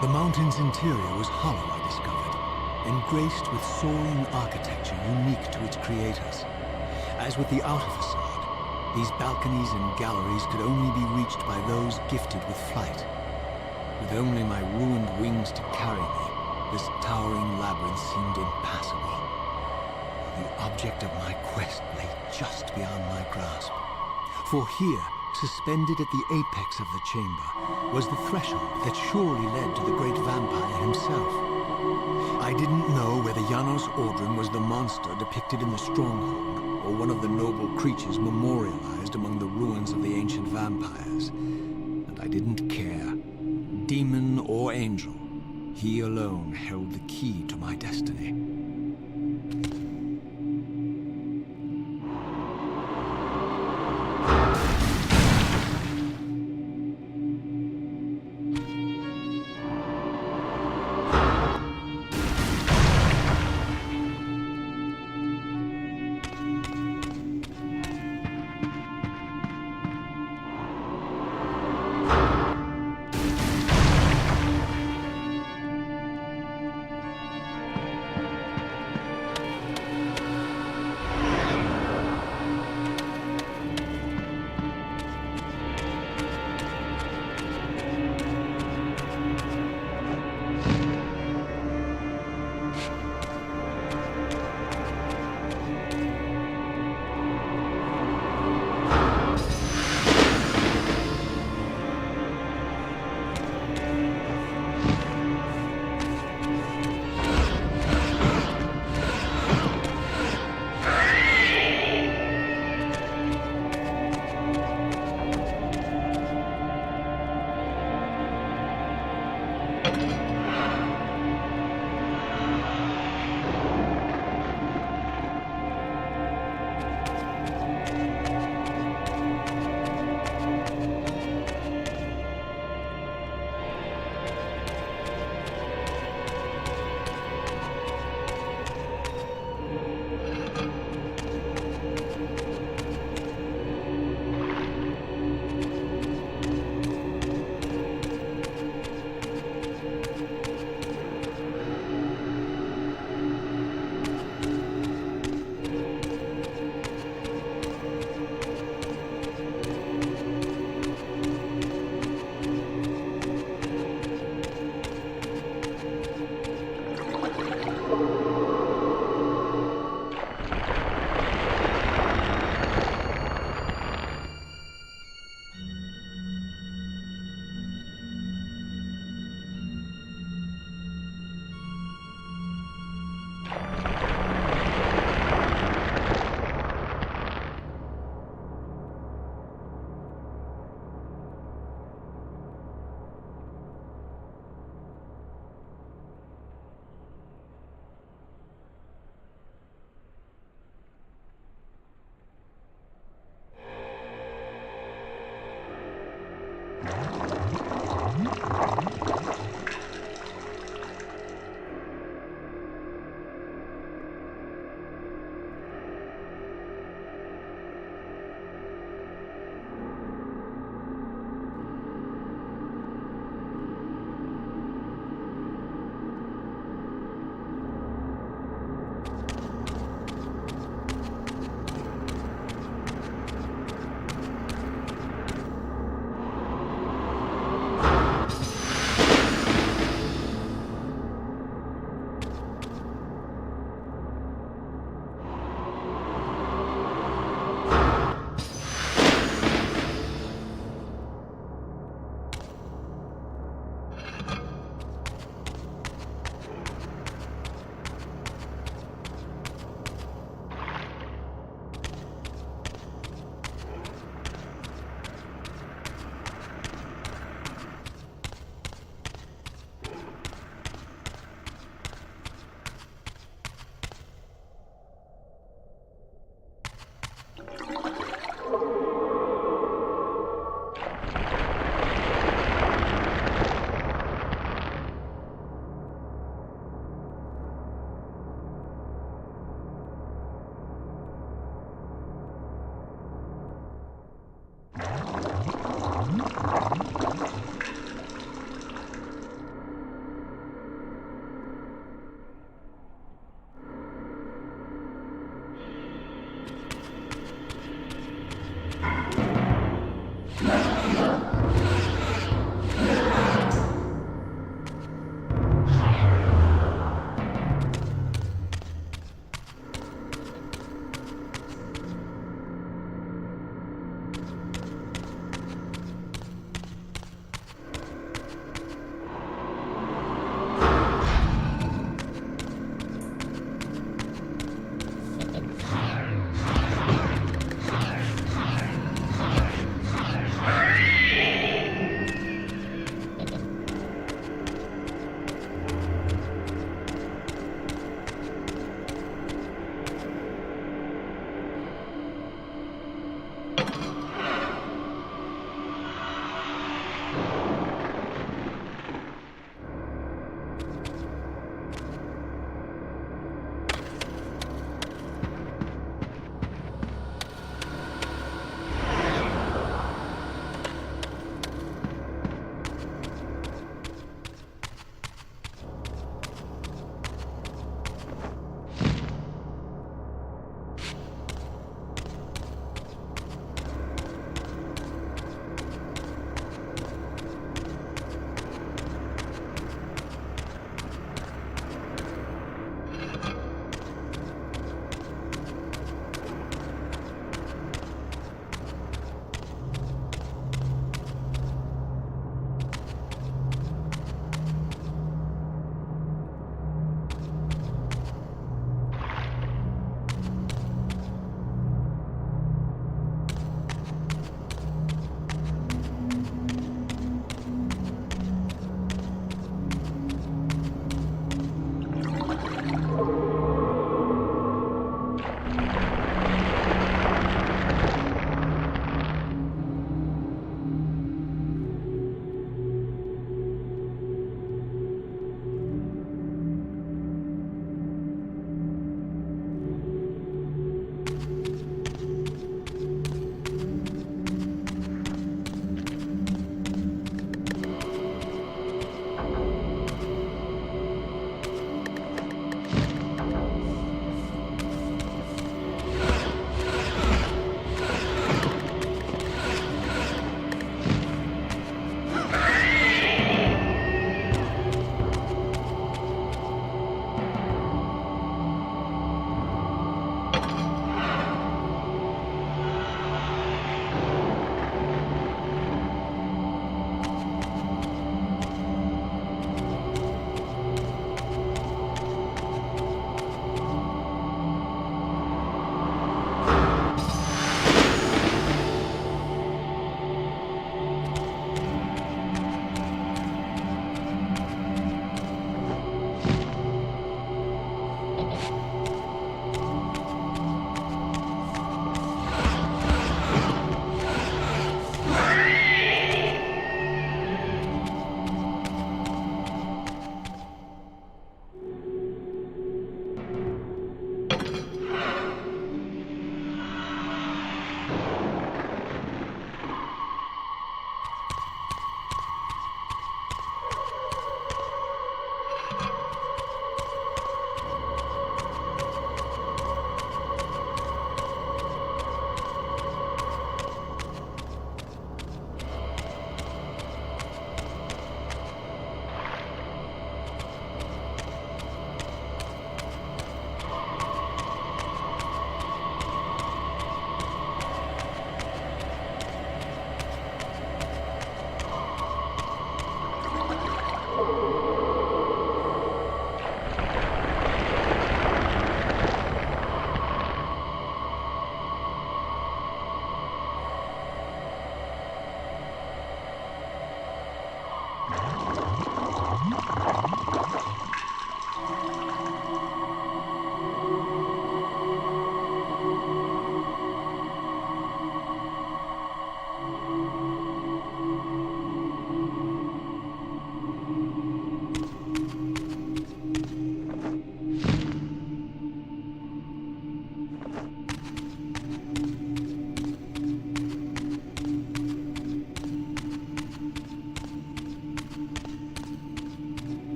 The mountain's interior was hollow, I discovered, engraced with soaring architecture unique to its creators. As with the outer facade, these balconies and galleries could only be reached by those gifted with flight. With only my ruined wings to carry me, this towering labyrinth seemed impassable. The object of my quest lay just beyond my grasp. For here, suspended at the apex of the chamber, was the threshold that surely led to the great vampire himself. I didn't know whether Janos Audron was the monster depicted in the stronghold, or one of the noble creatures memorialized among the ruins of the ancient vampires. And I didn't care. Demon or angel, he alone held the key to my destiny.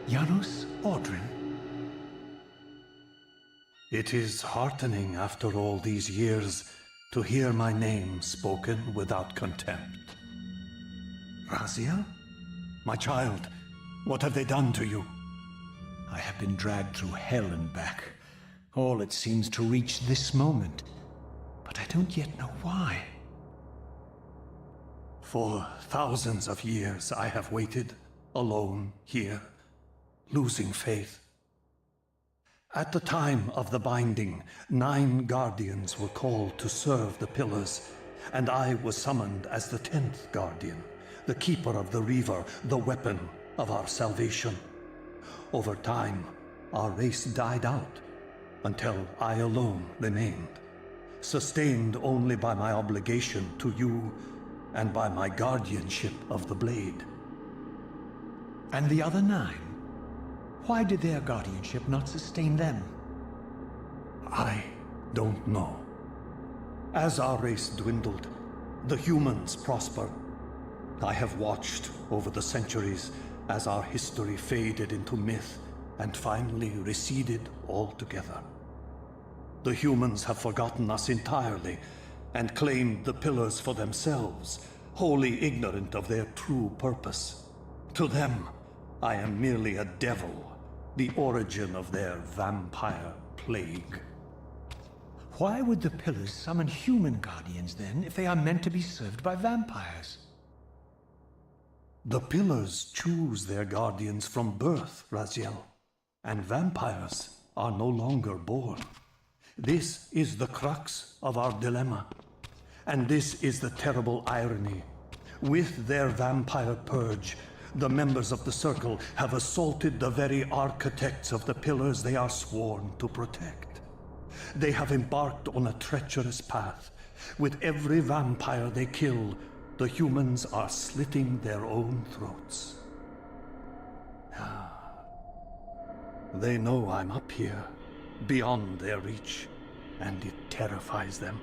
Janos Audron? It is heartening after all these years to hear my name spoken without contempt. Raziel? My child, what have they done to you? I have been dragged through hell and back. All it seems to reach this moment. But I don't yet know why. For thousands of years I have waited, alone here, losing faith. At the time of the binding, 9 guardians were called to serve the pillars, and I was summoned as the 10th guardian, the keeper of the Reaver, the weapon of our salvation. Over time, our race died out, until I alone remained, sustained only by my obligation to you and by my guardianship of the blade. And the other 9? Why did their guardianship not sustain them? I don't know. As our race dwindled, the humans prospered. I have watched over the centuries as our history faded into myth and finally receded altogether. The humans have forgotten us entirely and claimed the pillars for themselves, wholly ignorant of their true purpose. To them, I am merely a devil, the origin of their vampire plague. Why would the pillars summon human guardians then, if they are meant to be served by vampires? The pillars choose their guardians from birth, Raziel, and vampires are no longer born. This is the crux of our dilemma, and this is the terrible irony. With their vampire purge, the members of the Circle have assaulted the very architects of the pillars they are sworn to protect. They have embarked on a treacherous path. With every vampire they kill, the humans are slitting their own throats. They know I'm up here, beyond their reach, and it terrifies them.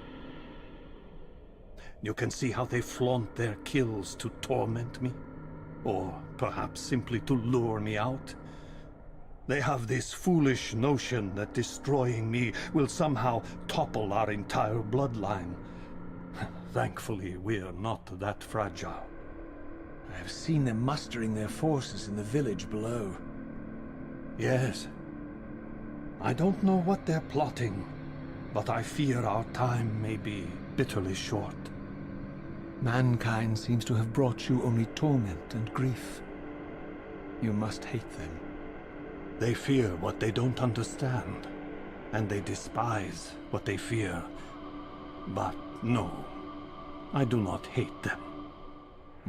You can see how they flaunt their kills to torment me, or perhaps simply to lure me out. They have this foolish notion that destroying me will somehow topple our entire bloodline. Thankfully, we're not that fragile. I have seen them mustering their forces in the village below. Yes. I don't know what they're plotting, but I fear our time may be bitterly short. Mankind seems to have brought you only torment and grief. You must hate them. They fear what they don't understand, and they despise what they fear. But no, I do not hate them.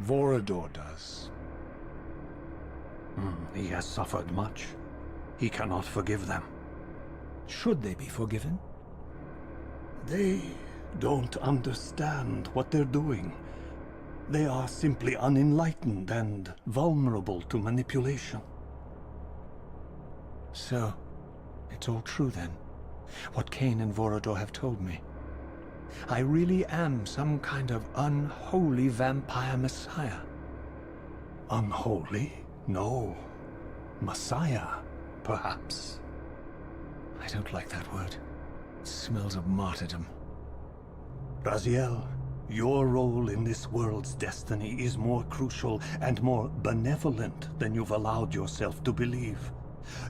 Vorador does. He has suffered much. He cannot forgive them. Should they be forgiven? They don't understand what they're doing. They are simply unenlightened and vulnerable to manipulation. So, it's all true then, what Kain and Vorador have told me. I really am some kind of unholy vampire messiah. Unholy? No. Messiah, perhaps. I don't like that word. It smells of martyrdom. Raziel, your role in this world's destiny is more crucial and more benevolent than you've allowed yourself to believe.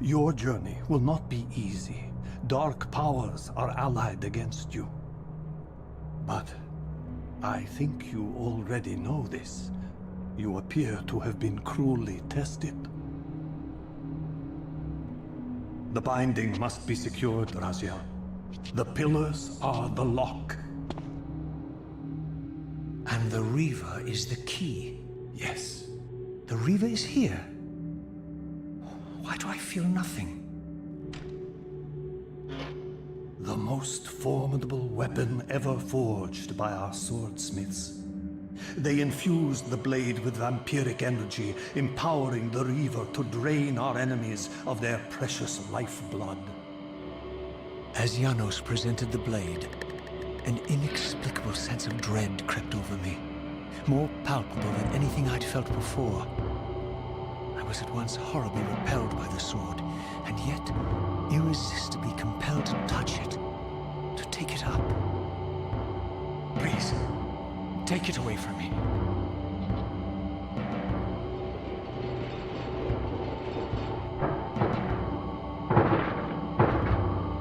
Your journey will not be easy. Dark powers are allied against you. But I think you already know this. You appear to have been cruelly tested. The binding must be secured, Raziel. The pillars are the lock. And the Reaver is the key. Yes. The Reaver is here. Why do I feel nothing? The most formidable weapon ever forged by our swordsmiths. They infused the blade with vampiric energy, empowering the Reaver to drain our enemies of their precious lifeblood. As Janos presented the blade, an inexplicable sense of dread crept over me, more palpable than anything I'd felt before. I was at once horribly repelled by the sword, and yet irresistibly compelled to touch it, to take it up. Please, take it away from me.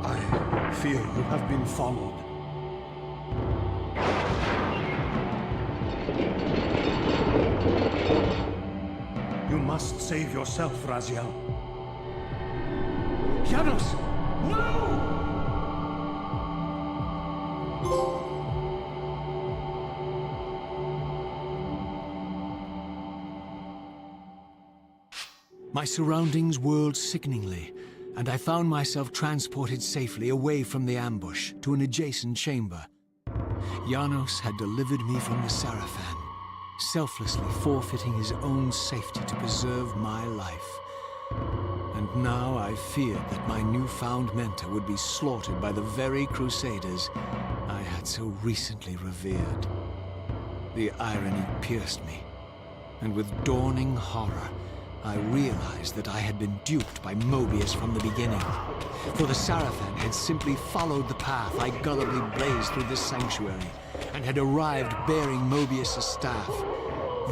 I fear you have been followed. You must save yourself, Raziel. Janos! No! My surroundings whirled sickeningly, and I found myself transported safely away from the ambush to an adjacent chamber. Janos had delivered me from the Sarafan, selflessly forfeiting his own safety to preserve my life. And now I feared that my newfound mentor would be slaughtered by the very crusaders I had so recently revered. The irony pierced me, and with dawning horror, I realized that I had been duped by Moebius from the beginning. For the Sarafan had simply followed the path I gullibly blazed through this sanctuary, and had arrived bearing Moebius' staff.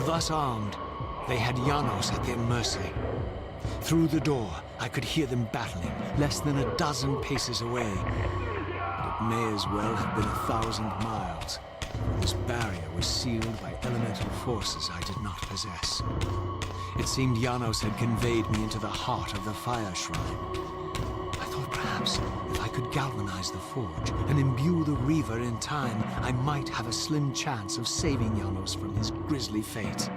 Thus armed, they had Janos at their mercy. Through the door, I could hear them battling, less than a dozen paces away. But it may as well have been 1,000 miles. This barrier was sealed by elemental forces I did not possess. It seemed Janos had conveyed me into the heart of the fire shrine. I thought perhaps if I could galvanize the forge and imbue the Reaver in time, I might have a slim chance of saving Janos from his grisly fate.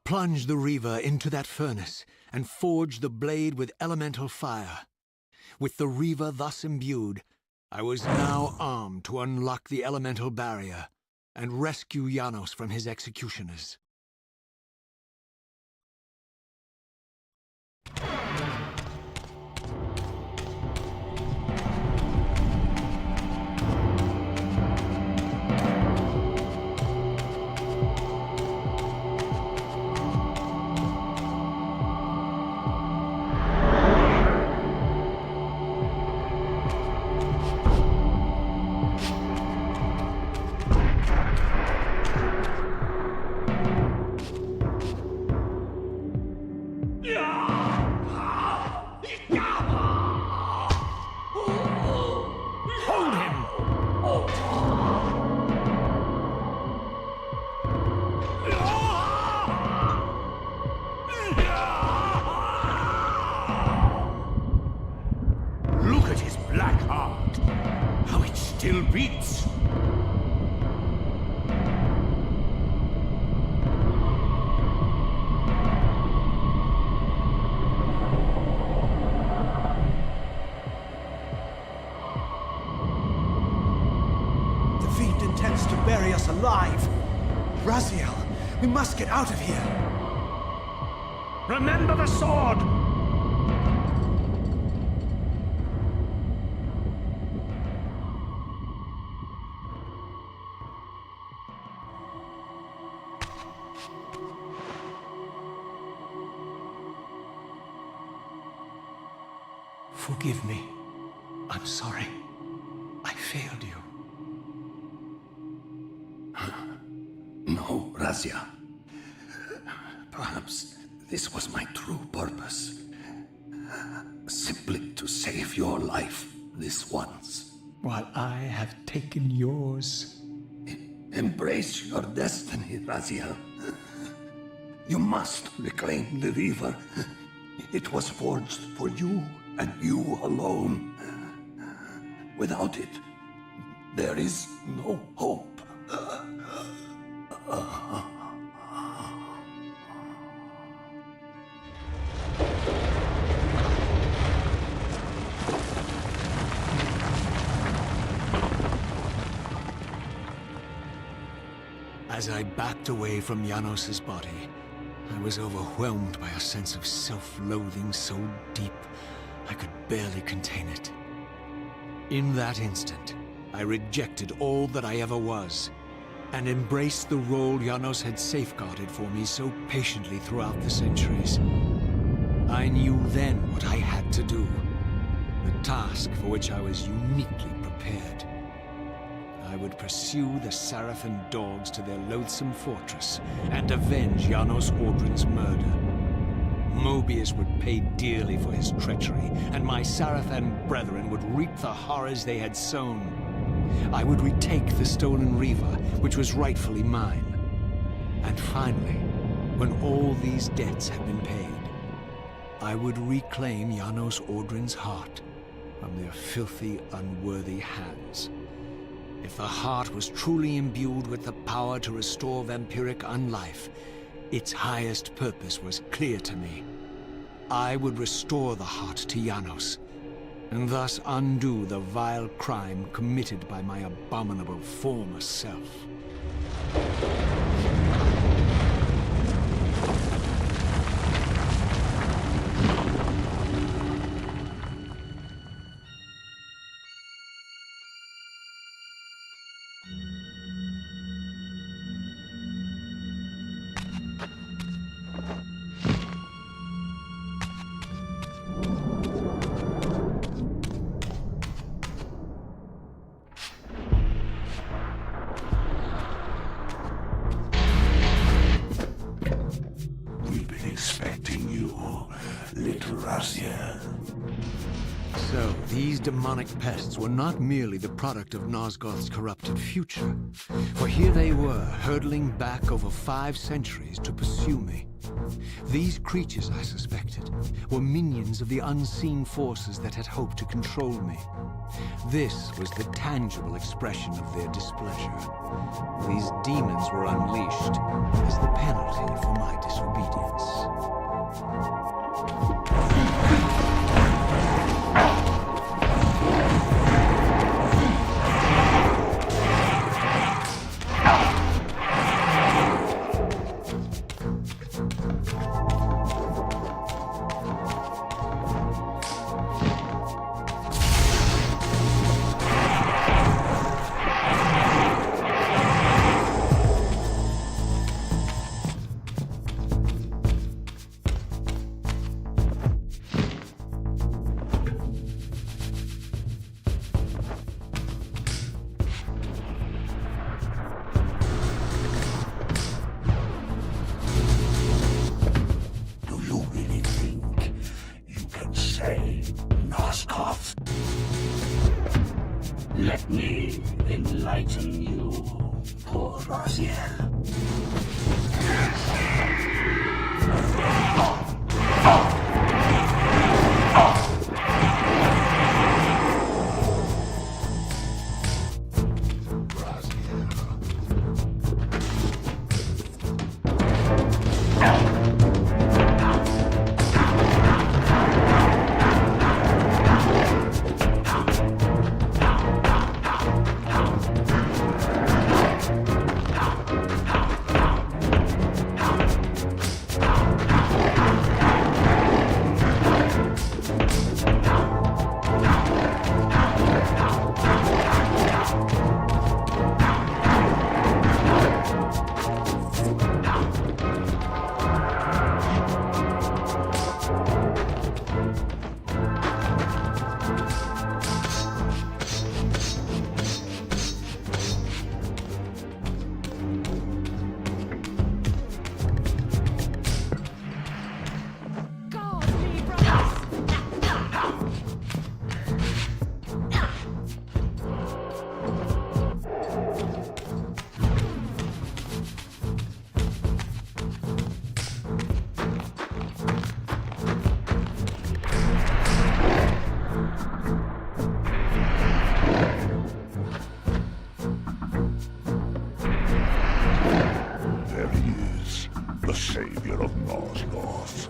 plunged the Reaver into that furnace and forged the blade with elemental fire. With the Reaver thus imbued, I was now armed to unlock the elemental barrier and rescue Janos from his executioners. Look at his black heart. How it still beats. The fiend intends to bury us alive. Raziel, we must get out of here. Remember the sword! Forgive me. I'm sorry. I failed you. No, Razia. Perhaps this was my true purpose. Simply to save your life this once. While I have taken yours. Embrace your destiny, Raziel. You must reclaim the Reaver. It was forged for you and you alone. Without it, there is no hope. As I backed away from Janos's body, I was overwhelmed by a sense of self-loathing so deep I could barely contain it. In that instant, I rejected all that I ever was, and embraced the role Janos had safeguarded for me so patiently throughout the centuries. I knew then what I had to do, the task for which I was uniquely prepared. I would pursue the Sarafan dogs to their loathsome fortress and avenge Janos Audron's murder. Moebius would pay dearly for his treachery, and my Sarafan brethren would reap the horrors they had sown. I would retake the stolen Reaver, which was rightfully mine. And finally, when all these debts had been paid, I would reclaim Janos Audron's heart from their filthy, unworthy hands. If the heart was truly imbued with the power to restore vampiric unlife, its highest purpose was clear to me. I would restore the heart to Janos, and thus undo the vile crime committed by my abominable former self. Expecting you, little Raziel. So, these demonic pests were not merely the product of Nosgoth's corrupted future, for here they were, hurtling back over 5 centuries to pursue me. These creatures, I suspected, were minions of the unseen forces that had hoped to control me. This was the tangible expression of their displeasure. These demons were unleashed as the penalty for my disobedience. Nosgoth. Let me enlighten you, poor Ariel. Savior of Nosgoth.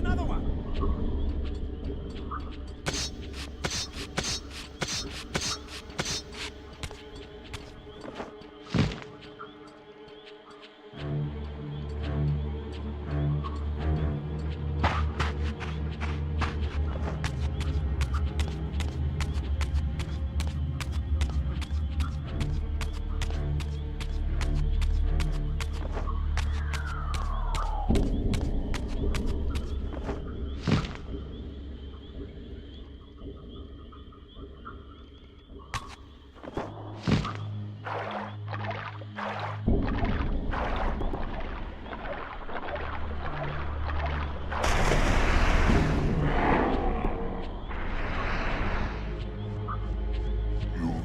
another one!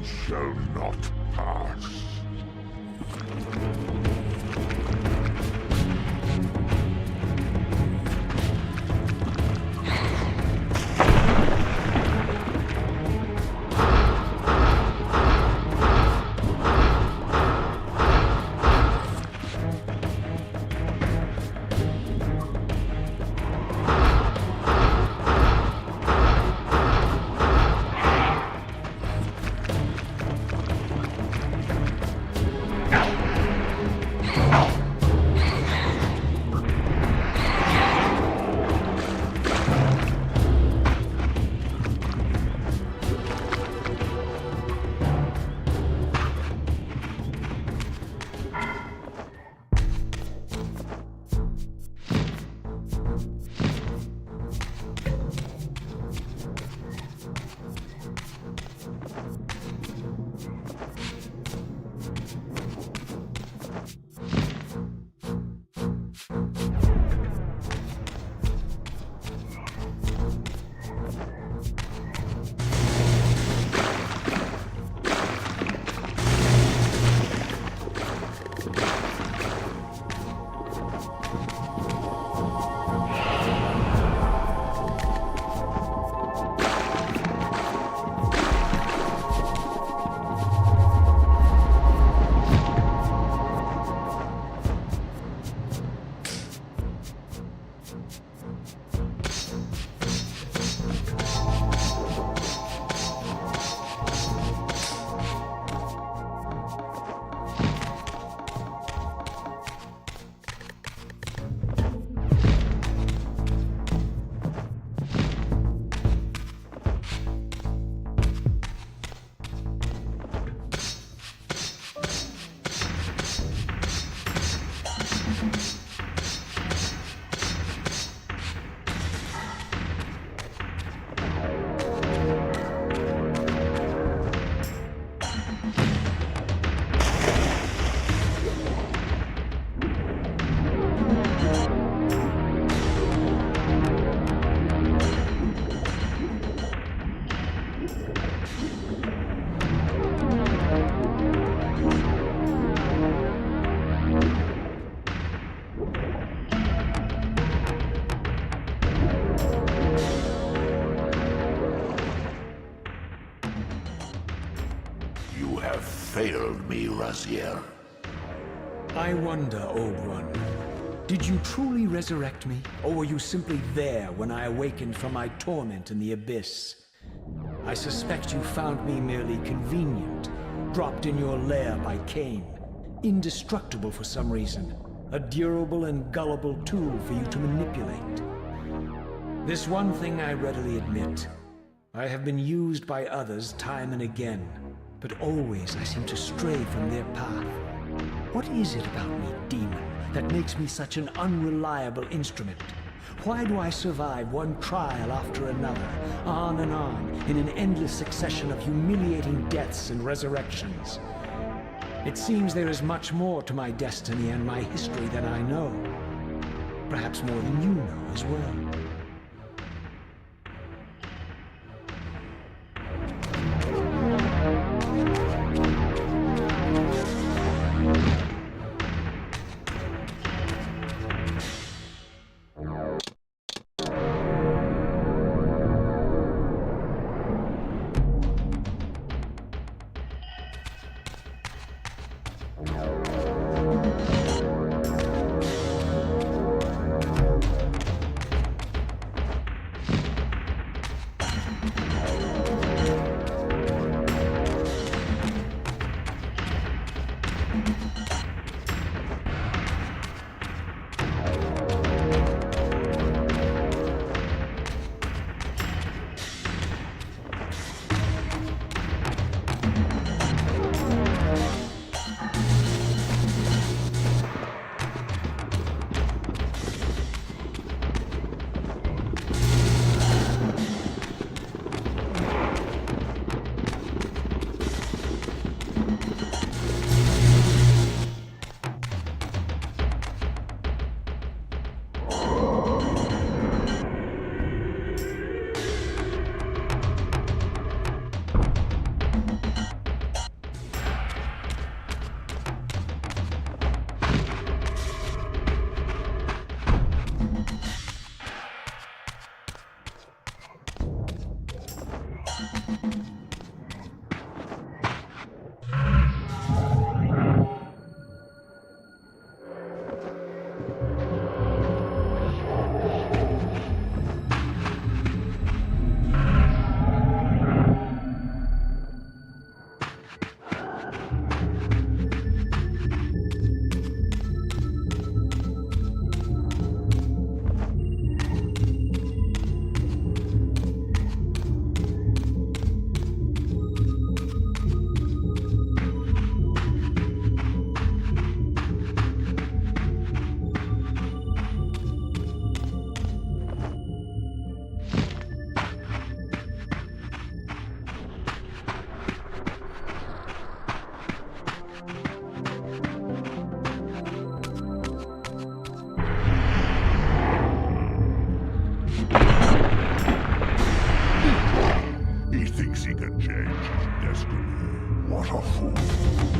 Shall not pass. Failed me, Raziel. I wonder, Audron. Did you truly resurrect me, or were you simply there when I awakened from my torment in the abyss? I suspect you found me merely convenient, dropped in your lair by Kain, indestructible for some reason, a durable and gullible tool for you to manipulate. This one thing I readily admit. I have been used by others time and again, but always I seem to stray from their path. What is it about me, demon, that makes me such an unreliable instrument? Why do I survive one trial after another, on and on, in an endless succession of humiliating deaths and resurrections? It seems there is much more to my destiny and my history than I know. Perhaps more than you know as well. Easy can change his destiny. What a fool.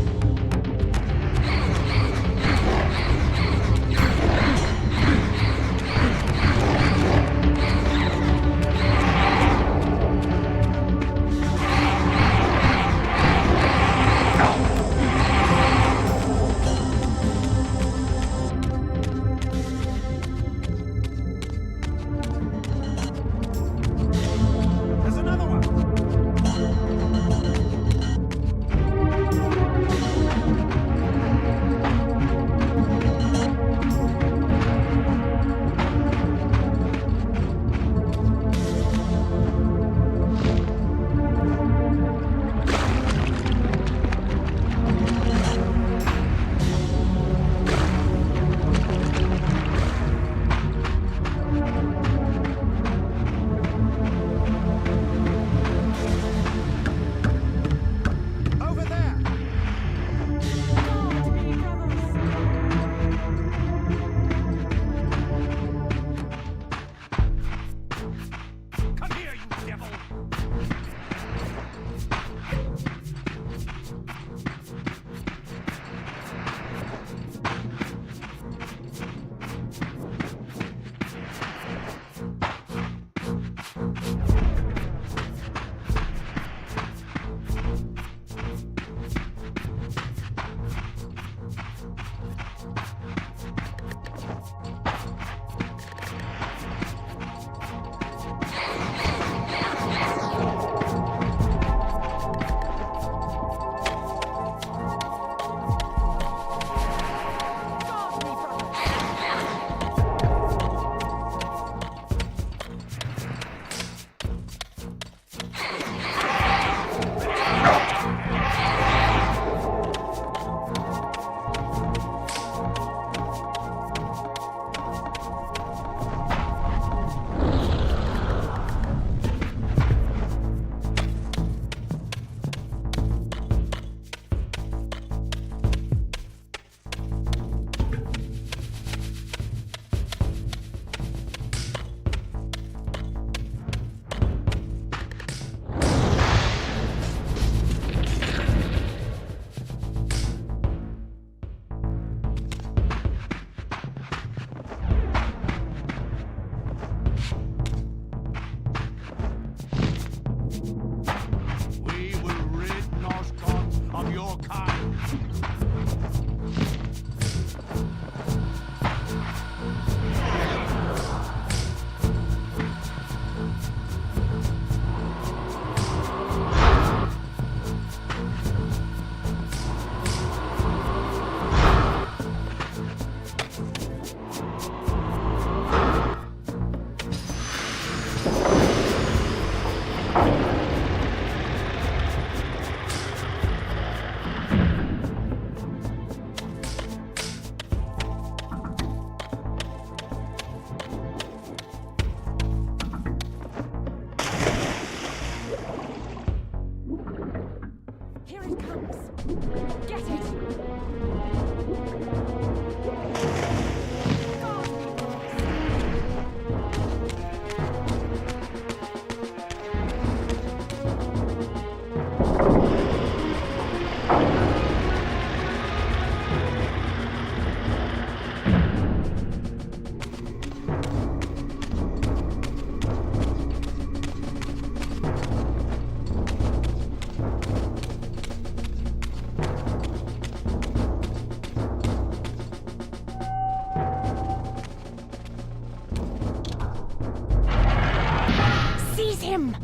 him!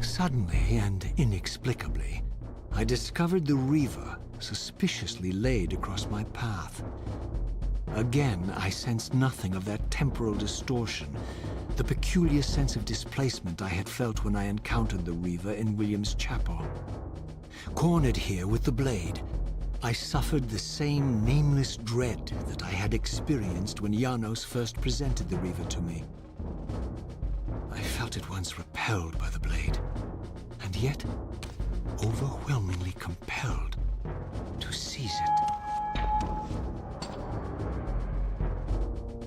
Suddenly and inexplicably, I discovered the Reaver suspiciously laid across my path. Again, I sensed nothing of that temporal distortion, the peculiar sense of displacement I had felt when I encountered the Reaver in William's chapel. Cornered here with the blade, I suffered the same nameless dread that I had experienced when Janos first presented the Reaver to me. I felt at once repelled by the blade, and yet overwhelmingly compelled to seize it.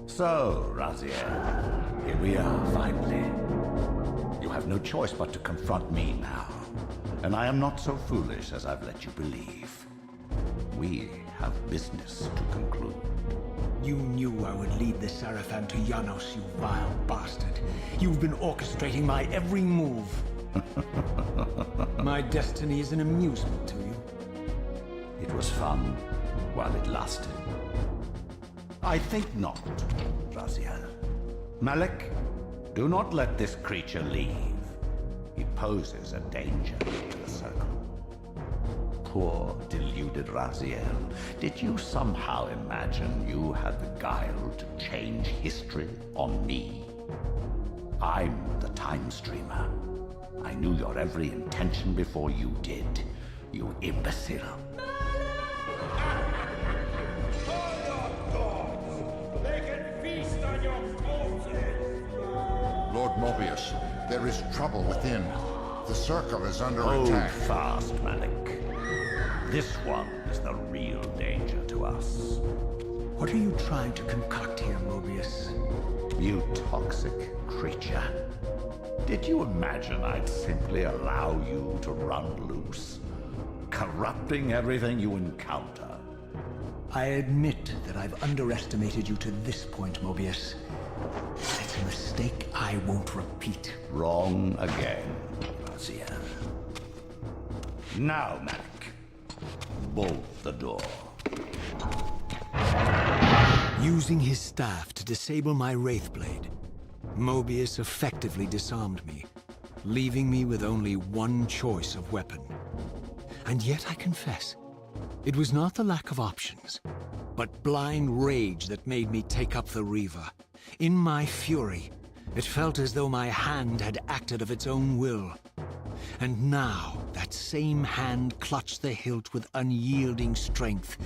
So, Raziel, here we are, finally. You have no choice but to confront me now, and I am not so foolish as I've let you believe. We have business to conclude. You knew I would lead the Sarafan to Janos, you vile bastard. You've been orchestrating my every move. My destiny is an amusement to you. It was fun while it lasted. I think not, Raziel. Malik, do not let this creature leave. He poses a danger to the Circle. Poor, deluded Raziel. Did you somehow imagine you had the guile to change history on me? I'm the Time Streamer. I knew your every intention before you did, you imbecile. They can feast on your corpses! Lord Moebius, there is trouble within. The Circle is under Hold attack. fast, Malik. This one is the real danger to us. What are you trying to concoct here, Moebius? You toxic creature. Did you imagine I'd simply allow you to run loose, corrupting everything you encounter? I admit that I've underestimated you to this point, Moebius. It's a mistake I won't repeat. Wrong again, Raziel. Now, Malik, bolt the door. Using his staff to disable my wraith blade, Moebius effectively disarmed me, leaving me with only one choice of weapon. And yet I confess, it was not the lack of options, but blind rage that made me take up the Reaver. In my fury, it felt as though my hand had acted of its own will. And now, that same hand clutched the hilt with unyielding strength,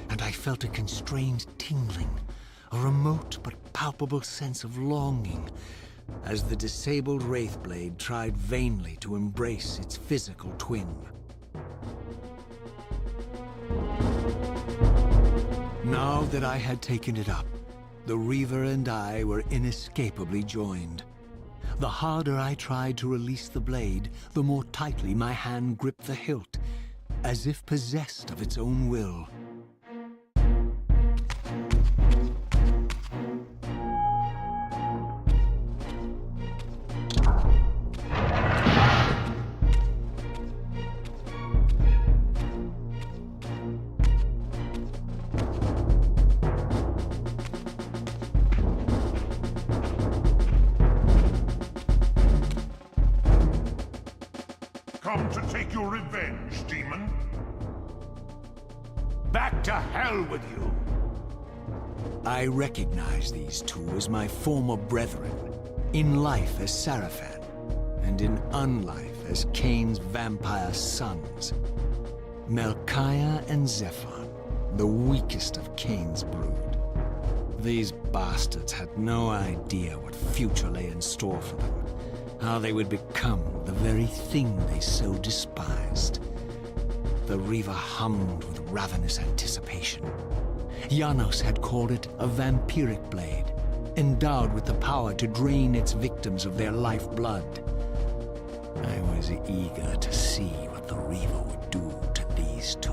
and I felt a constrained tingling, a remote but palpable sense of longing, as the disabled wraith blade tried vainly to embrace its physical twin. Now that I had taken it up, the Reaver and I were inescapably joined. The harder I tried to release the blade, the more tightly my hand gripped the hilt, as if possessed of its own will. Come to take your revenge, demon? Back to hell with you! I recognize these two as my former brethren, in life as Sarafan, and in unlife as Kain's vampire sons. Melchiah and Zephon, the weakest of Kain's brood. These bastards had no idea what future lay in store for them, how they would become the very thing they so despised. The Reaver hummed with ravenous anticipation. Janos had called it a vampiric blade, endowed with the power to drain its victims of their lifeblood. I was eager to see what the Reaver would do to these two.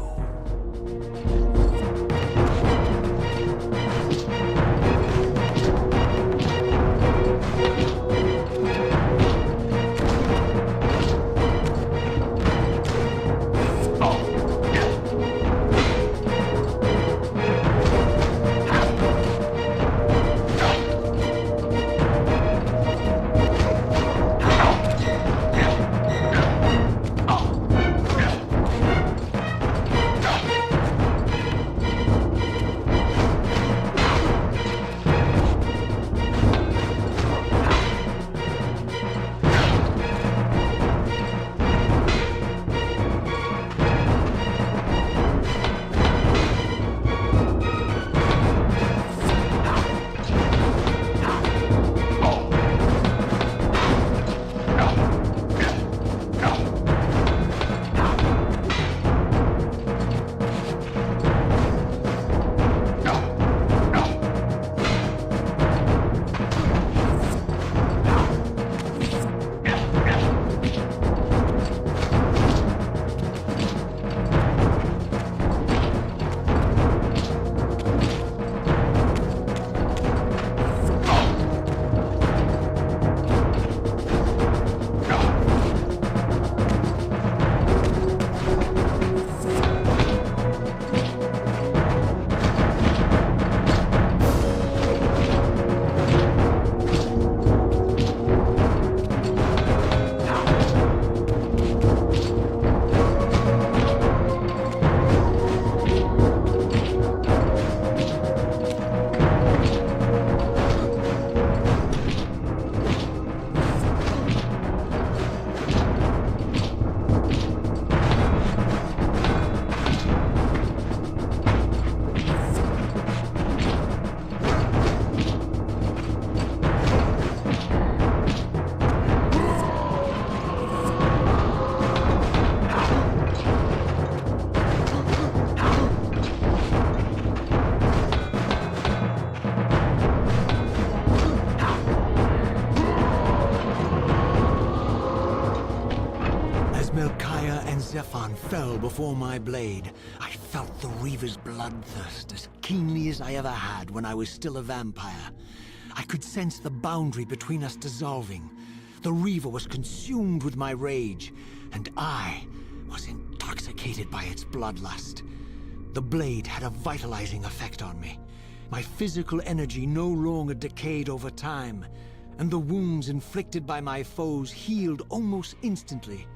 Sarafan fell before my blade, I felt the Reaver's bloodthirst as keenly as I ever had when I was still a vampire. I could sense the boundary between us dissolving. The Reaver was consumed with my rage, and I was intoxicated by its bloodlust. The blade had a vitalizing effect on me. My physical energy no longer decayed over time, and the wounds inflicted by my foes healed almost instantly.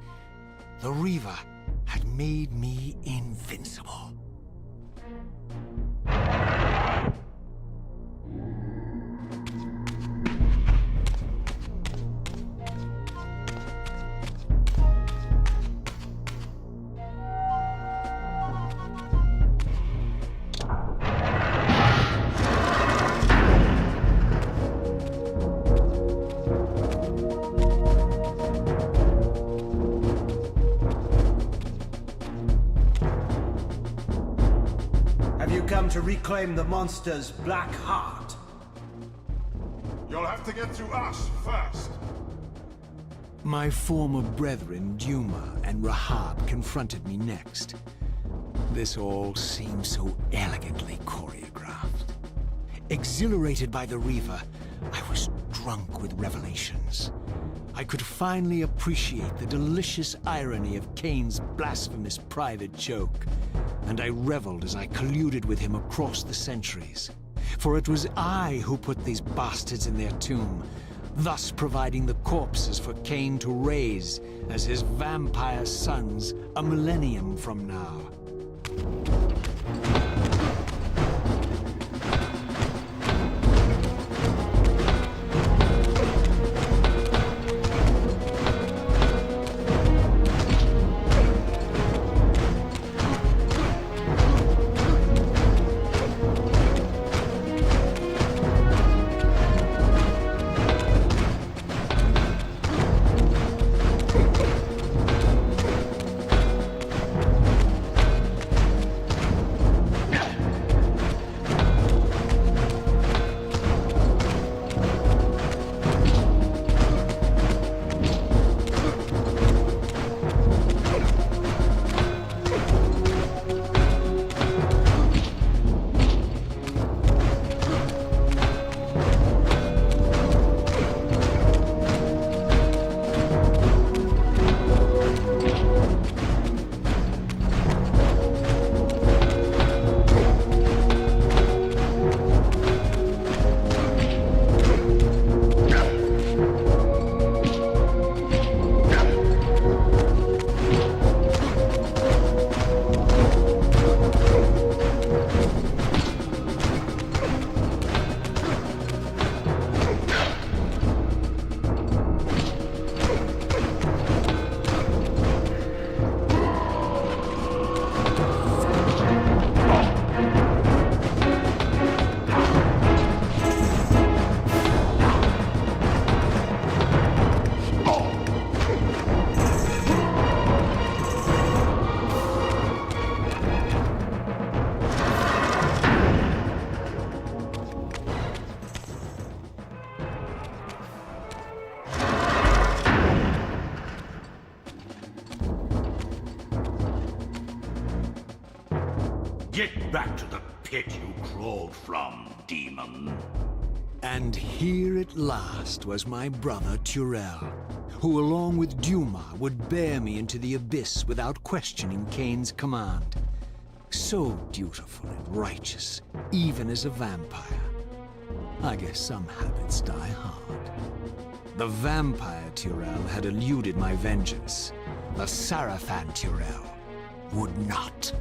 The Reaver had made me invincible. To reclaim the monster's black heart. You'll have to get through us first. My former brethren, Duma and Rahab, confronted me next. This all seemed so elegantly choreographed. Exhilarated by the Reaver, I was drunk with revelations. I could finally appreciate the delicious irony of Kain's blasphemous private joke, and I reveled as I colluded with him across the centuries. For it was I who put these bastards in their tomb, thus providing the corpses for Kain to raise as his vampire sons a millennium from now. Get back to the pit you crawled from, demon. And here at last was my brother Turel, who along with Duma would bear me into the abyss without questioning Kain's command. So dutiful and righteous, even as a vampire. I guess some habits die hard. The vampire Turel had eluded my vengeance. The Sarafan Turel would not.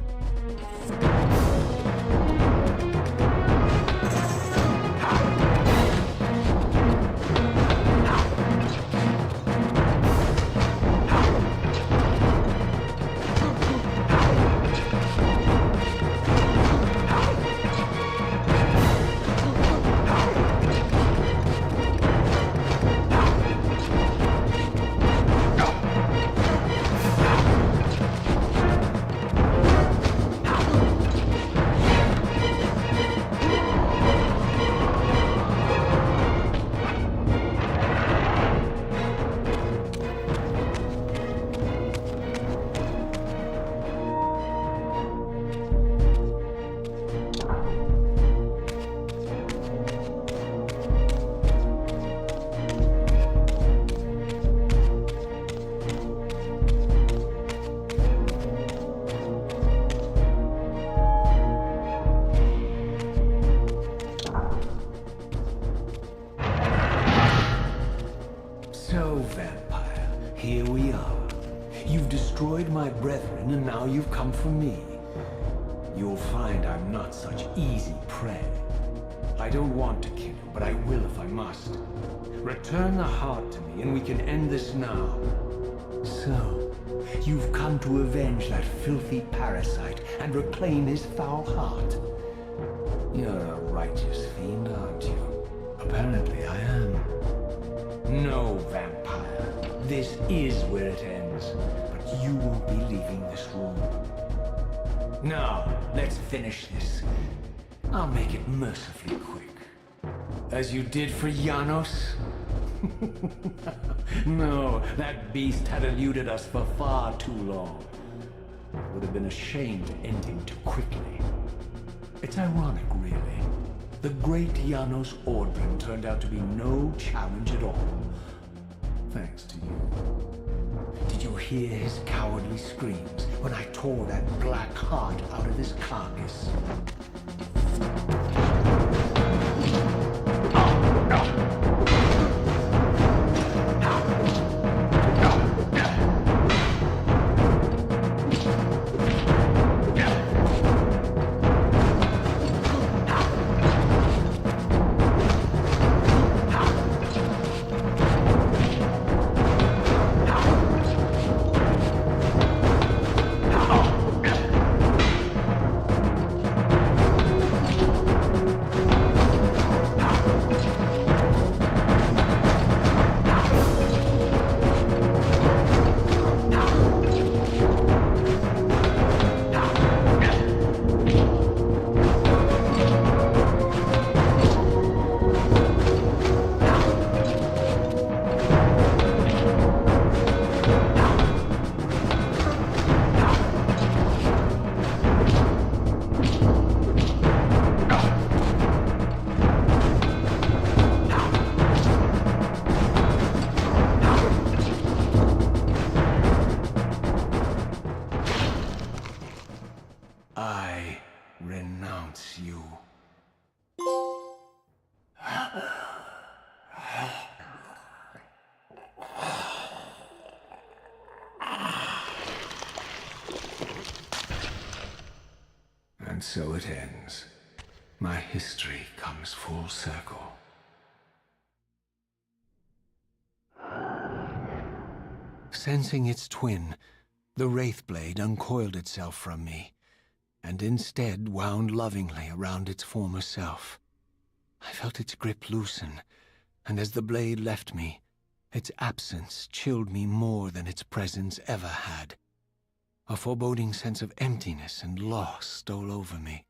you've come for me. You'll find I'm not such easy prey. I don't want to kill you, but I will if I must. Return the heart to me, and we can end this now. So, you've come to avenge that filthy parasite and reclaim his foul heart. You're a righteous fiend, aren't you? Apparently I am. No, vampire. This is where it ends. But you won't be leaving this room. Now, let's finish this. I'll make it mercifully quick. As you did for Janos? No, that beast had eluded us for far too long. It would have been a shame to end him too quickly. It's ironic, really. The great Janos Audron turned out to be no challenge at all. Thanks to you. Did you hear his cowardly screams when I tore that black heart out of his carcass? And so it ends. My history comes full circle. Sensing its twin, the wraith blade uncoiled itself from me, and instead wound lovingly around its former self. I felt its grip loosen, and as the blade left me, its absence chilled me more than its presence ever had. A foreboding sense of emptiness and loss stole over me,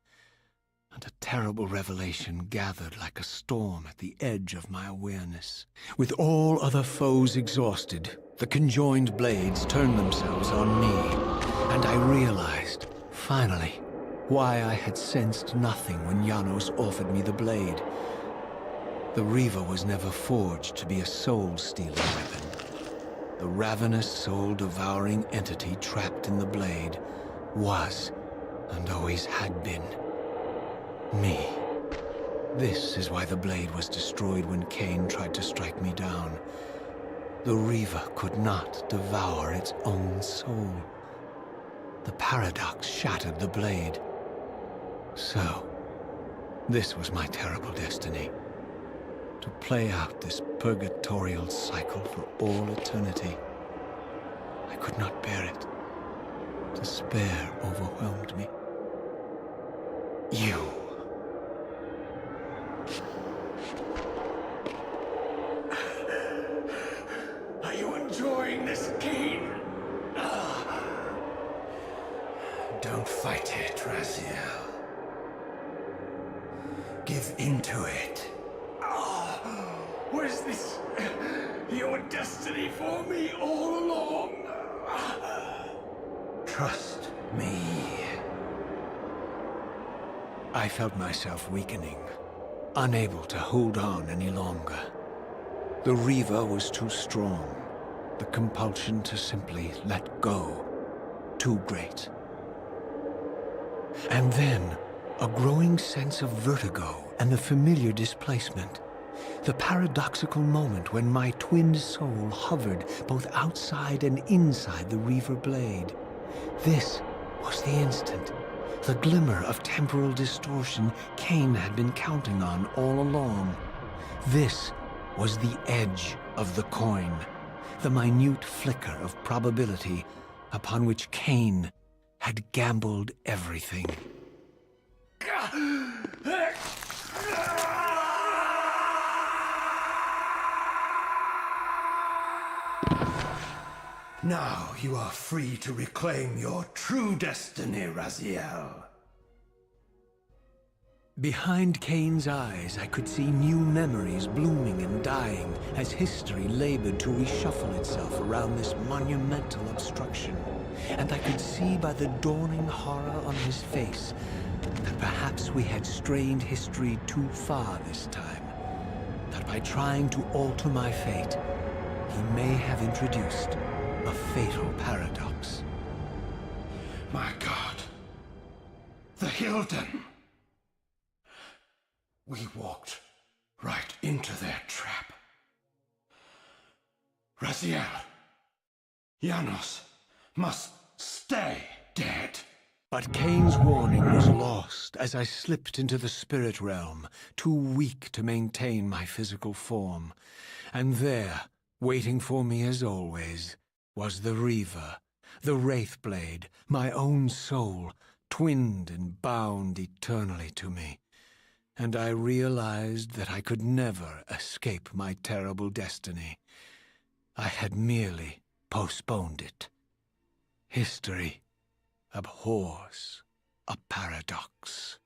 and a terrible revelation gathered like a storm at the edge of my awareness. With all other foes exhausted, the conjoined blades turned themselves on me, and I realized, finally, why I had sensed nothing when Janos offered me the blade. The Reaver was never forged to be a soul-stealing weapon. The ravenous, soul-devouring entity trapped in the blade was, and always had been, me. This is why the blade was destroyed when Kain tried to strike me down. The Reaver could not devour its own soul. The paradox shattered the blade. So, this was my terrible destiny. To play out this purgatorial cycle for all eternity. I could not bear it. Despair overwhelmed me. You. Are you enjoying this, Kain? Don't fight it, Raziel. Give into it. Was this your destiny for me all along? Trust me. I felt myself weakening, unable to hold on any longer. The Reaver was too strong. The compulsion to simply let go, too great. And then, a growing sense of vertigo and the familiar displacement. The paradoxical moment when my twin soul hovered both outside and inside the Reaver blade. This was the instant, the glimmer of temporal distortion Kain had been counting on all along. This was the edge of the coin, the minute flicker of probability upon which Kain had gambled everything. Now you are free to reclaim your true destiny, Raziel. Behind Kain's eyes, I could see new memories blooming and dying as history labored to reshuffle itself around this monumental obstruction. And I could see by the dawning horror on his face that perhaps we had strained history too far this time. That by trying to alter my fate, he may have introduced a fatal paradox. My God. The Hilden. We walked right into their trap. Raziel, Janos must stay dead. But Kain's warning was lost as I slipped into the spirit realm, too weak to maintain my physical form. And there, waiting for me as always, was the Reaver, the wraith blade, my own soul, twinned and bound eternally to me. And I realized that I could never escape my terrible destiny. I had merely postponed it. History abhors a paradox.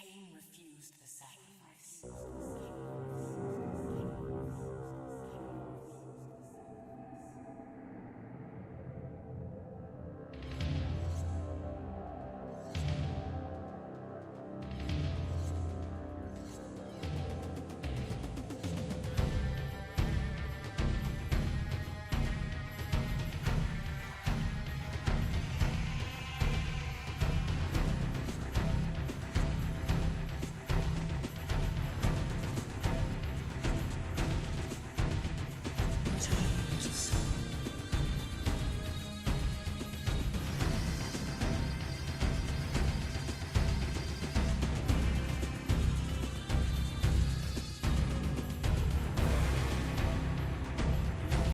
Kain refused the sacrifice.